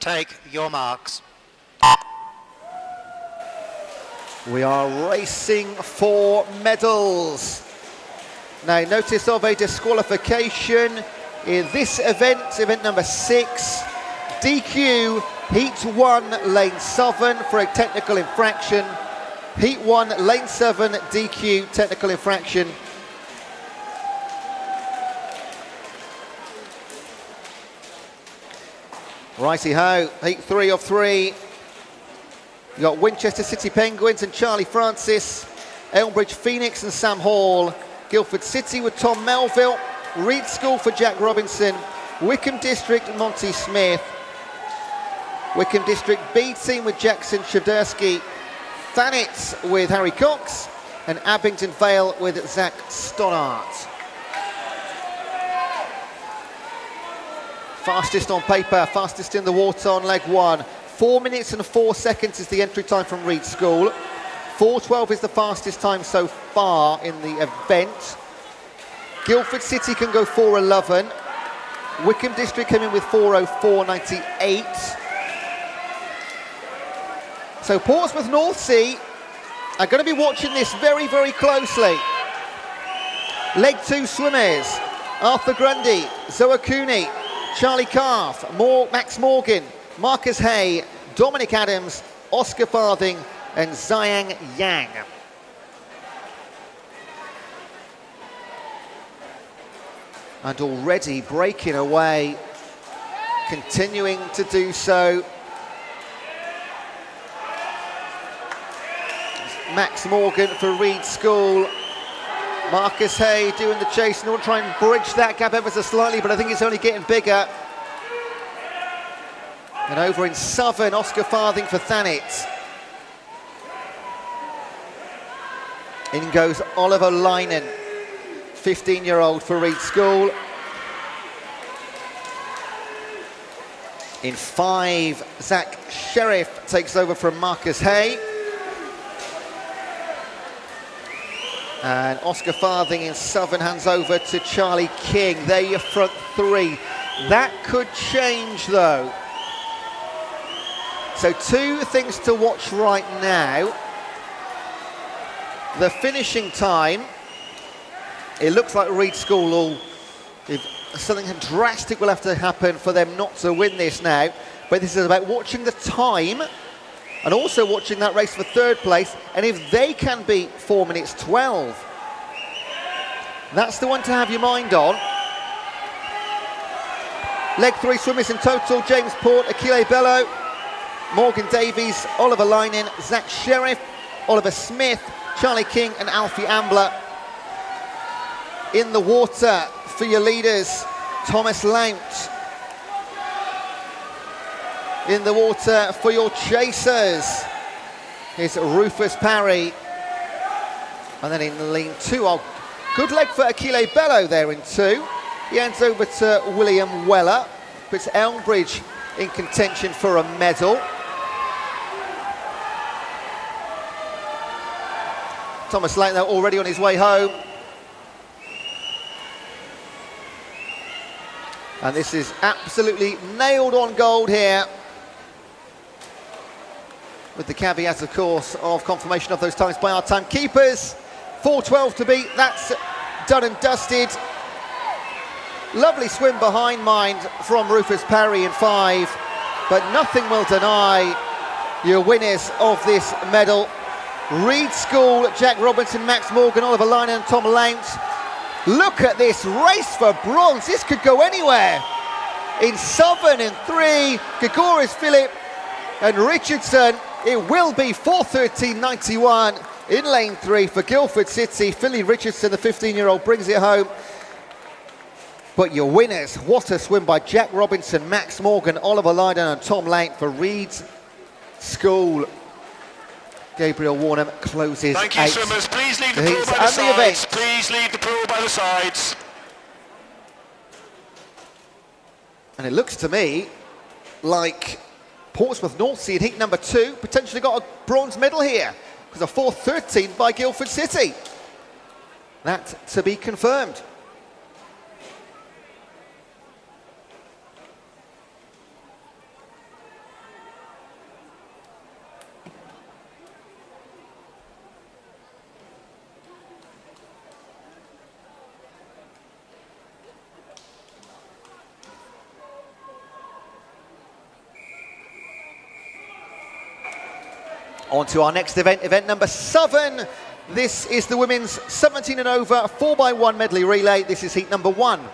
Take your marks. We are racing for medals. Now, notice of a disqualification in this event, event number 6. DQ, Heat 1, Lane 7 for a technical infraction. Heat 1, Lane 7, DQ, technical infraction. Righty-ho, heat 3 of 3. You've got Winchester City Penguins and Charlie Francis, Elmbridge Phoenix and Sam Hall, Guildford City with Tom Melville, Reed School for Jack Robinson, Wickham District Monty Smith, Wickham District B team with Jackson Shadursky, Thanet with Harry Cox, and Abington Vale with Zach Stonnart. Fastest on paper, fastest in the water on leg 1. 4 minutes and 4 seconds is the entry time from Reed School. 4:12 is the fastest time so far in the event. Guildford City can go 4:11. Wickham District came in with 4:04.98. So Portsmouth North Sea are going to be watching this very, very closely. Leg 2 swimmers, Arthur Grundy, Zoa Cooney, Charlie Calf, Max Morgan, Marcus Hay, Dominic Adams, Oscar Farthing, and Zhang Yang. And already breaking away, continuing to do so. Max Morgan for Reed School. Marcus Hay doing the chase, and we'll try and bridge that gap ever so slightly, but I think it's only getting bigger. And over in Southern, Oscar Farthing for Thanet. In goes Oliver Linen, 15-year-old for Reed School. In 5, Zach Sheriff takes over from Marcus Hay. And Oscar Farthing in Southern hands over to Charlie King. They're your front 3. That could change though. So 2 things to watch right now. The finishing time. It looks like Reed School will, if something drastic will have to happen for them not to win this now. But this is about watching the time and also watching that race for 3rd place. And if they can beat 4 minutes 12, that's the one to have your mind on. Leg 3 swimmers in total: James Port, Achille Bello, Morgan Davies, Oliver Linen, Zach Sheriff, Oliver Smith, Charlie King and Alfie Ambler. In the water for your leaders, Thomas Lount. In the water for your chasers is Rufus Parry. And then in lane 2, good leg for Achille Bello there in 2. He hands over to William Weller, puts Elmbridge in contention for a medal. Thomas Lount though already on his way home. And this is absolutely nailed on gold here. With the caveat, of course, of confirmation of those times by our timekeepers. 4:12 to beat, that's done and dusted. Lovely swim behind mind from Rufus Parry in 5, but nothing will deny your winners of this medal. Reed School, Jack Robinson, Max Morgan, Oliver Linen and Tom Lount. Look at this race for bronze, this could go anywhere. In Southern in 3, Gregorius Phillip and Richardson. It will be 4:13.91 in lane 3 for Guildford City. Philly Richardson, the 15-year-old, brings it home. But your winners, what a swim by Jack Robinson, Max Morgan, Oliver Linen and Tom Lount for Reed's School. Gabriel Warnham closes. Thank you, swimmers. Please leave the pool by the sides. Please leave the pool by the sides. And it looks to me like Portsmouth North Sea in heat number 2 potentially got a bronze medal here, because a 4:13 by Guildford City. That to be confirmed. On to our next event, event number 7. This is the women's 17 and over 4x1 medley relay. This is heat number 1.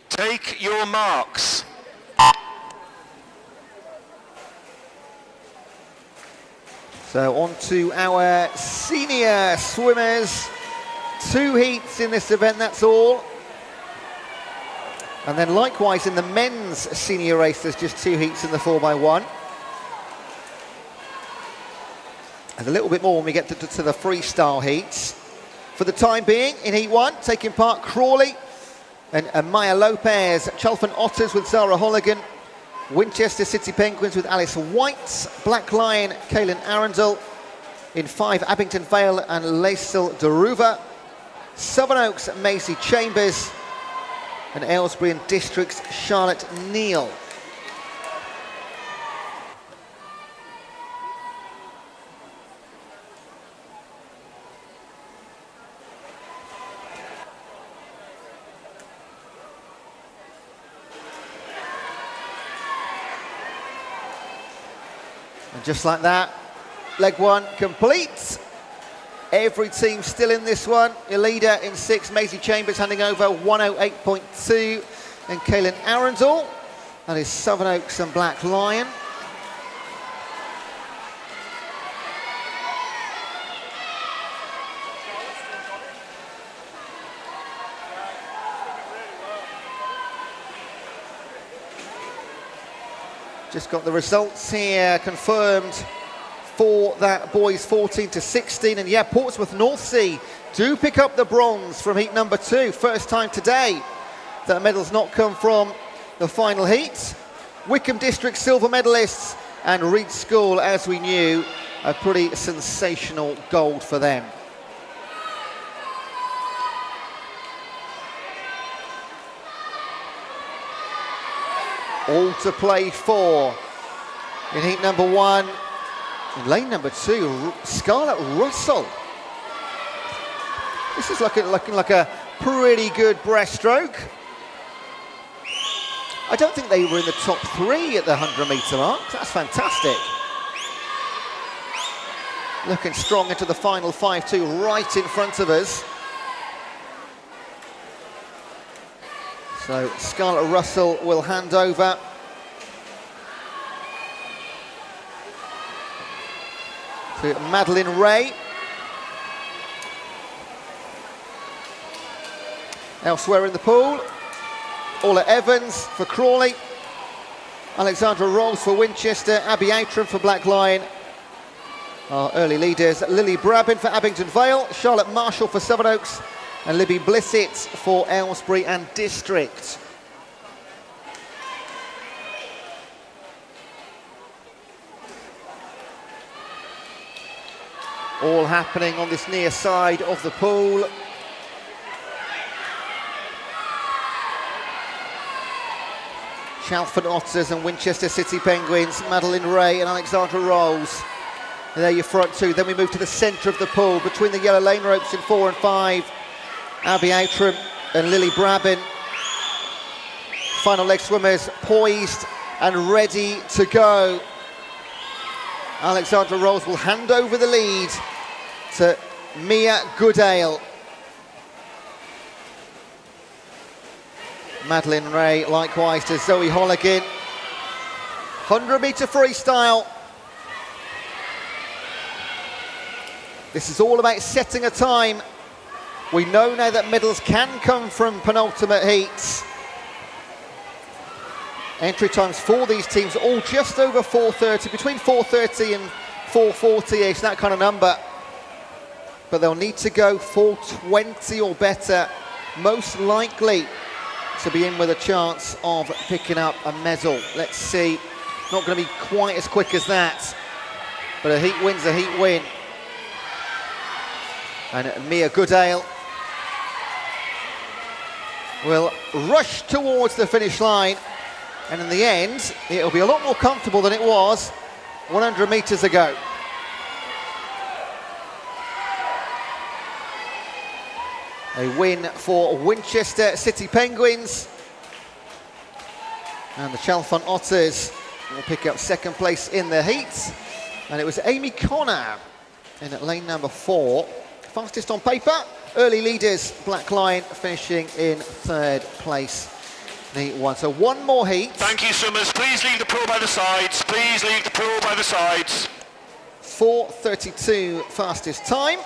Take your marks. So on to our senior swimmers. 2 heats in this event, that's all. And then likewise in the men's senior race, there's just 2 heats in the 4x1. And a little bit more when we get to the freestyle heats. For the time being, in heat 1, taking part Crawley and Maya Lopez, Chalfont Otters with Zara Holligan, Winchester City Penguins with Alice White, Black Lion, Kaylin Arundel. In 5, Abington Vale and Lacel Deruva. Southern Oaks, Maisie Chambers. And Aylesbury and Districts, Charlotte Neal. And just like that, leg one complete. Every team still in this one. Your leader in 6, Maisie Chambers, handing over 108.2. And Kaylin Arundel, that is Southern Oaks and Black Lion. Just got the results here confirmed for that boys 14 to 16. And yeah, Portsmouth North Sea do pick up the bronze from heat number 2. First time today that medals not come from the final heat. Wickham District silver medalists and Reed School, as we knew, a pretty sensational gold for them. All to play for in heat number 1. In lane number 2, Scarlett Russell. This is looking like a pretty good breaststroke. I don't think they were in the top 3 at the 100-metre mark. That's fantastic. Looking strong into the final 5-2 right in front of us. So Scarlett Russell will hand over. To Madeline Ray. Elsewhere in the pool, Orla Evans for Crawley, Alexandra Rolls for Winchester, Abby Outram for Black Lion. Our early leaders, Lily Brabin for Abingdon Vale, Charlotte Marshall for Southern Oaks, and Libby Blissett for Aylesbury and District. All happening on this near side of the pool. Chalfont Otters and Winchester City Penguins, Madeline Ray and Alexandra Rolls. And there your front 2. Then we move to the centre of the pool between the yellow lane ropes in 4 and 5. Abby Outram and Lily Brabin. Final leg swimmers poised and ready to go. Alexandra Rolls will hand over the lead to Mia Goodale. Madeline Ray likewise to Zoe Holligan. 100-metre freestyle. This is all about setting a time. We know now that medals can come from penultimate heats. Entry times for these teams all just over 4:30, between 4:30 and 4:40ish, that kind of number. But they'll need to go 4:20 or better, most likely, to be in with a chance of picking up a medal. Let's see. Not going to be quite as quick as that, but a heat win's a heat win. And Mia Goodale will rush towards the finish line, and in the end it'll be a lot more comfortable than it was 100 metres ago. A win for Winchester City Penguins, and the Chalfont Otters will pick up second place in the heat. And it was Amy Connor in at lane number 4, fastest on paper. Early leaders, Black Lion finishing in 3rd place in heat 1. So one more heat. Thank you, swimmers. Please leave the pool by the sides. Please leave the pool by the sides. 4:32 fastest time.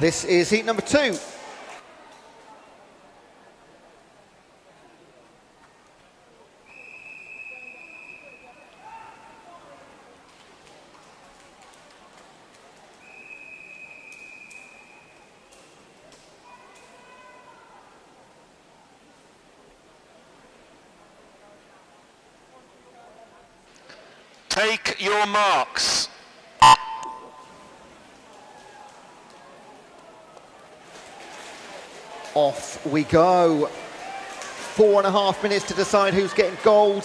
This is heat number 2. Take your marks. Off we go. 4.5 minutes to decide who's getting gold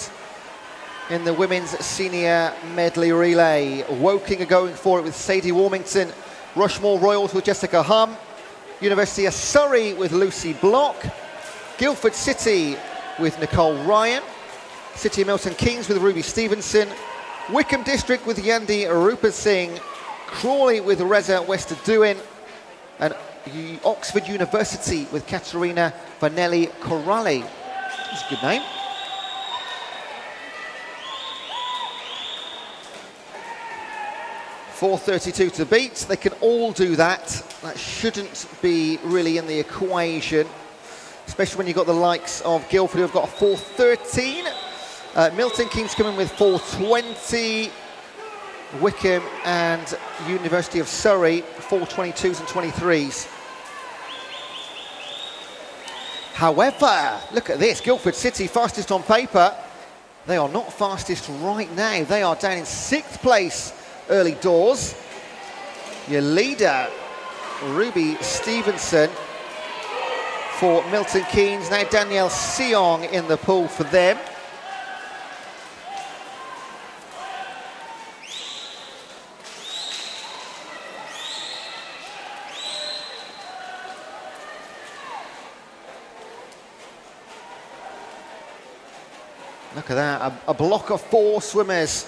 in the women's senior medley relay. Woking are going for it with Sadie Warmington. Rushmore Royals with Jessica Hum. University of Surrey with Lucy Block. Guildford City with Nicole Ryan. City of Milton Keynes with Ruby Stevenson. Wickham District with Yandi Rupert Singh. Crawley with Reza Westerdewin. And Oxford University with Katerina Vanelli Corrali. That's a good name. .432 to beat. They can all do that. That shouldn't be really in the equation, especially when you've got the likes of Guildford, who have got a 4.13. Milton Keynes coming with 4.20. Wickham and University of Surrey, 4.22s and 23s. However, look at this. Guildford City, fastest on paper. They are not fastest right now. They are down in 6th place early doors. Your leader, Ruby Stevenson for Milton Keynes. Now Danielle Seong in the pool for them. Look at that, a block of 4 swimmers,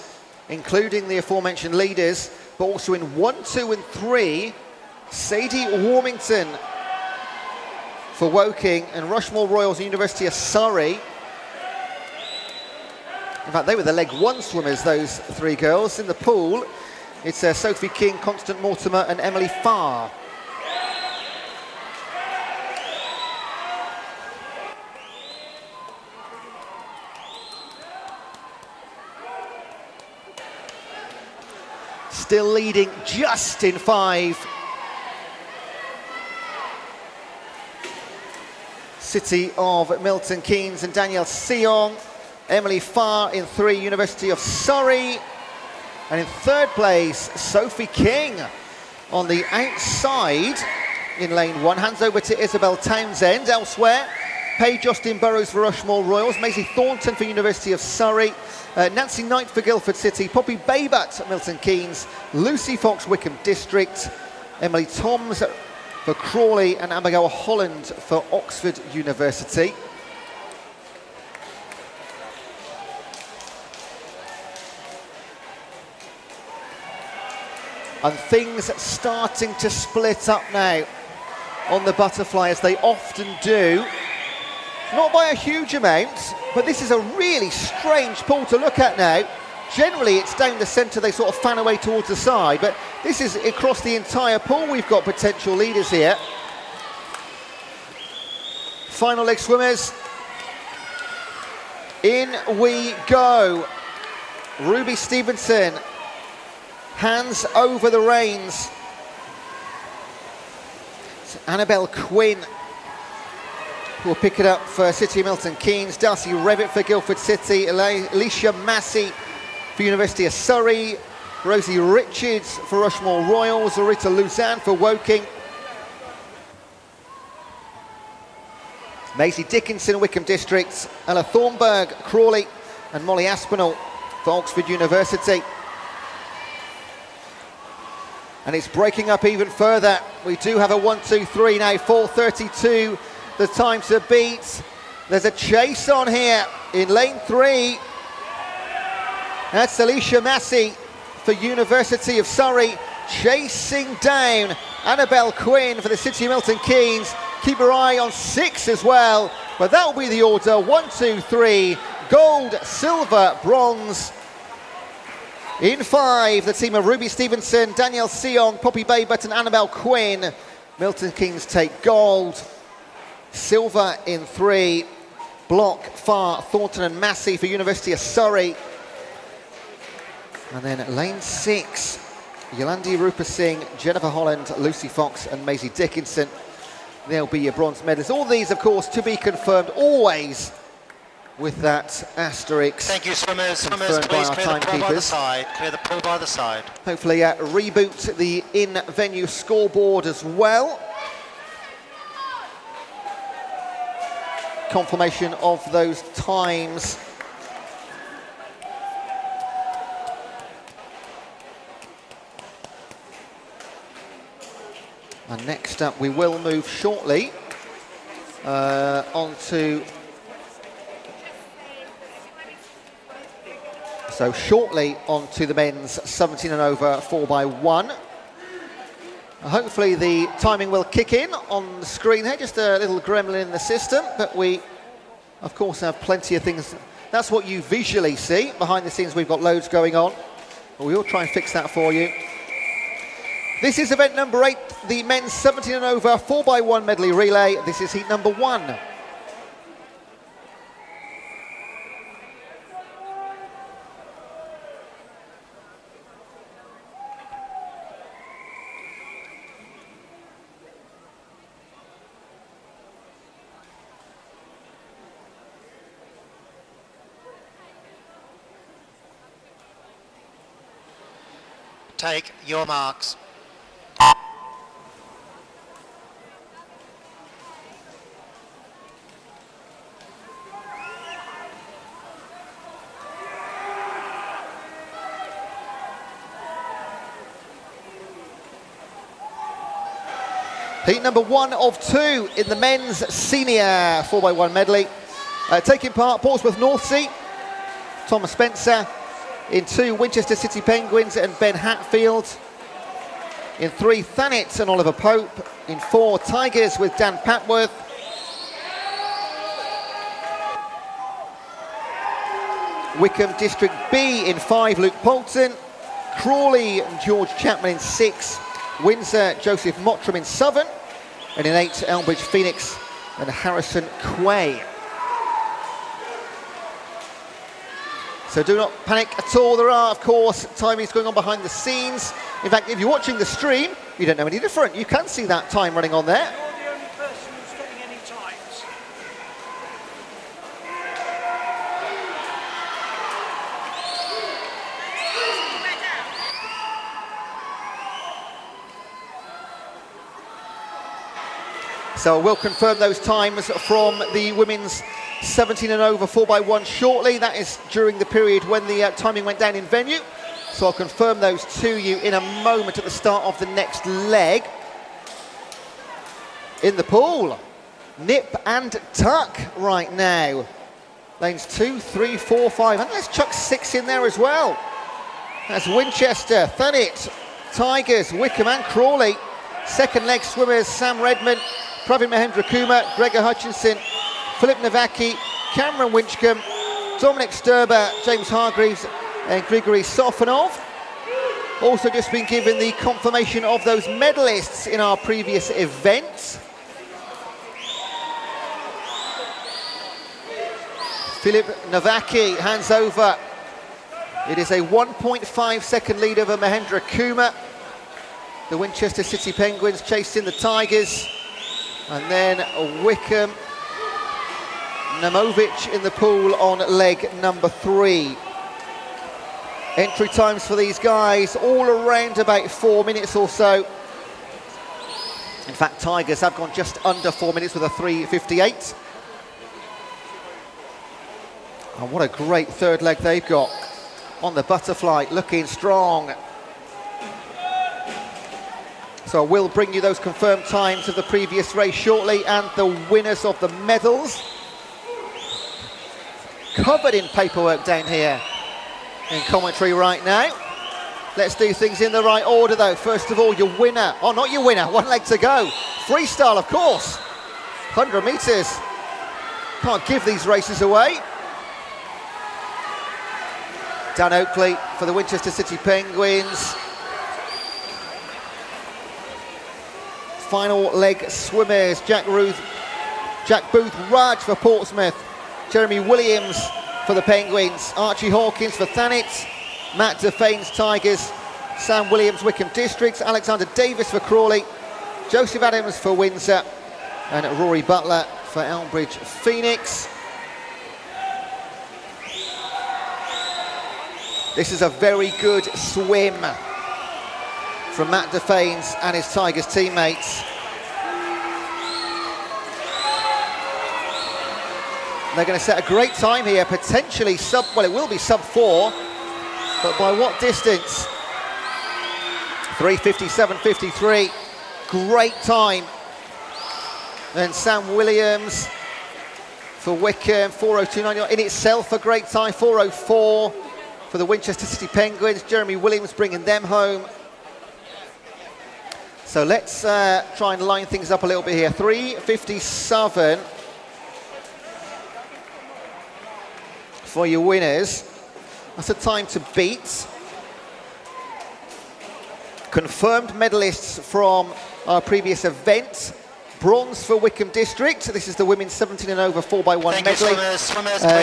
including the aforementioned leaders, but also in 1, 2 and 3, Sadie Warmington for Woking and Rushmore Royals and University of Surrey. In fact, they were the leg 1 swimmers, those 3 girls. In the pool, it's Sophie King, Constant Mortimer and Emily Farr. Still leading just in 5. City of Milton Keynes and Danielle Seong. Emily Farr in 3, University of Surrey. And in 3rd place, Sophie King on the outside in lane 1. Hands over to Isabel Townsend. Elsewhere, Paige Justin Burrows for Rushmore Royals. Maisie Thornton for University of Surrey. Nancy Knight for Guildford City, Poppy Babat at Milton Keynes, Lucy Fox Wickham District, Emily Toms for Crawley and Abigail Holland for Oxford University. And things starting to split up now on the butterfly, as they often do. Not by a huge amount, but this is a really strange pool to look at now. Generally, it's down the centre, they sort of fan away towards the side, but this is across the entire pool. We've got potential leaders here. Final leg swimmers. In we go. Ruby Stevenson, hands over the reins. It's Annabelle Quinn will pick it up for City of Milton Keynes. Darcy Revitt for Guildford City. Alicia Massey for University of Surrey. Rosie Richards for Rushmore Royals. Rita Luzanne for Woking. Maisie Dickinson, Wickham District. Ella Thornburg, Crawley. And Molly Aspinall for Oxford University. And it's breaking up even further. We do have a 1, 2, 3 now. 4.32. The time to beat. There's a chase on here in lane 3. That's Alicia Massey for University of Surrey, chasing down Annabelle Quinn for the City of Milton Keynes. Keep your eye on 6 as well, but that will be the order. 1, 2, 3, gold, silver, bronze. In 5, the team of Ruby Stevenson, Danielle Seong, Poppy Babat and Annabelle Quinn. Milton Keynes take gold. Silver in 3, Block, Farr, Thornton and Massey for University of Surrey. And then lane 6, Yolandi Rupert Singh, Jennifer Holland, Lucy Fox and Maisie Dickinson. They'll be your bronze medalists. All these, of course, to be confirmed, always with that asterisk. Thank you, swimmers. Swimmers, confirmed by please our clear the pool by the timekeepers. side. Clear the pool by the side. Hopefully reboot the in-venue scoreboard as well. Confirmation of those times And next up, we will move shortly onto the men's 17 and over 4x1. Hopefully the timing will kick in on the screen here, just a little gremlin in the system, but we of course have plenty of things. That's what you visually see. Behind the scenes we've got loads going on, but we will try and fix that for you. This is event number 8, the men's 17 and over 4x1 medley relay. This is heat number 1. Take your marks. Heat number 1 of 2 in the men's senior 4x1 medley. Taking part, Portsmouth North Sea, Thomas Spencer. In 2, Winchester City Penguins and Ben Hatfield. In 3, Thanet and Oliver Pope. In 4, Tigers with Dan Patworth. Wickham District B in 5, Luke Poulton. Crawley and George Chapman in 6. Windsor, Joseph Mottram in Southern. And in 8, Elmbridge Phoenix and Harrison Quay. So do not panic at all. There are, of course, timings going on behind the scenes. In fact, if you're watching the stream, you don't know any different. You can see that time running on there. You're the only person who's getting any times. So we'll confirm those times from the women's 17 and over 4x1 shortly. That is during the period when the timing went down in venue. So I'll confirm those to you in a moment at the start of the next leg. In the pool, nip and tuck right now. Lanes 2, 3, 4, 5, and let's chuck 6 in there as well. That's Winchester, Thanet, Tigers, Wickham and Crawley. Second leg swimmers, Sam Redmond, Pravin Mahendra Kumar, Gregor Hutchinson, Philip Navaki, Cameron Winchcombe, Dominic Sturber, James Hargreaves and Grigory Sofanov. Also just been given the confirmation of those medalists in our previous events. Philip Navaki hands over. It is a 1.5 second lead over Mahendra Kumar. The Winchester City Penguins chased in the Tigers. And then Wickham, Namovic in the pool on leg number 3. Entry times for these guys all around about 4 minutes or so. In fact, Tigers have gone just under 4 minutes with a 3:58. And what a great third leg they've got on the butterfly, looking strong. So we'll bring you those confirmed times of the previous race shortly and the winners of the medals. Covered in paperwork down here in commentary right now. Let's do things in the right order though. First of all, your winner, oh not your winner, 1 leg to go. Freestyle, of course. 100 metres. Can't give these races away. Dan Oakley for the Winchester City Penguins. Final leg swimmers, Jack Booth Raj for Portsmouth, Jeremy Williams for the Penguins, Archie Hawkins for Thanet, Matt Defane's Tigers, Sam Williams Wickham Districts, Alexander Davis for Crawley, Joseph Adams for Windsor and Rory Butler for Elmbridge Phoenix. This is a very good swim from Matt Defanes and his Tigers teammates. They're going to set a great time here, potentially it will be sub 4, but by what distance? 3:57.53. great time. Then Sam Williams for Wickham, 4:02.9, in itself a great time, 4:04 for the Winchester City Penguins. Jeremy Williams bringing them home. So let's try and line things up a little bit here. 3:57 for your winners. That's a time to beat. Confirmed medalists from our previous event. Bronze for Wickham District. This is the women's 17 and over 4x1 medley.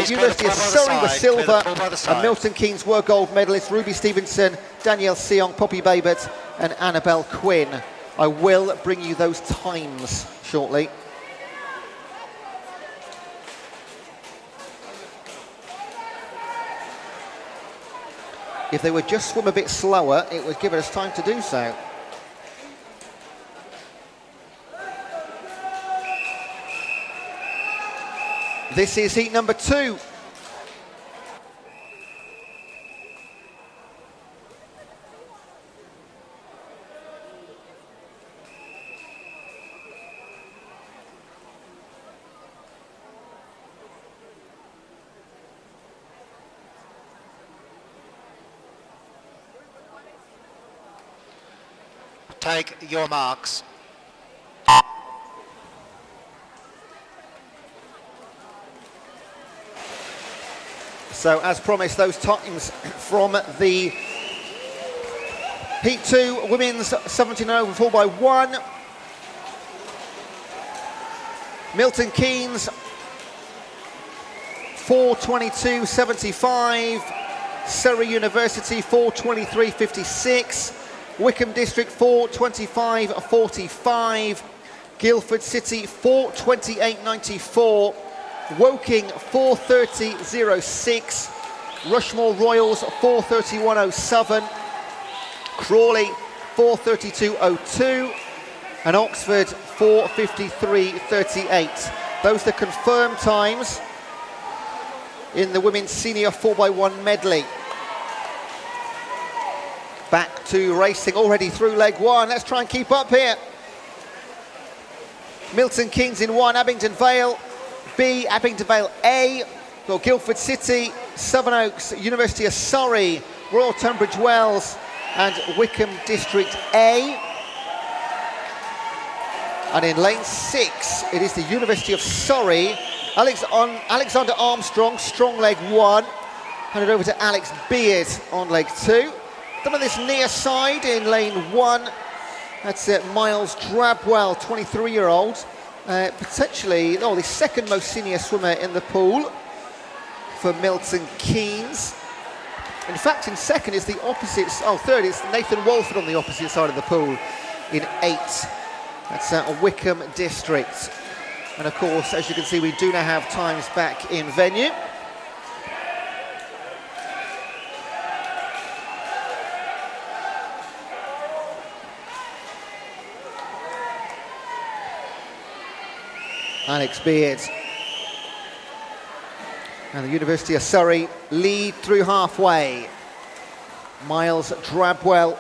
University of Surrey were silver, and Milton Keynes were gold medalists. Ruby Stevenson, Danielle Seong, Poppy Babbitt, and Annabelle Quinn. I will bring you those times shortly. If they would just swim a bit slower, it would give us time to do so. This is heat number 2. Take your marks. So, as promised, those times from the Heat 2 women's 17 and over 4x1. Milton Keynes 4:22.75. Surrey University 4:23.56. Wickham District 4:25.45. Guildford City 4:28.94. Woking 4:30.06. Rushmore Royals 4:31.07. Crawley 4:32.02. and Oxford 4:53.38. Those are the confirmed times in the women's senior 4x1 medley. Back to racing already through leg 1. Let's try and keep up here. Milton Keynes in 1, Abingdon Vale B, Abingdon Vale A, got Guildford City, Sevenoaks, University of Surrey, Royal Tunbridge Wells and Wickham District A. And in lane 6, it is the University of Surrey. Alexander Armstrong, strong leg 1. Handed over to Alex Beard on leg 2. Some of this near side in lane 1. That's Miles Drabwell, 23-year-old. Potentially, the second most senior swimmer in the pool for Milton Keynes. In fact, in second is the opposite, third is Nathan Walford on the opposite side of the pool in 8. That's Wickham District. And of course, as you can see, we do now have times back in venue. Alex Beard and the University of Surrey lead through halfway. Miles Drabwell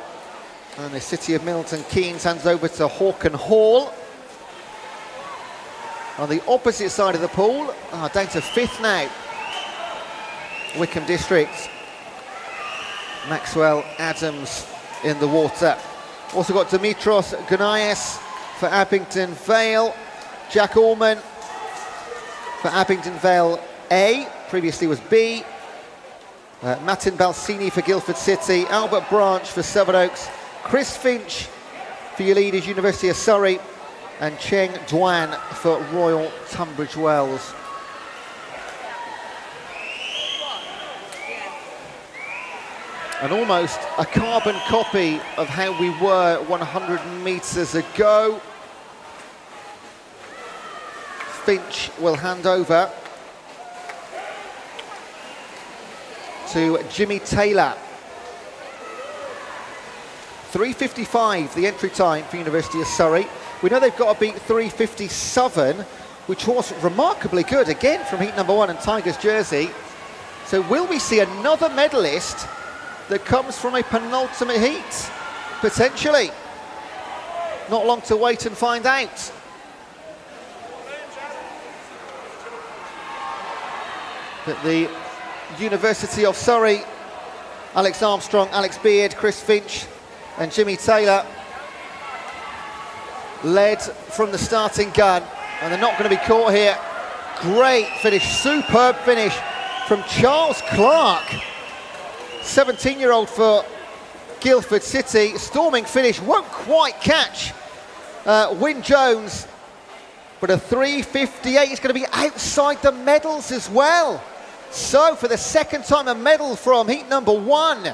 and the City of Milton Keynes hands over to Hawken Hall. On the opposite side of the pool, down to 5th now, Wickham District. Maxwell Adams in the water. Also got Dimitros Gunayes for Abingdon Vale. Jack Allman for Abingdon Vale A, previously was B. Martin Balsini for Guildford City. Albert Branch for Sevenoaks. Chris Finch for your leaders, University of Surrey. And Cheng Duan for Royal Tunbridge Wells. And almost a carbon copy of how we were 100 metres ago. Finch will hand over to Jimmy Taylor. 3:55 the entry time for University of Surrey. We know they've got to beat 3:57, which was remarkably good again from heat number 1 and Tigers jersey. So will we see another medalist that comes from a penultimate heat? Potentially. Not long to wait and find out. But the University of Surrey, Alex Armstrong, Alex Beard, Chris Finch and Jimmy Taylor led from the starting gun, and they're not going to be caught here. Great finish, superb finish from Charles Clark, 17-year-old for Guildford City. Storming finish, won't quite catch Wyn Jones, but a 3:58 is going to be outside the medals as well. So for the second time, a medal from heat number 1.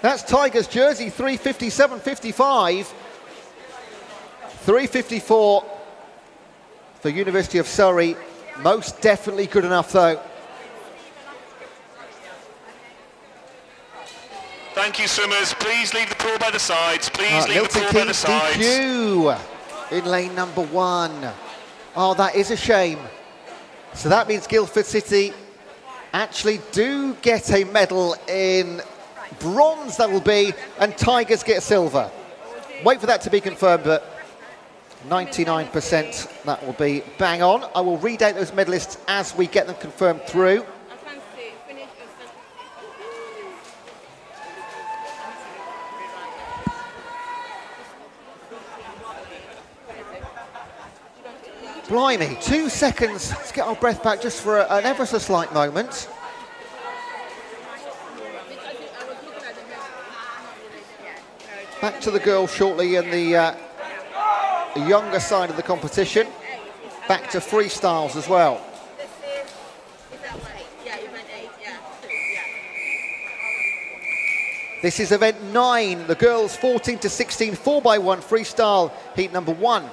That's Tigers jersey, 3:57.55. 3:54 for University of Surrey. Most definitely good enough though. Thank you, swimmers. Please leave the pool by the sides. Please leave Milton the pool by the Keynes sides. DQ in lane number 1. Oh, that is a shame. So that means Guildford City actually do get a medal in bronze, that will be, and Tigers get silver. Wait for that to be confirmed, but 99% that will be bang on. I will read out those medalists as we get them confirmed through. Blimey, 2 seconds. Let's get our breath back just for an ever so slight moment. Back to the girls shortly in the younger side of the competition. Back to freestyles as well. This is event 9, the girls 14 to 16 4x1 freestyle heat number 1.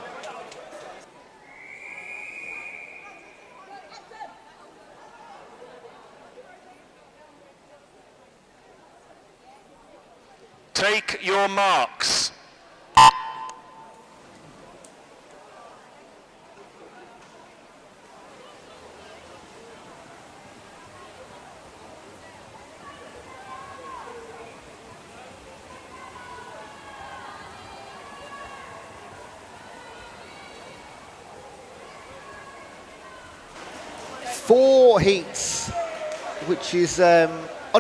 Take your marks. Four heats, which is a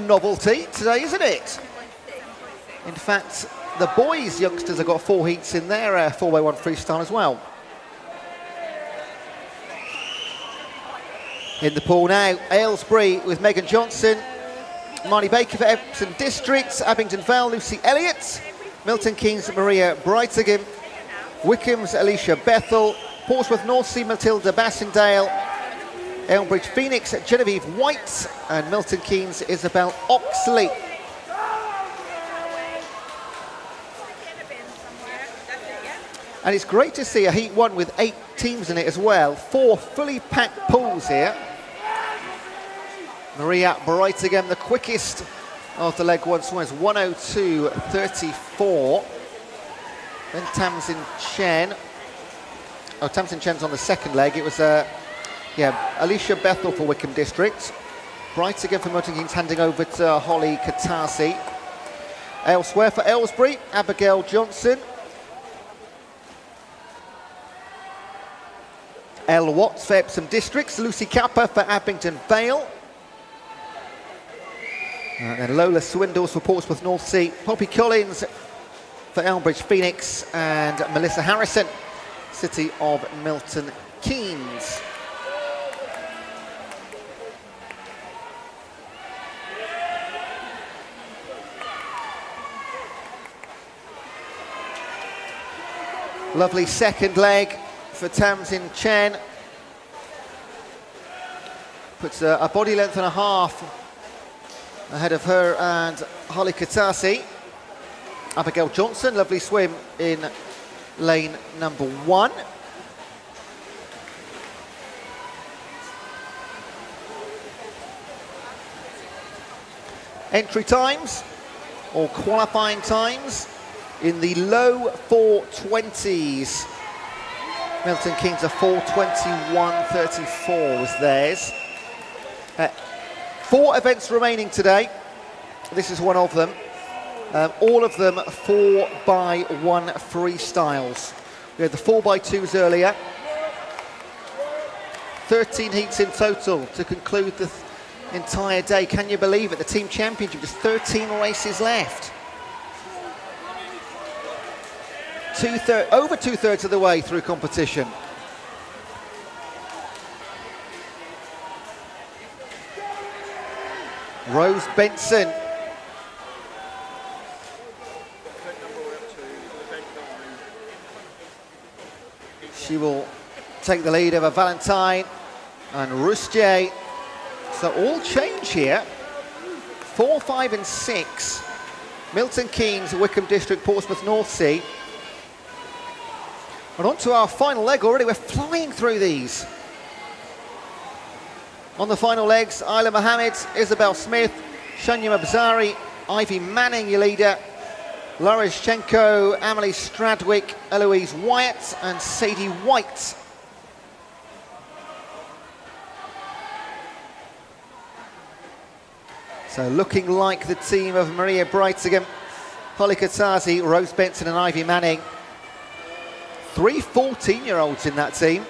novelty today, isn't it? In fact, the boys' youngsters have got 4 heats in their 4x1 freestyle as well. In the pool now, Aylesbury with Megan Johnson, Marnie Baker for Epsom District, Abingdon Vale, Lucy Elliott, Milton Keynes, Maria Brightigan, Wickham's Alicia Bethel, Portsmouth North Sea, Matilda Bassendale, Elmbridge Phoenix, Genevieve White, and Milton Keynes, Isabel Oxley. And it's great to see a Heat 1 with 8 teams in it as well. 4 fully packed pools here. Maria Brightigan, the quickest of the leg 1 swimmers, 1:02.34. Then Tamsin Chen. Oh, Tamsin Chen's on the second leg. It was, Alicia Bethel for Wickham District. Brightigan for Milton Keynes, handing over to Holly Katasi. Elsewhere for Aylesbury, Abigail Johnson. Elle Watts for Epsom Districts, Lucy Kappa for Abingdon Vale. And then Lola Swindles for Portsmouth North Sea, Poppy Collins for Elmbridge Phoenix, and Melissa Harrison, City of Milton Keynes. Lovely second leg for Tamsin Chen. Puts a body length and a half ahead of her and Holly Katasi. Abigail Johnson, lovely swim in lane number 1. Entry times, or qualifying times, in the low 4:20s. Milton Keynes, a 4:21.34 was theirs. 4 events remaining today. This is one of them. All of them 4x1 freestyles. We had the 4x2s earlier. 13 heats in total to conclude the entire day. Can you believe it? The team championship, just 13 races left. Over two-thirds of the way through competition. Rose Benson. She will take the lead over Valentine and Rusje. So all change here. 4, 5 and 6. Milton Keynes, Wickham District, Portsmouth North Sea. And on to our final leg already. We're flying through these. On the final legs, Isla Mohammed, Isabel Smith, Shanya Mabzari, Ivy Manning, your leader, Laura Schenko, Amelie Stradwick, Eloise Wyatt and Sadie White. So looking like the team of Maria Breitigan, Holly Katazi, Rose Benson and Ivy Manning. 3 14-year-olds in that team.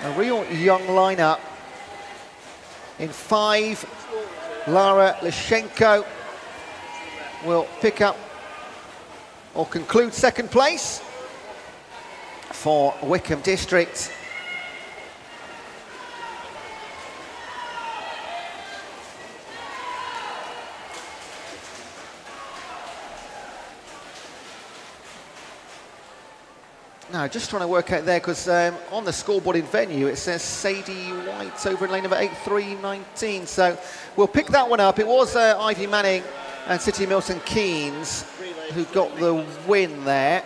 A real young lineup. In 5, Lara Lishenko will pick up or conclude second place for Wickham District. Now, just trying to work out there, because on the scoreboard in venue, it says Sadie White over in lane number 8319. So we'll pick that one up. It was Ivy Manning and City Milton Keynes who got the win there.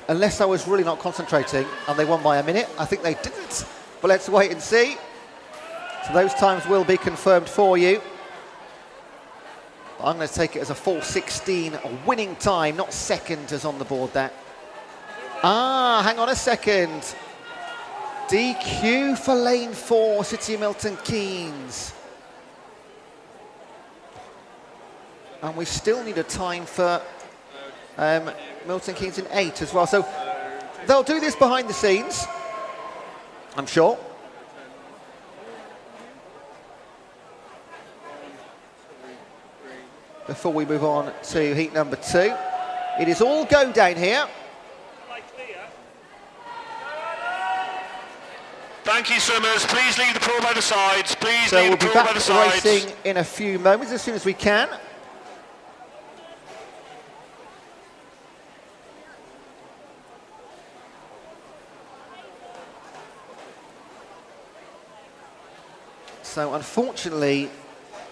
Unless I was really not concentrating and they won by a minute. I think they didn't. But let's wait and see. So those times will be confirmed for you. But I'm going to take it as a 4:16 winning time, not second as on the board there. Ah, hang on a second. DQ for lane 4, City Milton Keynes. And we still need a time for Milton Keynes in 8 as well. So they'll do this behind the scenes, I'm sure. Before we move on to heat number 2. It is all go down here. Thank you, swimmers. Please leave the pool by the sides. Please So leave we'll the be pool by back the sides. racing in a few moments, as soon as we can. So unfortunately,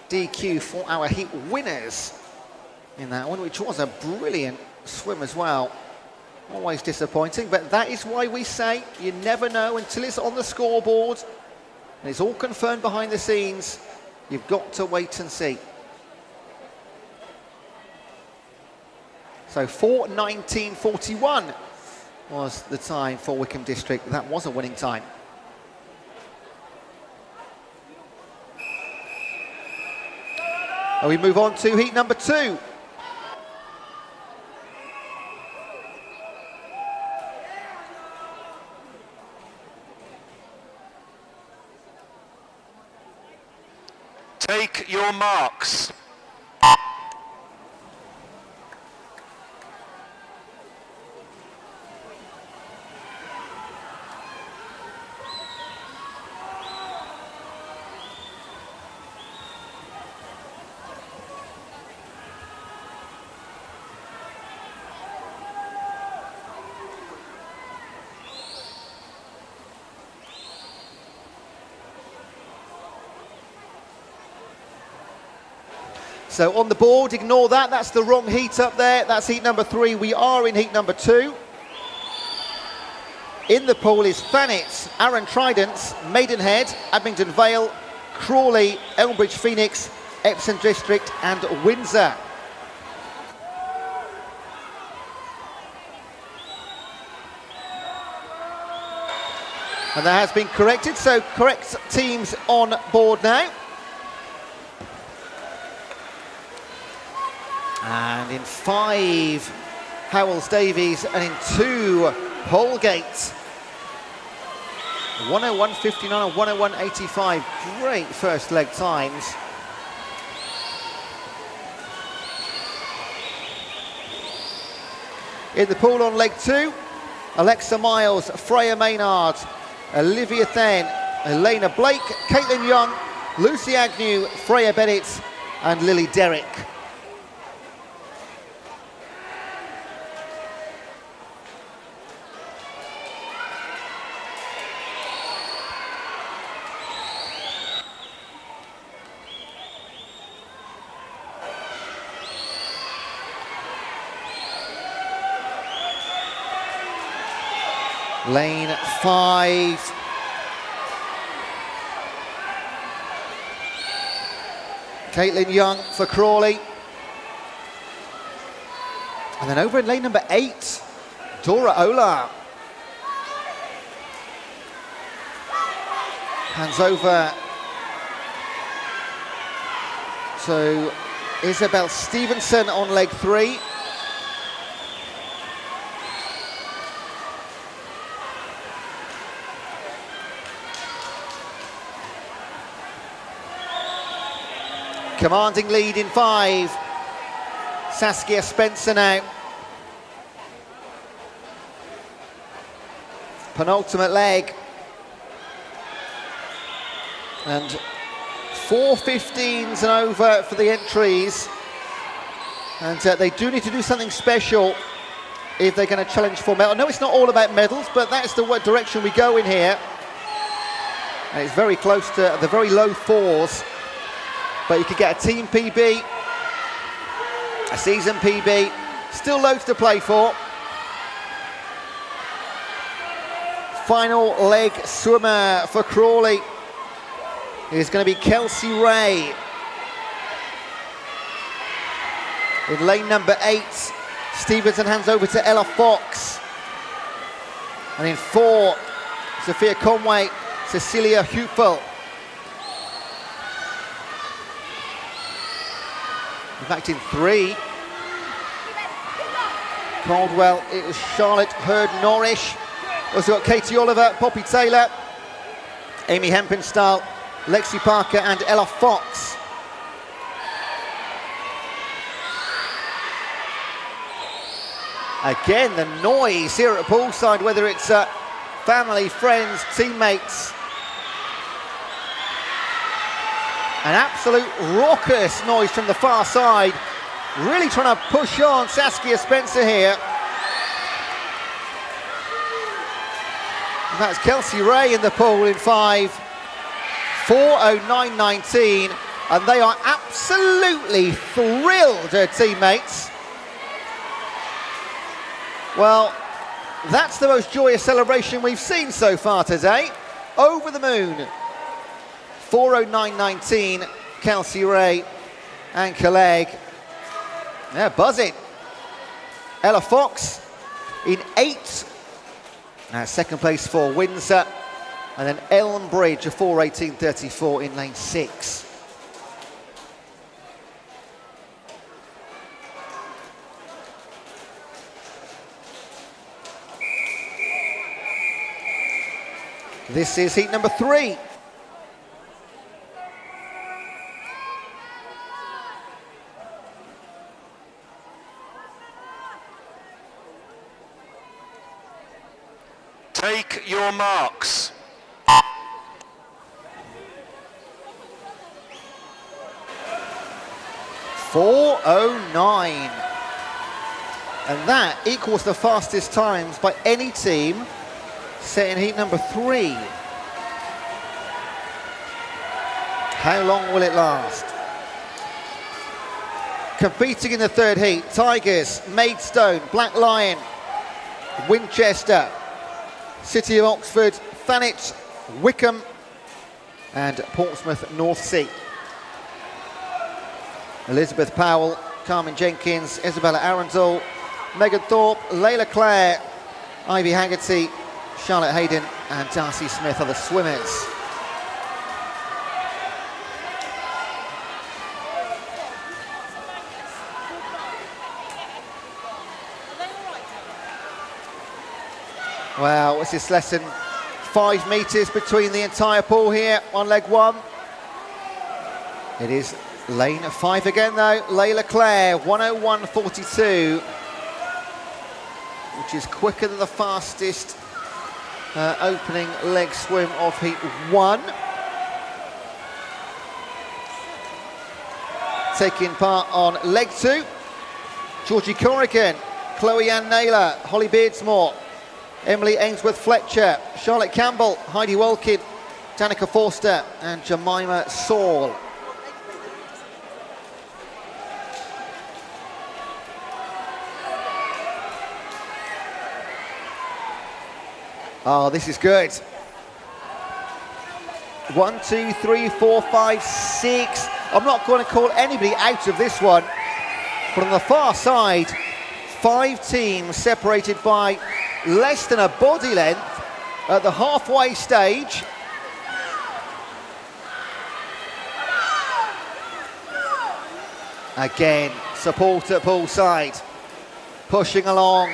DQ for our heat winners in that one, which was a brilliant swim as well. Always disappointing, but that is why we say you never know until it's on the scoreboard. And it's all confirmed behind the scenes. You've got to wait and see. So 4:19.41 was the time for Wickham District. That was a winning time. And we move on to heat number 2. Take your marks. So on the board, ignore that. That's the wrong heat up there. That's heat number 3. We are in heat number 2. In the pool is Thanet, Aaron Tridents, Maidenhead, Abingdon Vale, Crawley, Elmbridge Phoenix, Epsom District and Windsor. And that has been corrected, so correct teams on board now. And in 5, Howells Davies, and in 2, Holgate. 101.59 and 101.85. Great first leg times. In the pool on leg 2, Alexa Miles, Freya Maynard, Olivia Then, Elena Blake, Caitlin Young, Lucy Agnew, Freya Bennett, and Lily Derrick. Lane 5. Caitlin Young for Crawley. And then over in lane number 8, Dora Ola. Hands over to Isabel Stevenson on leg 3. Commanding lead in 5. Saskia Spencer now. Penultimate leg. And 4:15s and over for the entries. And they do need to do something special if they're going to challenge for medal. No, it's not all about medals, but that's the direction we go in here. And it's very close to the very low 4s. But you could get a team PB, a season PB, still loads to play for. Final leg swimmer for Crawley is going to be Kelsey Ray. In lane number 8, Stevenson hands over to Ella Fox. And in 4, Sophia Conway, Cecilia Hupel. In fact, in 3, Caldwell, it was Charlotte Hurd-Norrish. Also got Katie Oliver, Poppy Taylor, Amy Hempenstall, Lexi Parker and Ella Fox. Again, the noise here at Poolside, whether it's family, friends, teammates. An absolute raucous noise from the far side. Really trying to push on Saskia Spencer here. That's Kelsey Ray in the pool in 5. 4:09.19. And they are absolutely thrilled, her teammates. Well, that's the most joyous celebration we've seen so far today. Over the moon. 4:09.19, Kelsey Ray and Colleg. Yeah, buzzing. Ella Fox in 8. Second place for Windsor. And then Elm Bridge, a 4:18.34 in lane 6. This is heat number 3. Take your marks. 4:09. And that equals the fastest times by any team set in heat number 3. How long will it last? Competing in the 3rd heat, Tigers, Maidstone, Black Lion, Winchester, City of Oxford, Thanet, Wickham and Portsmouth North Sea. Elizabeth Powell, Carmen Jenkins, Isabella Arundel, Megan Thorpe, Layla Clare, Ivy Haggerty, Charlotte Hayden and Darcy Smith are the swimmers. Well, what's this, less than 5 metres between the entire pool here on leg one. It is lane 5 again though. Layla Clare, 101.42, which is quicker than the fastest opening leg swim of heat 1. Taking part on leg 2, Georgie Corrigan, Chloe Ann Naylor, Holly Beardsmore, Emily Ainsworth-Fletcher, Charlotte Campbell, Heidi Wolkin, Danica Forster and Jemima Saul. Oh, this is good. 1, 2, 3, 4, 5, 6. I'm not going to call anybody out of this one. But on the far side, 5 teams separated by less than a body length at the halfway stage. Again, support at Poolside, pushing along.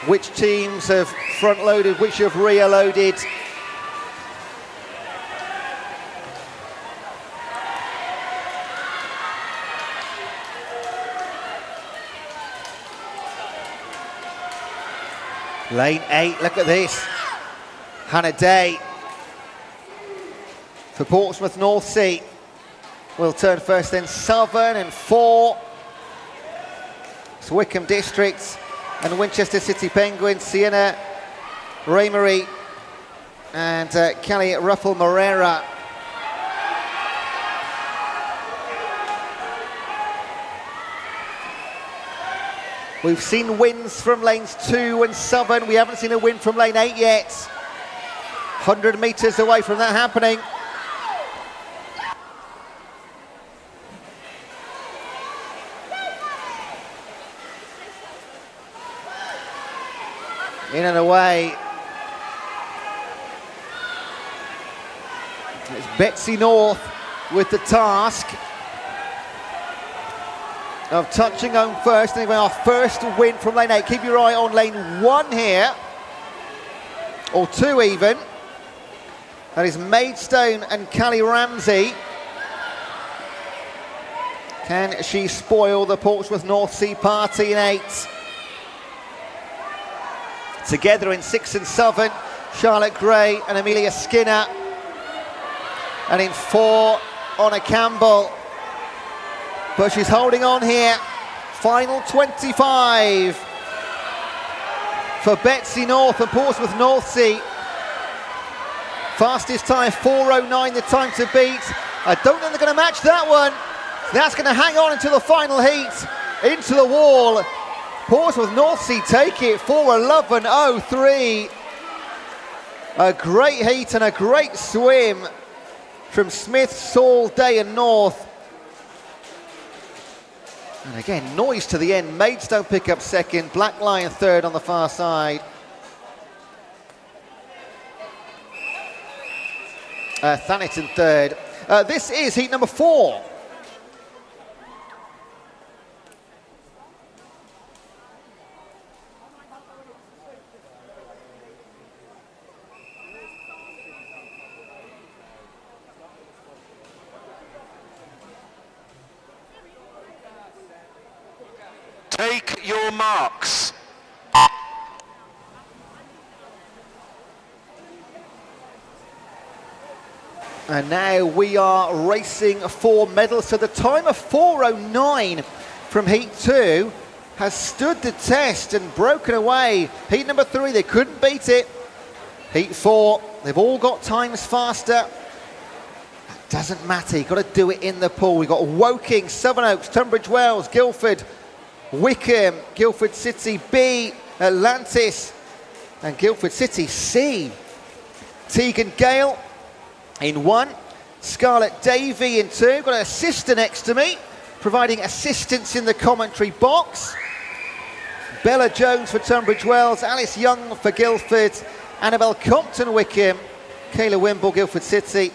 Which teams have front-loaded, which have rear-loaded? Lane 8, look at this. Hannah Day for Portsmouth North Sea. Will turn first, then Southern and 4. It's Wickham Districts and Winchester City Penguins, Sienna Raymarie and Kelly Ruffle Morera. We've seen wins from lanes 2 and 7. We haven't seen a win from lane 8 yet. 100 metres away from that happening. In and away. It's Betsy North with the task of touching home first. Anyway, our first win from lane 8. Keep your eye on lane 1 here, or 2 even. That is Maidstone and Callie Ramsey. Can she spoil the Portsmouth North Sea party in 8? Together in 6 and 7, Charlotte Gray and Amelia Skinner. And in 4, Honor Campbell. But she's holding on here. Final 25 for Betsy North and Portsmouth North Sea. Fastest time, 4:09 the time to beat. I don't think they're going to match that one. That's going to hang on until the final heat. Into the wall. Portsmouth North Sea take it, 4:11.03. A great heat and a great swim from Smith, Saul, Day and North. And again, noise to the end. Maidstone pick up second, Black Lion third on the far side. Thanet in third. This is heat number 4. Take your marks. And now we are racing for medals. So the time of 4:09 from heat 2 has stood the test and broken away. Heat number 3, they couldn't beat it. Heat 4, they've all got times faster. That doesn't matter, you've got to do it in the pool. We've got Woking, Sevenoaks, Tunbridge Wells, Guildford, Wickham, Guildford City B, Atlantis, and Guildford City C. Tegan Gale in 1, Scarlett Davey in 2. Got an assistant next to me, providing assistance in the commentary box. Bella Jones for Tunbridge Wells, Alice Young for Guildford, Annabelle Compton Wickham, Kayla Wimble Guildford City,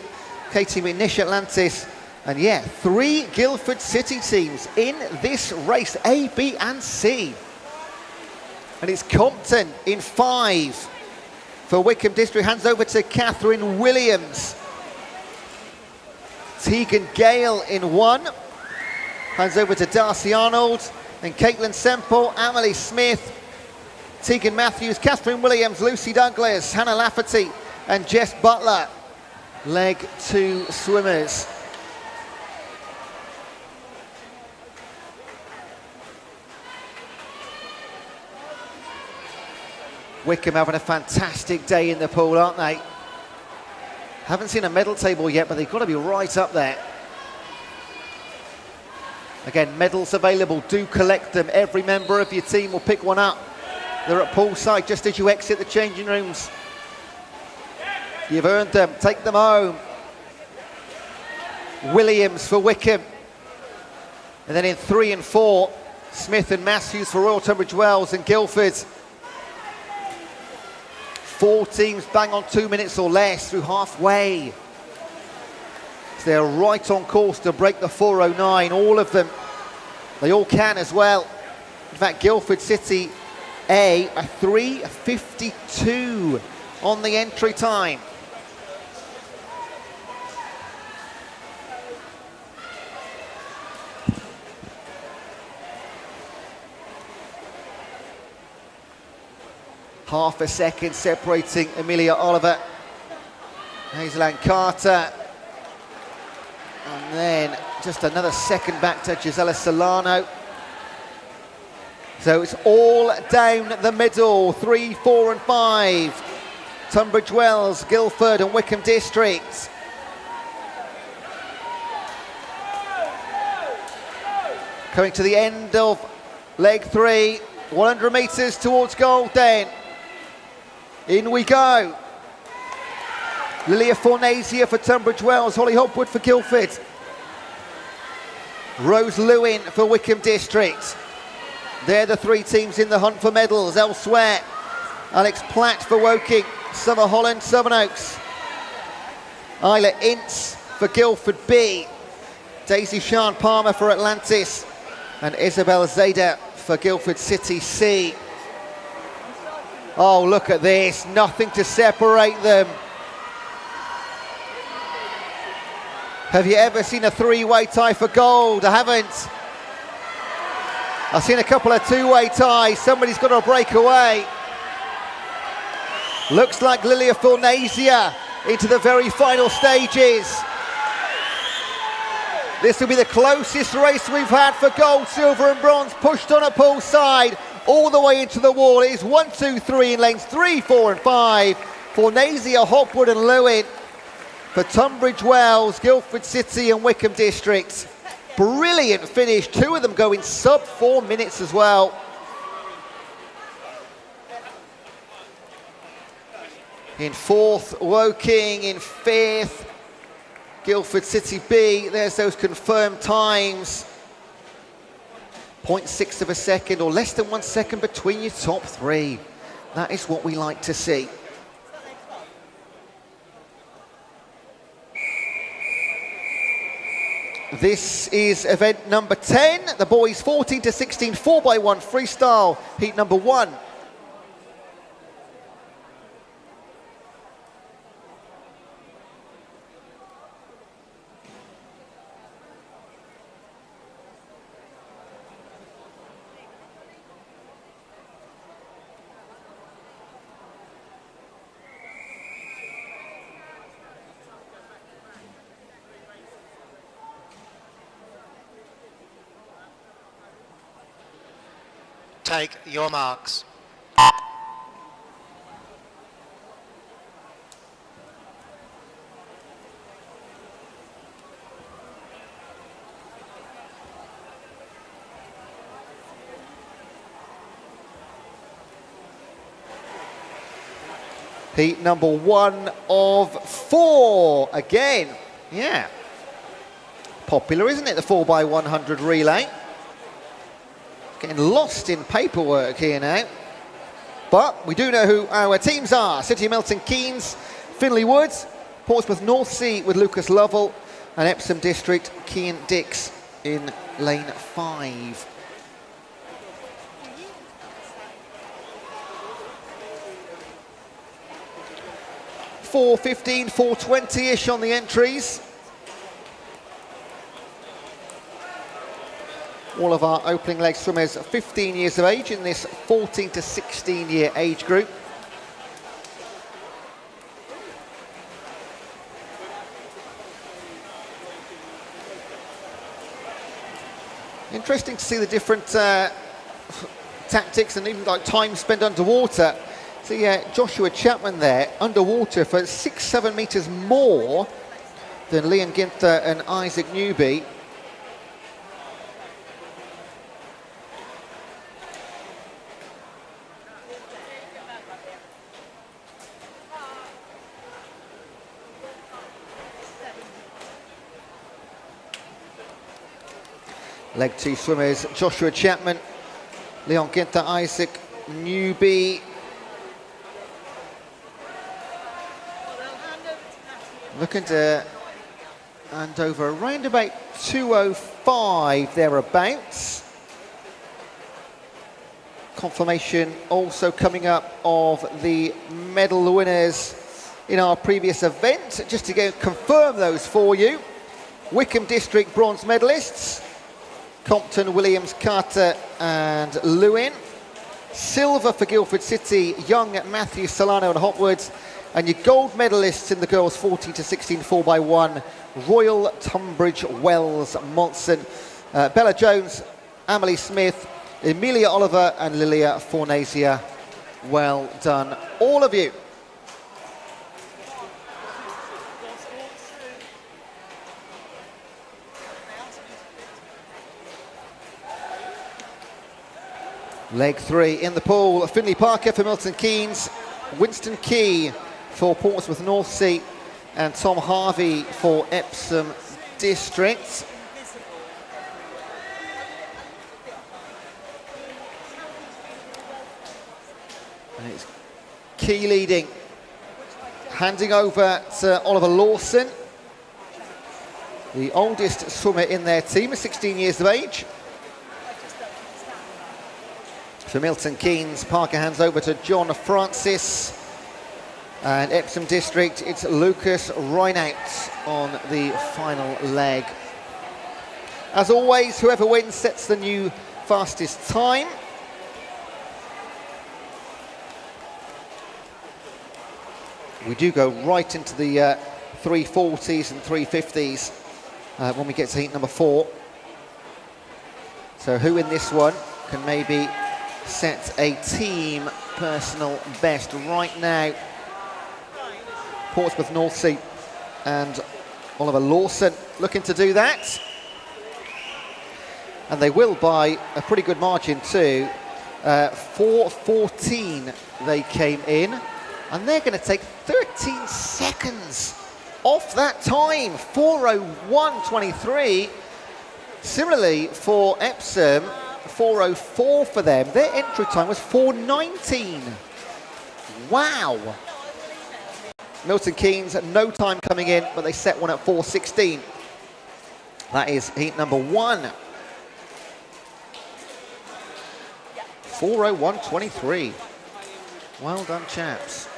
Katie McNish Atlantis, And yeah, 3 Guildford City teams in this race, A, B and C. And it's Compton in 5 for Wickham District. Hands over to Catherine Williams. Tegan Gale in 1. Hands over to Darcy Arnold. Then Caitlin Semple, Emily Smith, Tegan Matthews, Catherine Williams, Lucy Douglas, Hannah Lafferty and Jess Butler. Leg 2 swimmers. Wickham having a fantastic day in the pool, aren't they? Haven't seen a medal table yet, but they've got to be right up there. Again, medals available, do collect them. Every member of your team will pick one up. They're at Poolside just as you exit the changing rooms. You've earned them, take them home. Williams for Wickham. And then in 3 and 4, Smith and Matthews for Royal Tunbridge Wells and Guildford. 4 teams bang on 2 minutes or less through halfway. So they're right on course to break the 4:09, all of them. They all can as well. In fact, Guildford City A, a 3:52 on the entry time. Half a second separating Amelia Oliver, Hazel Ann Carter, and then just another second back to Gisela Solano. So it's all down the middle, 3, 4 and 5. Tunbridge Wells, Guildford and Wickham District. Coming to the end of leg 3, 100 metres towards goal then. In we go. Lilia Fornasia for Tunbridge Wells, Holly Hopwood for Guildford. Rose Lewin for Wickham District. They're the 3 teams in the hunt for medals. Elsewhere, Alex Platt for Woking, Summer Holland, Sevenoaks. Isla Ince for Guildford B. Daisy Sian Palmer for Atlantis. And Isabel Zada for Guildford City C. Oh, look at this, nothing to separate them. Have you ever seen a 3-way tie for gold? I haven't. I've seen a couple of 2-way ties. Somebody's got to break away. Looks like Lilia Fornasia into the very final stages. This will be the closest race we've had for gold, silver and bronze, pushed on at Poolside. All the way into the wall. It is 1, 2, 3 in lanes 3, 4 and 5. Fornasia, Hopwood and Lewin for Tunbridge Wells, Guildford City and Wickham District. Brilliant finish. 2 of them going sub 4 minutes as well. In 4th, Woking. In 5th, Guildford City B. There's those confirmed times. 0.6 of a second or less than 1 second between your top 3. That is what we like to see. This is event number 10. The boys 14 to 16, 4x1 freestyle, heat number 1. Take your marks. Heat number 1 of 4 again. Yeah. Popular, isn't it, the 4x100 relay? Getting lost in paperwork here now. But we do know who our teams are. City of Milton Keynes, Finley Woods, Portsmouth North Sea with Lucas Lovell, and Epsom District, Kean Dix in lane 5. .415, 420-ish on the entries. All of our opening leg swimmers 15 years of age in this 14 to 16 year age group. Interesting to see the different tactics and even like time spent underwater. See Joshua Chapman there underwater for 6-7 meters more than Leon Ginther and Isaac Newby. Leg 2 swimmers, Joshua Chapman, Leon Ginther, Isaac Newby. Looking to hand over around about 2:05 thereabouts. Confirmation also coming up of the medal winners in our previous event. Just to go confirm those for you. Wickham District bronze medalists, Compton, Williams, Carter and Lewin. Silver for Guildford City, Young, Matthew, Solano and Hopwood. And your gold medalists in the girls 14 to 16 4x1, Royal, Tunbridge, Wells, Monson, Bella Jones, Amelie Smith, Emilia Oliver and Lilia Fornasia. Well done, all of you. Leg 3 in the pool, Finley Parker for Milton Keynes, Winston Key for Portsmouth North Sea and Tom Harvey for Epsom District. And it's Key leading, handing over to Oliver Lawson, the oldest swimmer in their team, 16 years of age. For Milton Keynes, Parker hands over to John Francis. And Epsom District, it's Lucas Reinouts on the final leg. As always, whoever wins sets the new fastest time. We do go right into the 340s and 350s when we get to heat number 4. So who in this one can maybe set a team personal best right now? Portsmouth North Sea and Oliver Lawson looking to do that. And they will by a pretty good margin too. 4:14 they came in. And they're going to take 13 seconds off that time. 4:01.23. Similarly for Epsom, 4:04 for them. Their entry time was 4:19. Wow. Milton Keynes, no time coming in, but they set one at 4:16. That is heat number 1. 4:01.23. Well done, chaps.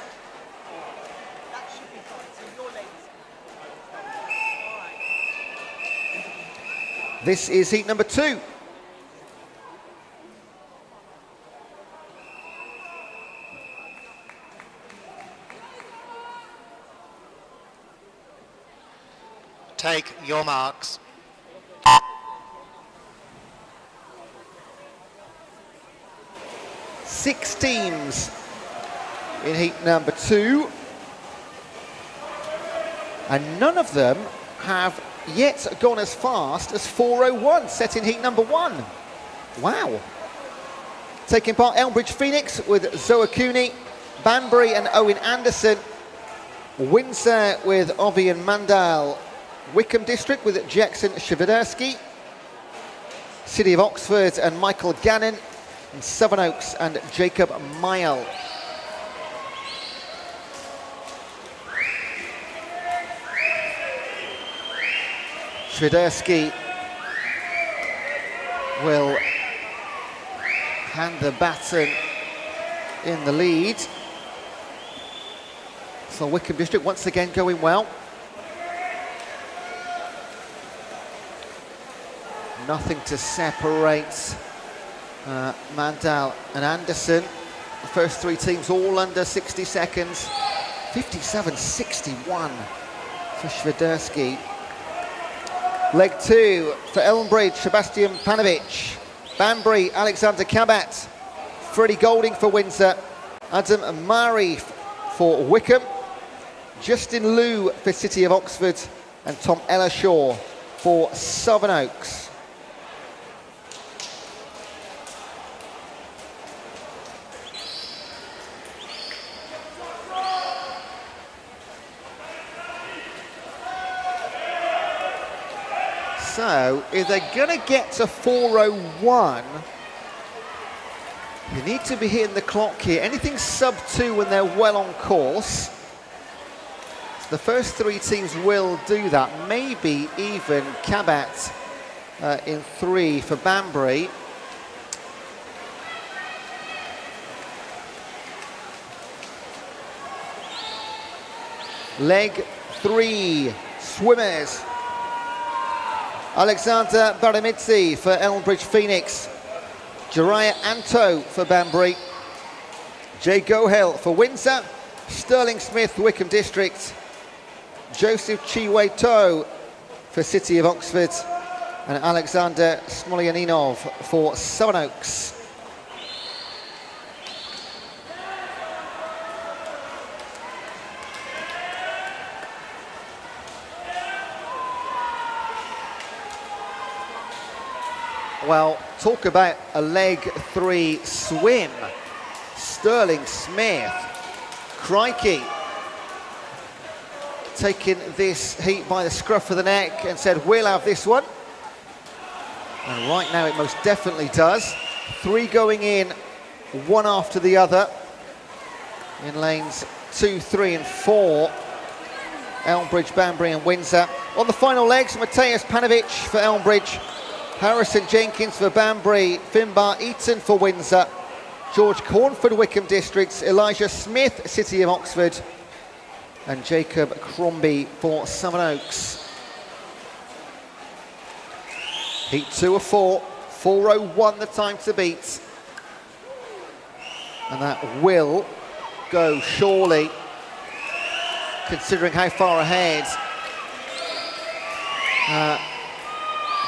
This is heat number 2. Take your marks. Six teams in heat number 2. And none of them have yet gone as fast as 4:01, set in heat number 1. Wow. Taking part, Elmbridge Phoenix with Zoa Cooney, Banbury and Owen Anderson, Windsor with Ovian Mandal, Wickham District with Jackson Shavidersky, City of Oxford and Michael Gannon, and Sevenoaks and Jacob Mayall. Swiderski will hand the baton in the lead. So Wickham District once again going well. Nothing to separate Mandal and Anderson. The first three teams all under 60 seconds. 57.61 for Swiderski. Leg two for Elmbridge, Sebastian Panovic. Banbury, Alexander Kabat. Freddie Golding for Windsor. Adam Mari for Wickham. Justin Liu for City of Oxford. And Tom Ellershaw for Sevenoaks. So, if they're going to get to 4:01, you need to be hitting the clock here. Anything sub-2 when they're well on course. So the first three teams will do that. Maybe even Kabat in 3 for Banbury. Leg 3, swimmers. Alexander Baramitsi for Elmbridge Phoenix. Jariah Anto for Banbury. Jay Gohel for Windsor. Sterling Smith, Wickham District. Joseph Chiwei To for City of Oxford. And Alexander Smolyaninov for Sevenoaks. Well, talk about a leg 3 swim. Sterling Smith, crikey, taking this heat by the scruff of the neck and said, we'll have this one. And right now it most definitely does. 3 going in, 1 after the other. In lanes 2, 3 and 4. Elmbridge, Banbury and Windsor. On the final legs, Mateus Panovic for Elmbridge. Harrison Jenkins for Banbury, Finbar Eaton for Windsor, George Cornford, Wickham Districts, Elijah Smith, City of Oxford, and Jacob Crombie for Sevenoaks. Heat 2 of 4, 4:01 the time to beat. And that will go surely, considering how far ahead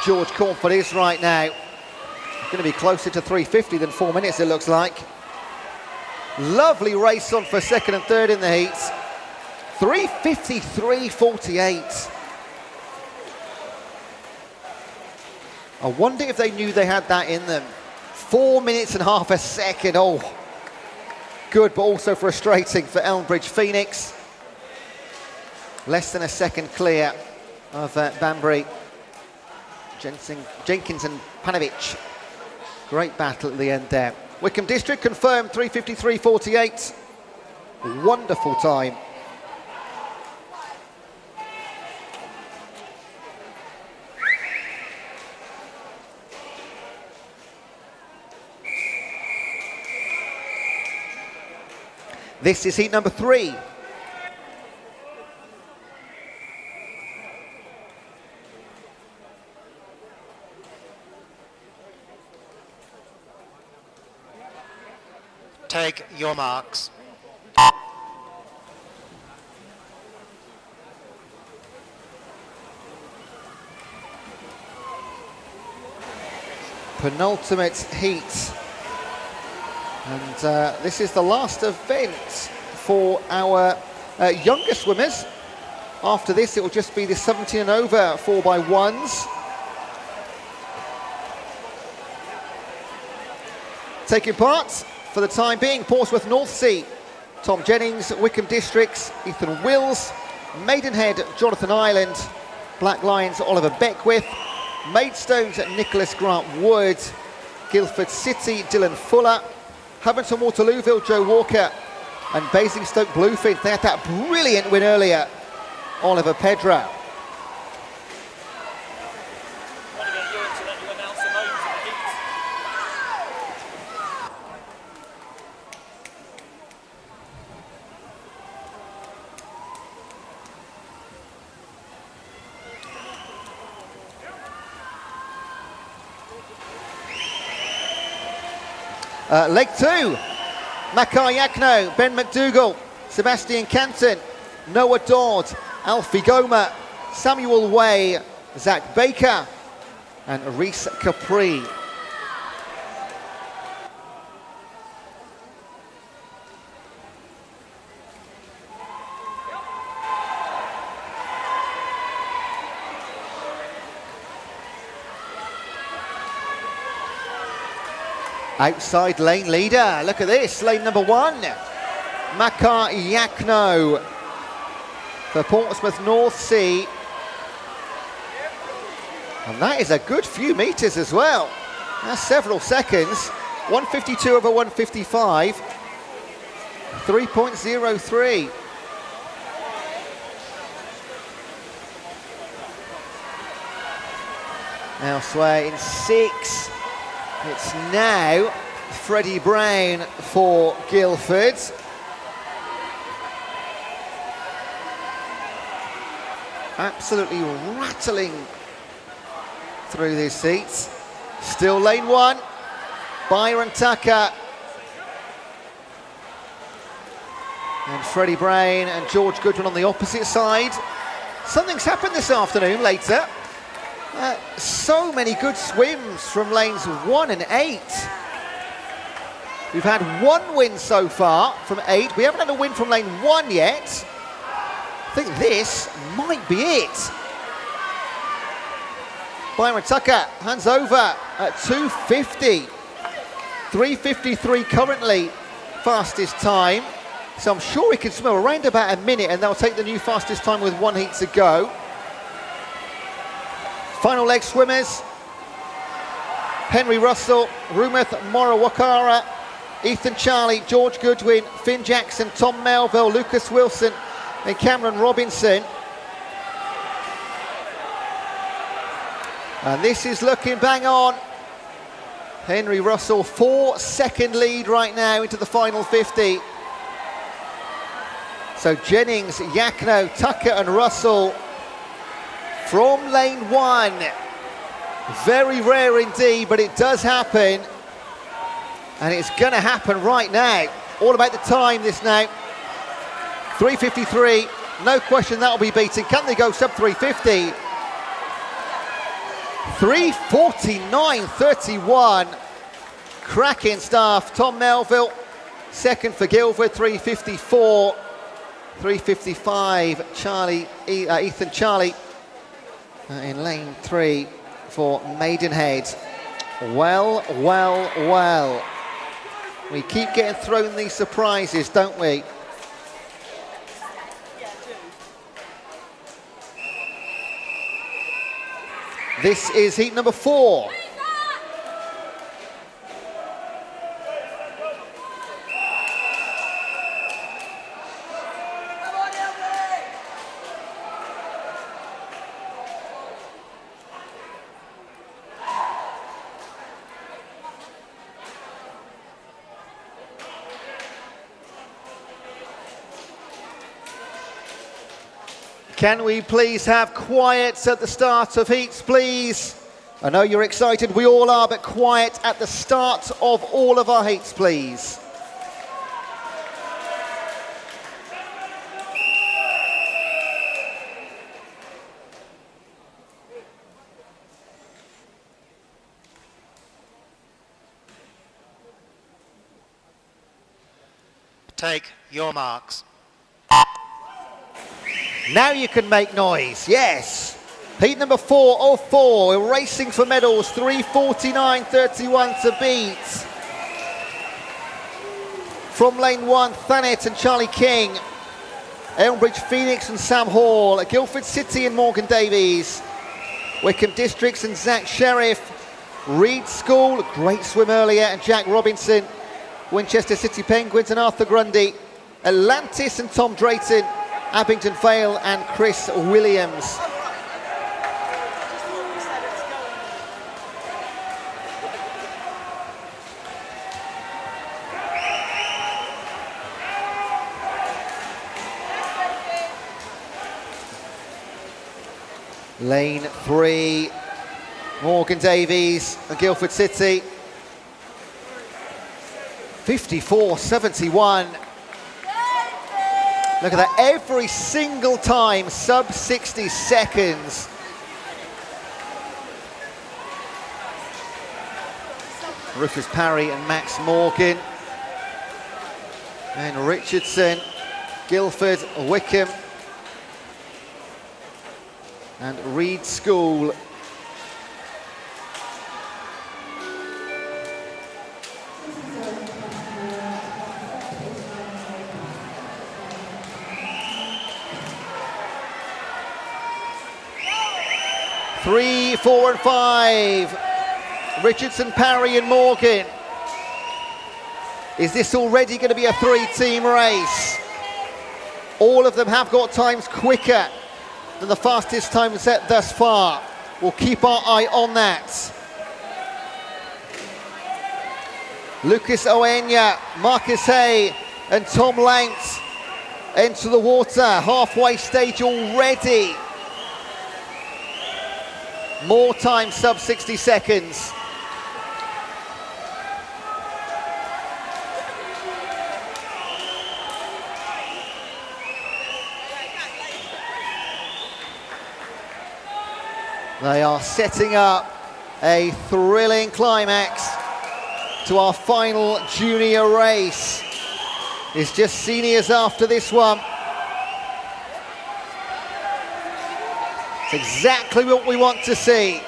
George Cornford is right now. Going to be closer to 3:50 than 4 minutes, it looks like. Lovely race on for second and third in the heat. 3:53.48. I wonder if they knew they had that in them. 4 minutes and half a second. Oh, good, but also frustrating for Elmbridge Phoenix. Less than a second clear of Banbury. Jenkins and Panovic. Great battle at the end there. Wickham District confirmed 3:53.48. Wonderful time. This is heat number 3. Take your marks. Penultimate heat. And this is the last event for our younger swimmers. After this, it will just be the 17 and over 4x1s. Taking part for the time being, Portsmouth North Sea, Tom Jennings, Wickham Districts, Ethan Wills, Maidenhead, Jonathan Ireland, Black Lions, Oliver Beckwith, Maidstones, Nicholas Grant Wood, Guildford City, Dylan Fuller, Hubbington Waterlooville, Joe Walker, and Basingstoke Bluefinch. They had that brilliant win earlier, Oliver Pedro. Leg 2, Makar Yakno, Ben McDougall, Sebastian Canton, Noah Dodd, Alfie Goma, Samuel Way, Zach Baker and Reese Capri. Outside lane leader, look at this, lane number 1, Makar Yakno for Portsmouth North Sea. And that is a good few metres as well. That's several seconds. 152 over 155, 3.03. Elsewhere in 6. It's now Freddie Brown for Guildford. Absolutely rattling through these seats. Still lane 1, Byron Tucker. And Freddie Brown and George Goodwin on the opposite side. Something's happened this afternoon later. So many good swims from lanes 1 and 8. We've had 1 win so far from 8. We haven't had a win from lane 1 yet. I think this might be it. Byron Tucker hands over at 250. 3:53 currently, fastest time. So I'm sure he can swim around about a minute and they'll take the new fastest time with 1 heat to go. Final leg swimmers, Henry Russell, Rumath Morawakara, Ethan Charlie, George Goodwin, Finn Jackson, Tom Melville, Lucas Wilson and Cameron Robinson. And this is looking bang on. Henry Russell, 4-second lead right now into the final 50. So Jennings, Yakno, Tucker and Russell from lane 1. Very rare indeed, but it does happen. And it's going to happen right now. All about the time this now. 3:53, no question that'll be beaten. Can they go sub 3:50? 3:49.31. Cracking stuff. Tom Melville, second for Guildford, 3:54. 3:55, Ethan Charlie in lane 3 for Maidenhead. Well. We keep getting thrown these surprises, don't we? This is heat number 4. Can we please have quiet at the start of heats, please? I know you're excited, we all are, but quiet at the start of all of our heats, please. Take your marks. Now you can make noise, yes. Heat number 4:04, we're racing for medals, 3:49.31 to beat. From lane 1, Thanet and Charlie King. Elmbridge Phoenix and Sam Hall. Guildford City and Morgan Davies. Wickham Districts and Zach Sheriff. Reed School, great swim earlier, and Jack Robinson. Winchester City Penguins and Arthur Grundy. Atlantis and Tom Drayton. Abington Vale and Chris Williams. Lane 3, Morgan Davies and Guildford City. 54.71. Look at that, every single time, sub 60 seconds. Rufus Parry and Max Morgan. And Richardson, Guildford, Wickham. And Reed School. Three, 4 and 5. Richardson, Parry and Morgan. Is this already going to be a three-team race? All of them have got times quicker than the fastest time set thus far. We'll keep our eye on that. Lucas Oenya, Marcus Hay and Tom Langt enter the water. Halfway stage already. More time, sub 60 seconds. They are setting up a thrilling climax to our final junior race. It's just seniors after this one. It's exactly what we want to see.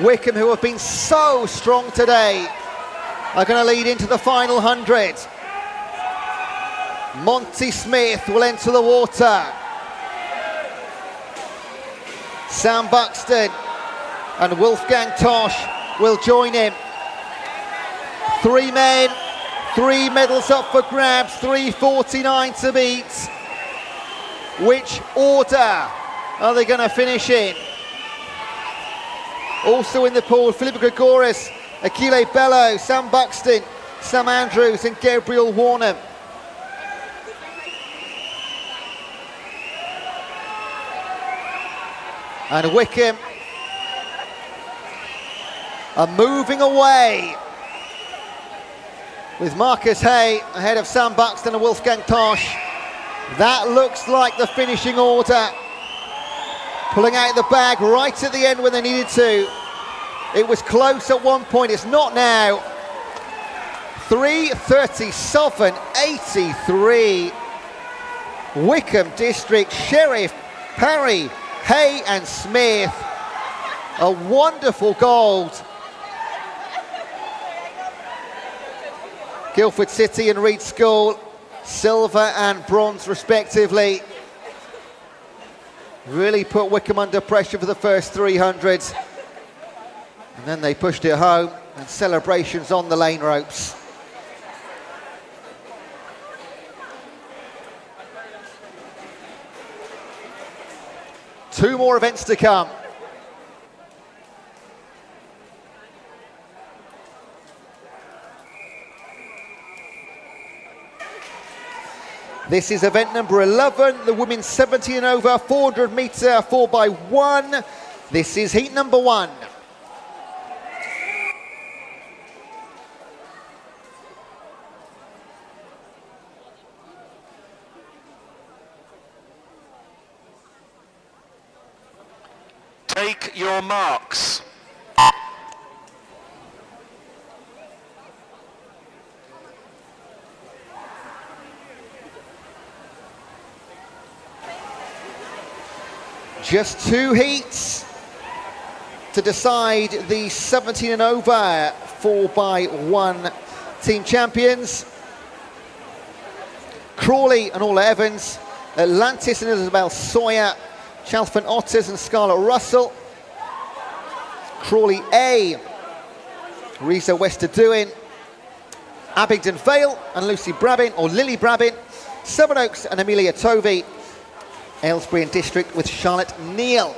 Wickham, who have been so strong today, are going to lead into the final 100. Monty Smith will enter the water. Sam Buxton and Wolfgang Tosh will join him. 3 men, 3 medals up for grabs, 3:49 to beat. Which order are they going to finish in? Also in the pool, Philippa Gregoris, Achille Bello, Sam Buxton, Sam Andrews and Gabriel Warner. And Wickham are moving away with Marcus Hay ahead of Sam Buxton and Wolfgang Tosh. That looks like the finishing order. Pulling out the bag right at the end when they needed to. It was close at one point, it's not now. 3:37.83. Wickham District, Sheriff, Parry, Hay and Smith. A wonderful gold. Guildford City and Reed School, silver and bronze respectively. Really put Wickham under pressure for the first 300. And then they pushed it home, and celebrations on the lane ropes. Two more events to come. This is event number 11, the women's 17 and over 400 metre 4x1. This is heat number 1. Take your marks. Just 2 heats to decide the 17 and over 4x1 team champions. Crawley and Orla Evans, Atlantis and Isabel Sawyer, Chalfont Otters and Scarlett Russell. Crawley A, Risa Westerduin, Abingdon Vale and Lucy Brabin, or Lily Brabin, Sevenoaks and Amelia Tovey, Aylesbury and District with Charlotte Neal.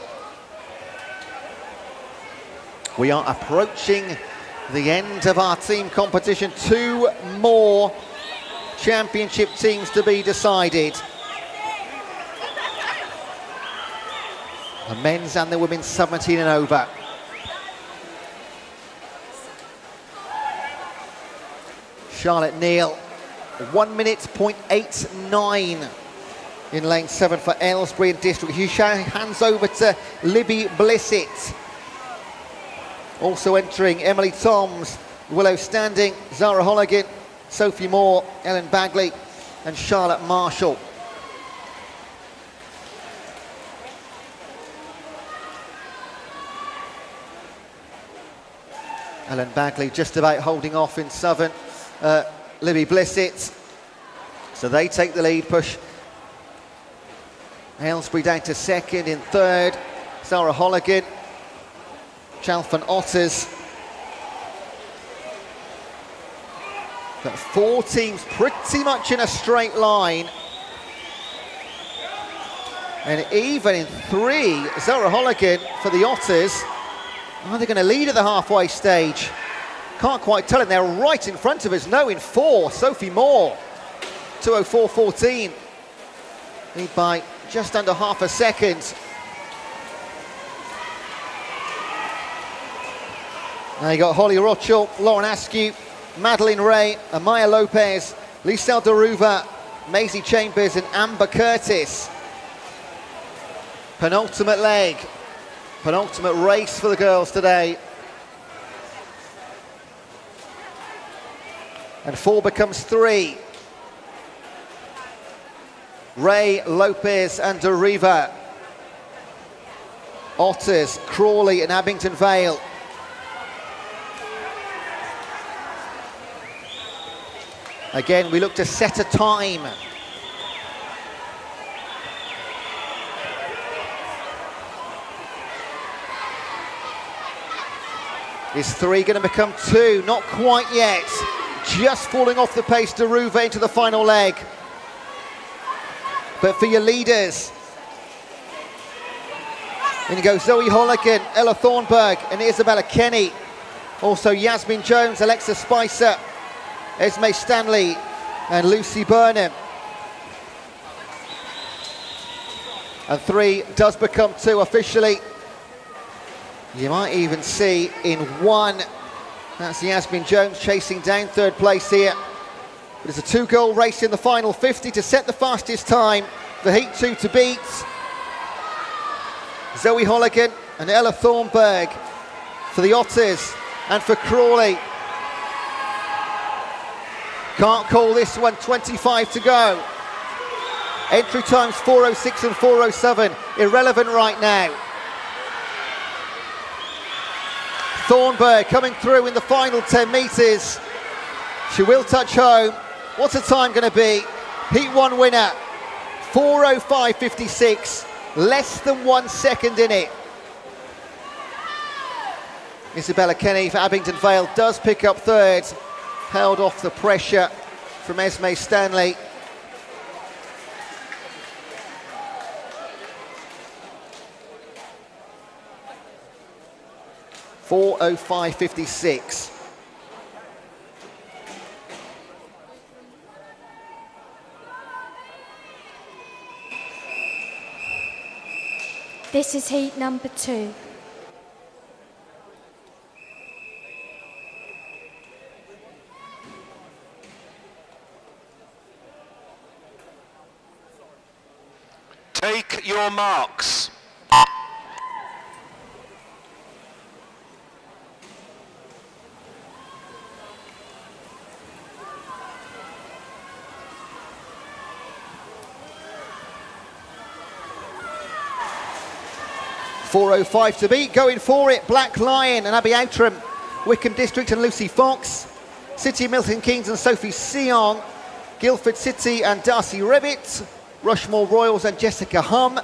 We are approaching the end of our team competition. 2 more championship teams to be decided. The men's and the women's 17 and over. Charlotte Neal. 1 minute, 0.89 in lane 7 for Aylesbury and District. He hands over to Libby Blissett. Also entering Emily Toms, Willow Standing, Zara Holligan, Sophie Moore, Ellen Bagley and Charlotte Marshall. Ellen Bagley just about holding off in Southern. Libby Blissett. So they take the lead, push Aylesbury down to second. In third, Zara Holligan, Chalfont Otters. But 4 teams pretty much in a straight line. And even in 3, Zara Holligan for the Otters. Are they going to lead at the halfway stage? Can't quite tell, and they're right in front of us. No, in 4, Sophie Moore, 2:04.14. Lead by just under half a second. Now you got Holly Rochel, Lauren Askew, Madeline Ray, Amaya Lopez, Lisel Daruva, Maisie Chambers and Amber Curtis. Penultimate leg. Penultimate race for the girls today. And 4 becomes 3. Ray, Lopez and Deriva. Otters, Crawley and Abington Vale. Again, we look to set a time. Is 3 going to become 2? Not quite yet. Just falling off the pace, Daruva into the final leg. But for your leaders, in you go Zoe Holligan, Ella Thornburg and Isabella Kenny. Also Yasmin Jones, Alexa Spicer, Esme Stanley and Lucy Burnham. And 3 does become 2 officially. You might even see in 1, that's Yasmin Jones chasing down 3rd place here. But it's a 2-goal race in the final 50 to set the fastest time. The Heat 2 to beat. Zoe Holligan and Ella Thornburg for the Otters and for Crawley. Can't call this one, 25 to go. Entry times 4:06 and 4:07, irrelevant right now. Thornburg coming through in the final 10 metres. She will touch home. What's the time going to be? Heat 1 winner, 4:05.56, less than 1 second in it. Isabella Kenny for Abington Vale does pick up 3rd, held off the pressure from Esme Stanley. (4:05.56). This is heat number 2. Take your marks. .405 to beat, going for it, Black Lion and Abby Outram, Wickham District and Lucy Fox, City of Milton Keynes and Sophie Sion, Guildford City and Darcy Revitt, Rushmore Royals and Jessica Hum,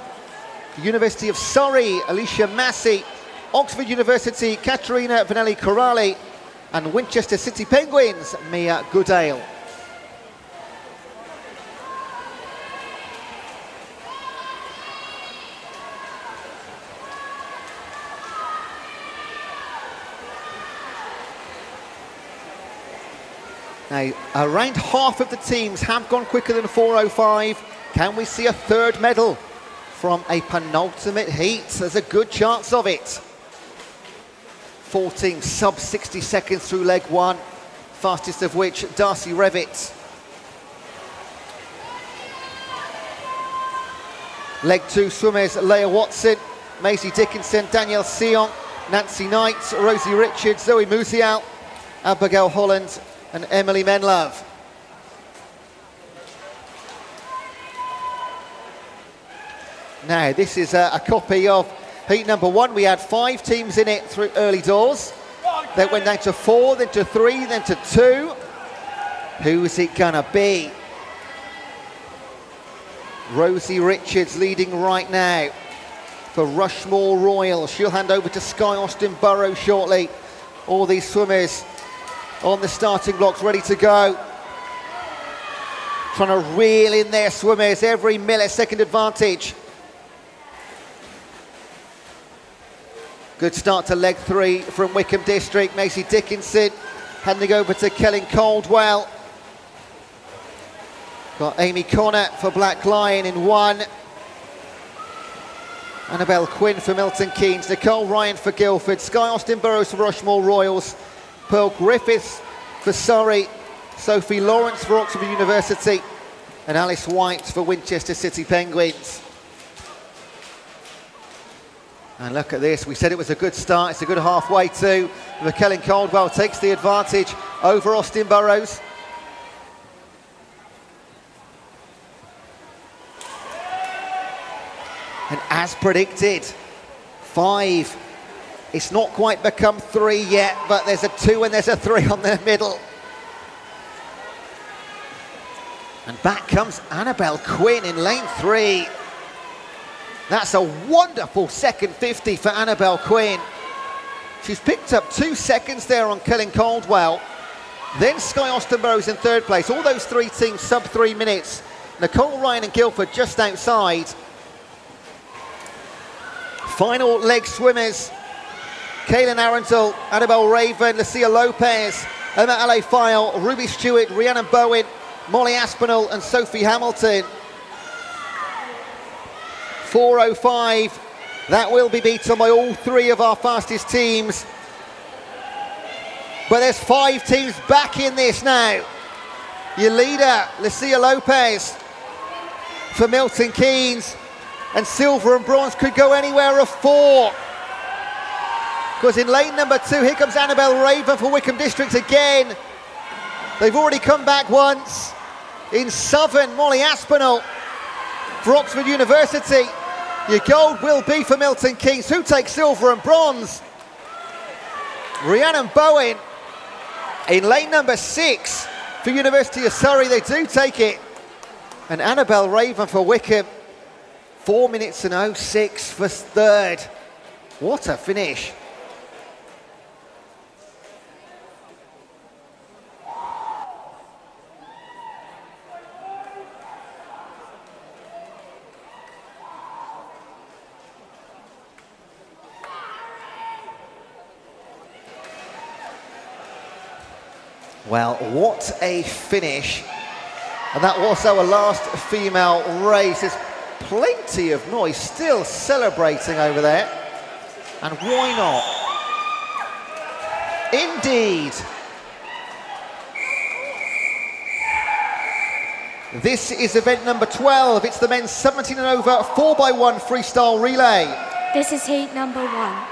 University of Surrey, Alicia Massey, Oxford University, Katerina Vanelli Corrali, and Winchester City Penguins, Mia Goodale. Now, around half of the teams have gone quicker than 4:05. Can we see a 3rd medal from a penultimate heat? There's a good chance of it. 4 teams sub 60 seconds through leg 1. fastest of which Darcy Revitt. Leg 2 swimmers, Leah Watson, Maisie Dickinson, Danielle Sion, Nancy Knight, Rosie Richards, Zoe Musial, Abigail Holland and Emily Menlove. Now, this is a copy of heat number 1. We had 5 teams in it through early doors. Then went down to 4, then to 3, then to 2. Who's it gonna be? Rosie Richards leading right now for Rushmore Royal. She'll hand over to Sky Austin Burrows shortly. All these swimmers on the starting blocks ready to go. Trying to reel in their swimmers, every millisecond advantage. Good start to leg 3 from Wickham District. Maisie Dickinson handing over to Kellen Caldwell. Got Amy Connor for Black Lion in 1. Annabelle Quinn for Milton Keynes. Nicole Ryan for Guildford. Sky Austin Burrows for Rushmore Royals. Pearl Griffiths for Surrey. Sophie Lawrence for Oxford University. And Alice White for Winchester City Penguins. And look at this, we said it was a good start, it's a good halfway too. Kellen Caldwell takes the advantage over Austin Burrows. And as predicted, 5. It's not quite become 3 yet, but there's a 2 and there's a 3 on the middle. And back comes Annabelle Quinn in lane 3. That's a wonderful second 50 for Annabelle Quinn. She's picked up 2 seconds there on Kellen Caldwell. Then Sky Austin Burrows in 3rd place. All those 3 teams sub 3 minutes. Nicole Ryan and Guildford just outside. Final leg swimmers. Kaylin Arundel, Annabelle Raven, Lucia Lopez, Emma Alley-File, Ruby Stewart, Rhiannon Bowen, Molly Aspinall and Sophie Hamilton. 4:05, that will be beaten by all 3 of our fastest teams. But there's 5 teams back in this now. Your leader, Lucia Lopez for Milton Keynes, and silver and bronze could go anywhere of 4. Because in lane number 2, here comes Annabelle Raven for Wickham District again. They've already come back once. In Southern, Molly Aspinall for Oxford University. Your gold will be for Milton Keynes. Who takes silver and bronze? Rhiannon Bowen in lane number 6 for University of Surrey. They do take it. And Annabelle Raven for Wickham. 4 minutes and 06 for 3rd. What a finish. Well, what a finish. And that was our last female race. There's plenty of noise still celebrating over there. And why not? Indeed. This is event number 12. It's the men's 17 and over 4x1 freestyle relay. This is heat number 1.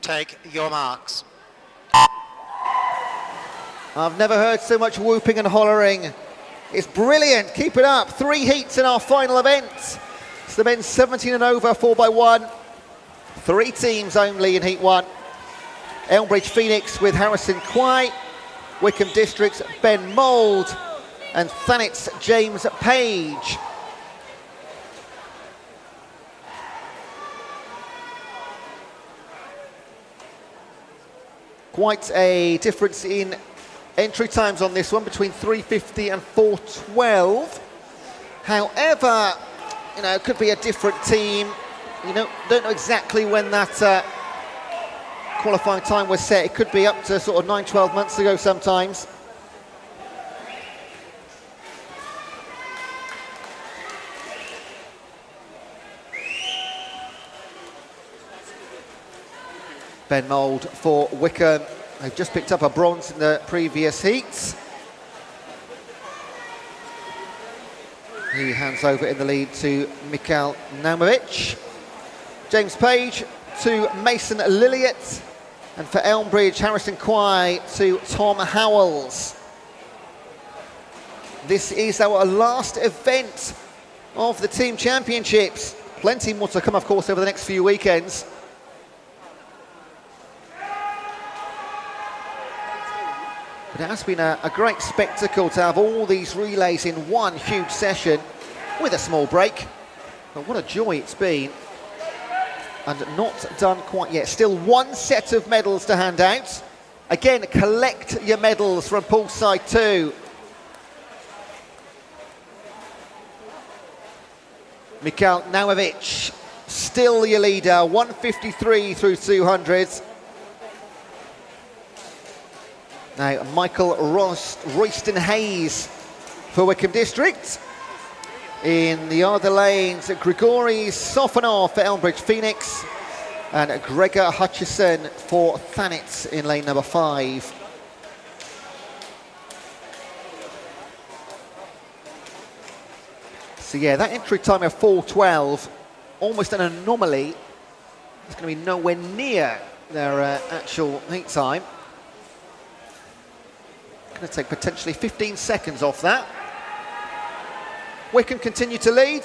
Take your marks. I've never heard so much whooping and hollering. It's brilliant, keep it up. 3 heats in our final event. It's the men's 17 and over 4x1. 3 teams only in heat 1. Elmbridge Phoenix with Harrison Quay, Wickham District's Ben Mould and Thanet's James Page. Quite a difference in entry times on this one, between 3:50 and 4:12. However, it could be a different team. Don't know exactly when that qualifying time was set. It could be up to sort of 9-12 months ago sometimes. Ben Mould for Wickham. They've just picked up a bronze in the previous heats. He hands over in the lead to Mikhail Naumovic. James Page to Mason Lilliot. And for Elmbridge, Harrison Quay to Tom Howells. This is our last event of the team championships. Plenty more to come, of course, over the next few weekends. But it has been a great spectacle to have all these relays in one huge session with a small break. But what a joy it's been. And not done quite yet. Still one set of medals to hand out. Again, collect your medals from Poolside 2. Mikhail Naumovic, still your leader, 153 through 200. Now, Michael Royston Hayes for Wickham District. In the other lanes, Grigory Sofanov for Elmbridge Phoenix and Gregor Hutchison for Thanet in lane number 5. So yeah, that entry time of 4:12, almost an anomaly. It's going to be nowhere near their actual heat time. Going to take potentially 15 seconds off that. Wickham continue to lead.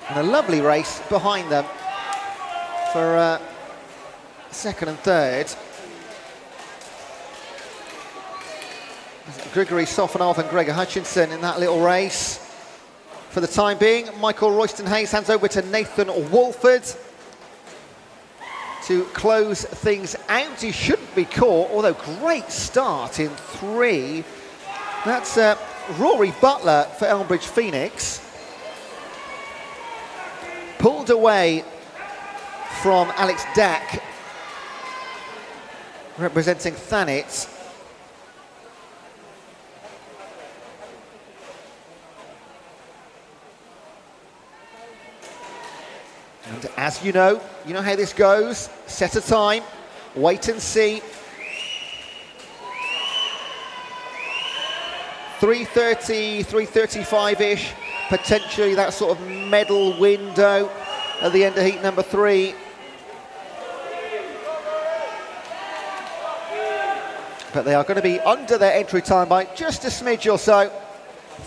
And a lovely race behind them for second and third. Grigory Sofanov and Gregor Hutchinson in that little race. For the time being, Michael Royston Hayes hands over to Nathan Walford to close things out. He shouldn't be caught, although great start in 3. That's Rory Butler for Elmbridge Phoenix. Pulled away from Alex Dack, representing Thanet. And as you know how this goes. Set a time, wait and see. 3:30, 3:35-ish, potentially that sort of medal window at the end of heat number 3. But they are going to be under their entry time by just a smidge or so.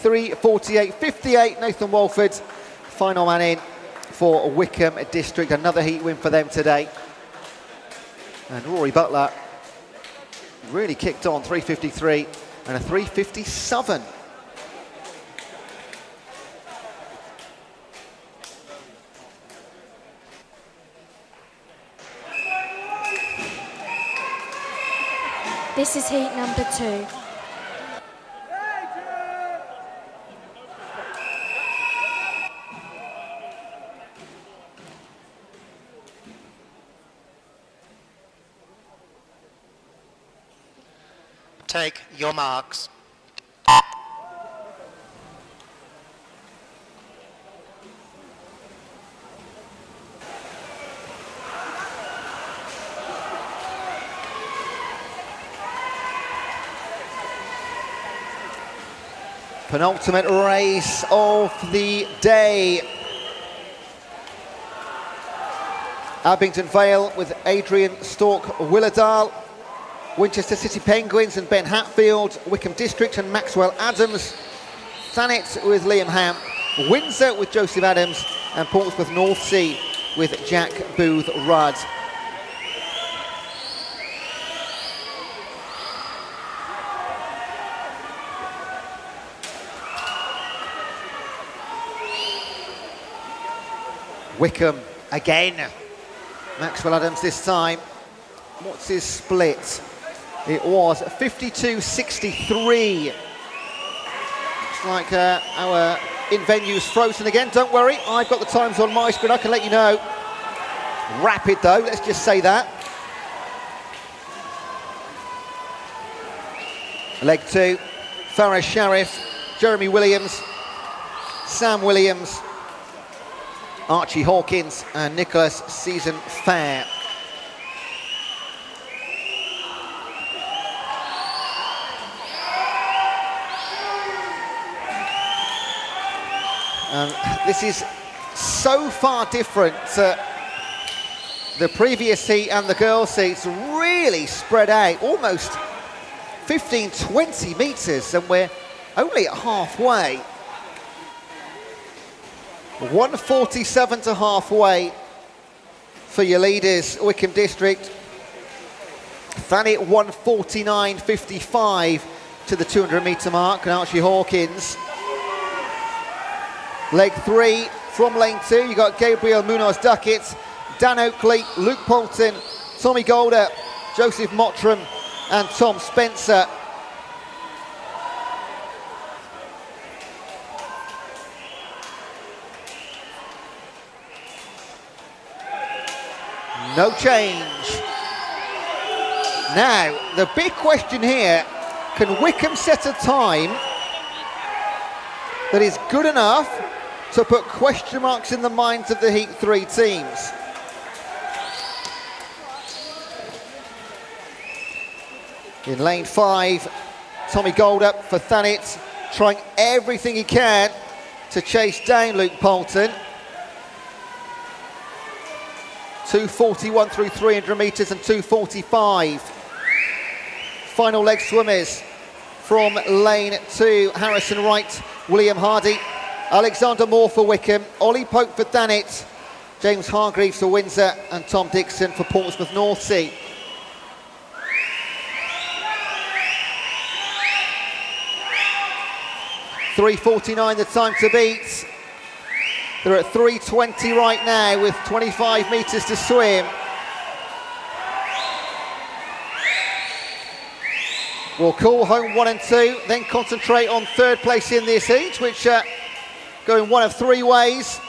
3:48.58, Nathan Walford, final man in for Wickham District. Another heat win for them today. And Rory Butler really kicked on, 3:53 and a 3:57. This is heat number 2. Take your marks. Penultimate race of the day. Abington Vale with Adrian Stork-Willerdale. Winchester City Penguins and Ben Hatfield. Wickham District and Maxwell Adams. Thanet with Liam Ham. Windsor with Joseph Adams. And Portsmouth North Sea with Jack Booth Rudd. Wickham again. Maxwell Adams this time. What's his split? It was 52.63. Looks like our in-venue's frozen again. Don't worry, I've got the times on my screen. I can let you know. Rapid though, let's just say that. Leg 2, Farah Sharif, Jeremy Williams, Sam Williams, Archie Hawkins and Nicholas Season Fair. This is so far different to the previous heat and the girls' heat. It's really spread out, almost 15, 20 metres, and we're only at halfway. 1:47 to halfway for your leaders, Wickham District. Thanet 1:49.55 to the 200-metre mark, and Archie Hawkins. Leg 3 from lane 2, you got Gabriel Munoz-Duckett, Dan Oakley, Luke Poulton, Tommy Golder, Joseph Mottram and Tom Spencer. No change. Now, the big question here, can Wickham set a time that is good enough to put question marks in the minds of the Heat 3 teams? In lane 5, Tommy Golder for Thanet, trying everything he can to chase down Luke Poulton. 2:41 through 300 metres and 2:45. Final leg swimmers from lane 2, Harrison Wright, William Hardy, Alexander Moore for Wickham, Ollie Pope for Thanet, James Hargreaves for Windsor and Tom Dixon for Portsmouth North Sea. .3:49 the time to beat. They're at 3:20 right now with 25 metres to swim. We'll call home 1 and 2, then concentrate on third place in this heat, which go in one of 3 ways.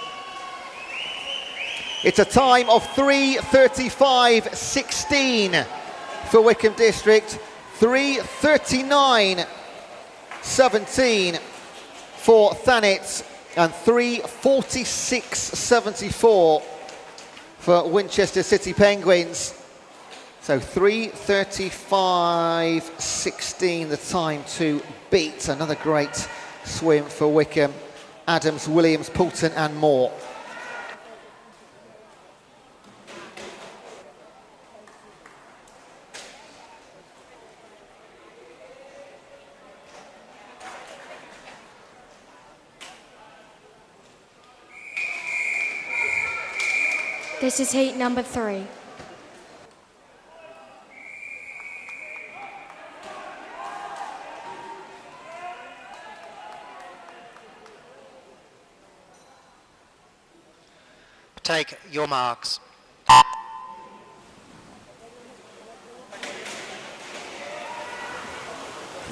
It's a time of 3:35.16 for Wickham District, 3:39.17 for Thanet, and 3:46.74 for Winchester City Penguins. So 3:35.16 the time to beat. Another great swim for Wickham. Adams, Williams, Poulton and Moore. This is heat number 3. Take your marks.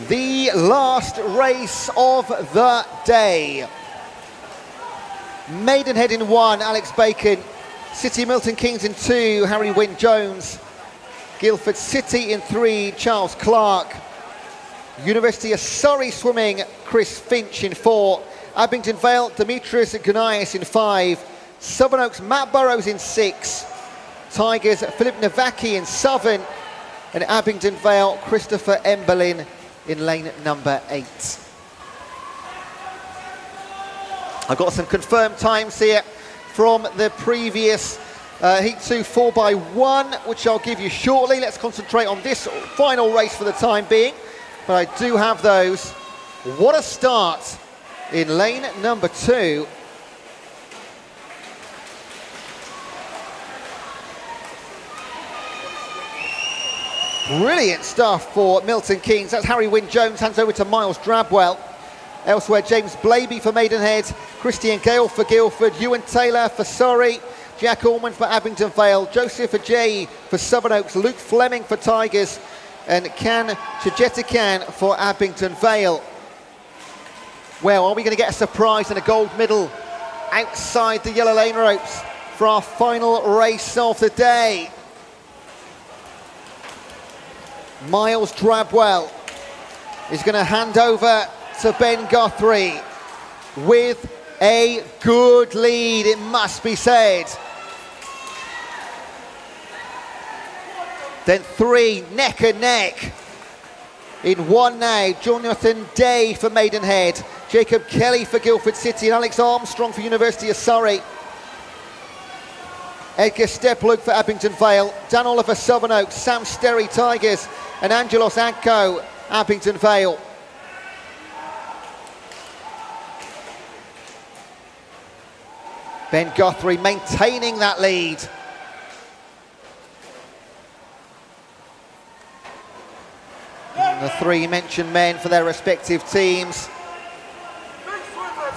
The last race of the day. Maidenhead in 1, Alex Bacon. City Milton Keynes in 2, Harry Wynne-Jones. Guildford City in 3, Charles Clark. University of Surrey swimming, Chris Finch in 4. Abingdon Vale, Demetrius Gunayas in 5. Sevenoaks, Matt Burrows in 6. Tigers, Philip Navaki in 7. And Abingdon Vale, Christopher Emberlin in lane number 8. I've got some confirmed times here from the previous Heat 2 4x1, which I'll give you shortly. Let's concentrate on this final race for the time being. But I do have those. What a start in lane number 2. Brilliant stuff for Milton Keynes. That's Harry Wynne-Jones, hands over to Miles Drabwell. Elsewhere, James Blaby for Maidenhead, Christian Gale for Guildford, Ewan Taylor for Surrey, Jack Ormond for Abingdon Vale, Joseph Ajay for Sevenoaks, Luke Fleming for Tigers, and Can Chijetikan for Abingdon Vale. Well, are we going to get a surprise and a gold medal outside the yellow lane ropes for our final race of the day? Miles Drabwell is going to hand over to Ben Guthrie with a good lead, it must be said. Then 3 neck and neck. In 1 now, Jonathan Day for Maidenhead, Jacob Kelly for Guildford City and Alex Armstrong for University of Surrey. Edgar Steplug for Abingdon Vale, Dan Oliver Sevenoaks, Sam Sterry Tigers and Angelos Agco Abingdon Vale. Ben Guthrie maintaining that lead. And the three mentioned men for their respective teams.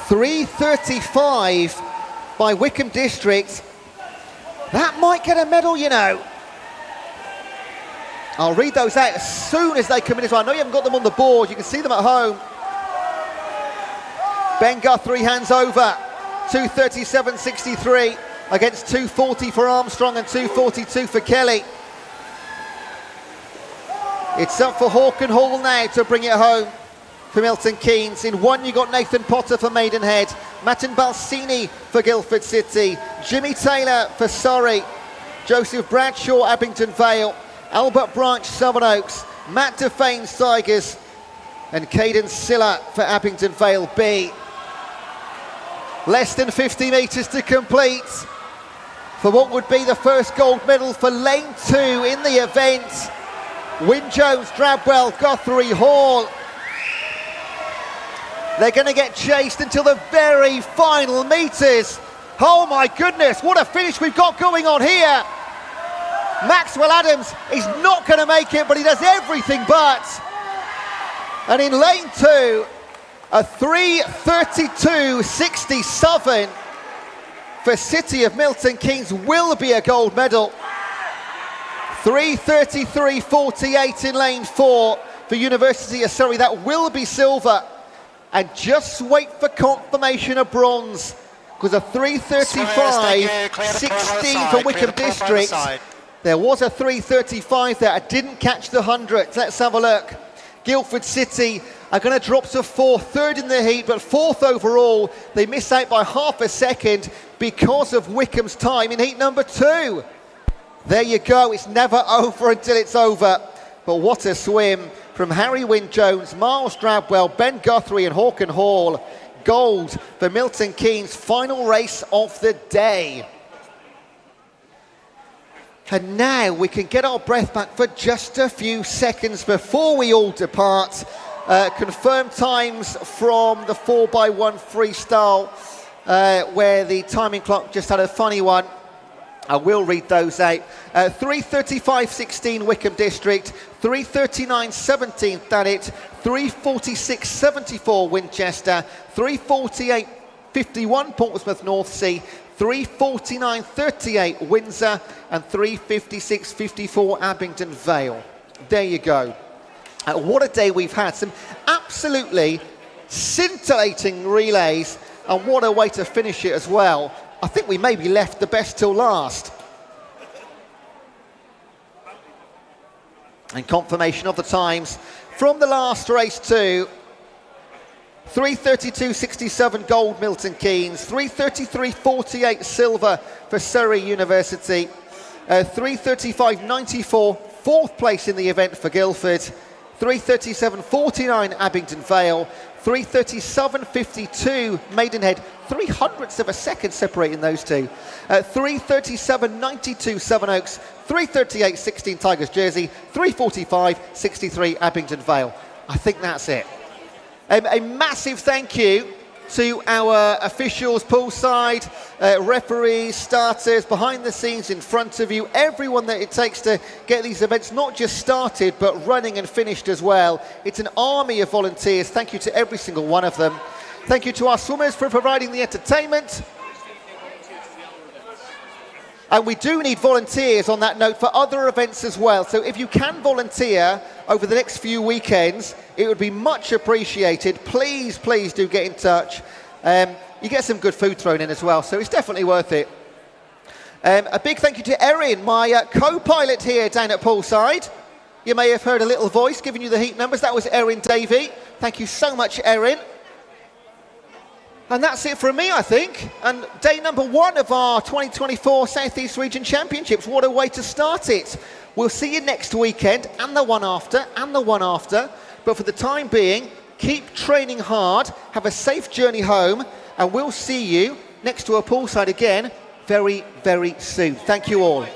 3:35 by Wickham District. That might get a medal, you know. I'll read those out as soon as they come in as well. I know you haven't got them on the board, you can see them at home. Ben Guthrie hands over, 2:37.63 against 2:40 for Armstrong and 2:42 for Kelly. It's up for Hawken Hall now to bring it home for Milton Keynes. In one, you got Nathan Potter for Maidenhead, Martin Balsini for Guildford City, Jimmy Taylor for Surrey, Joseph Bradshaw Abingdon Vale, Albert Branch Sevenoaks, Matt Defane Tigers, and Caden Silla for Abingdon Vale B. Less than 50 metres to complete for what would be the first gold medal for Lane 2 in the event. Wyn Jones, Drabwell, Guthrie, Hall. They're going to get chased until the very final metres. Oh my goodness, what a finish we've got going on here. Maxwell Adams is not going to make it, but he does everything but. And in lane 2, a 3:32.67 for City of Milton Keynes will be a gold medal. 3:33.48 in lane 4 for University of Surrey. That will be silver. And just wait for confirmation of bronze, because a 3:35.16 for Wickham District. There was a 3:35 there. I didn't catch the 100. Let's have a look. Guildford City are going to drop to fourth, third in the heat, but fourth overall. They miss out by half a second because of Wickham's time in heat number 2. There you go. It's never over until it's over. But what a swim from Harry Wyn Jones, Miles Drabwell, Ben Guthrie and Hawken Hall. Gold for Milton Keynes, final race of the day. And now we can get our breath back for just a few seconds before we all depart. Confirmed times from the 4x1 freestyle, where the timing clock just had a funny one. I will read those out. 3:35.16 Wickham District, 3:39.17 Thanet, 3:46.74 Winchester, 3:48.51 Portsmouth North Sea, 3:49.38 Windsor, and 3:56.54 Abingdon Vale. There you go. What a day we've had. Some absolutely scintillating relays, and what a way to finish it as well. I think we maybe left the best till last. And confirmation of the times from the last race too. 3:32.67 gold Milton Keynes, 3:33.48 silver for Surrey University, 3:35.94 fourth place in the event for Guildford, 3:37.49 Abingdon Vale, 3:37.52 Maidenhead, 0.03 of a second separating those two, 3:37.92 Sevenoaks, 3:38.16 Tigers Jersey, 3:45.63 Abingdon Vale. I think that's it. A massive thank you to our officials, poolside, referees, starters, behind the scenes, in front of you, everyone that it takes to get these events not just started but running and finished as well. It's an army of volunteers. Thank you to every single one of them. Thank you to our swimmers for providing the entertainment. And we do need volunteers on that note for other events as well. So if you can volunteer over the next few weekends, it would be much appreciated. Please, please do get in touch. You get some good food thrown in as well, so it's definitely worth it. A big thank you to Erin, my co-pilot here down at Poolside. You may have heard a little voice giving you the heat numbers. That was Erin Davey. Thank you so much, Erin. And that's it from me, I think. And day number 1 of our 2024 South East Region Championships. What a way to start it. We'll see you next weekend, and the one after, and the one after. But for the time being, keep training hard, have a safe journey home, and we'll see you next to a poolside again very, very soon. Thank you all.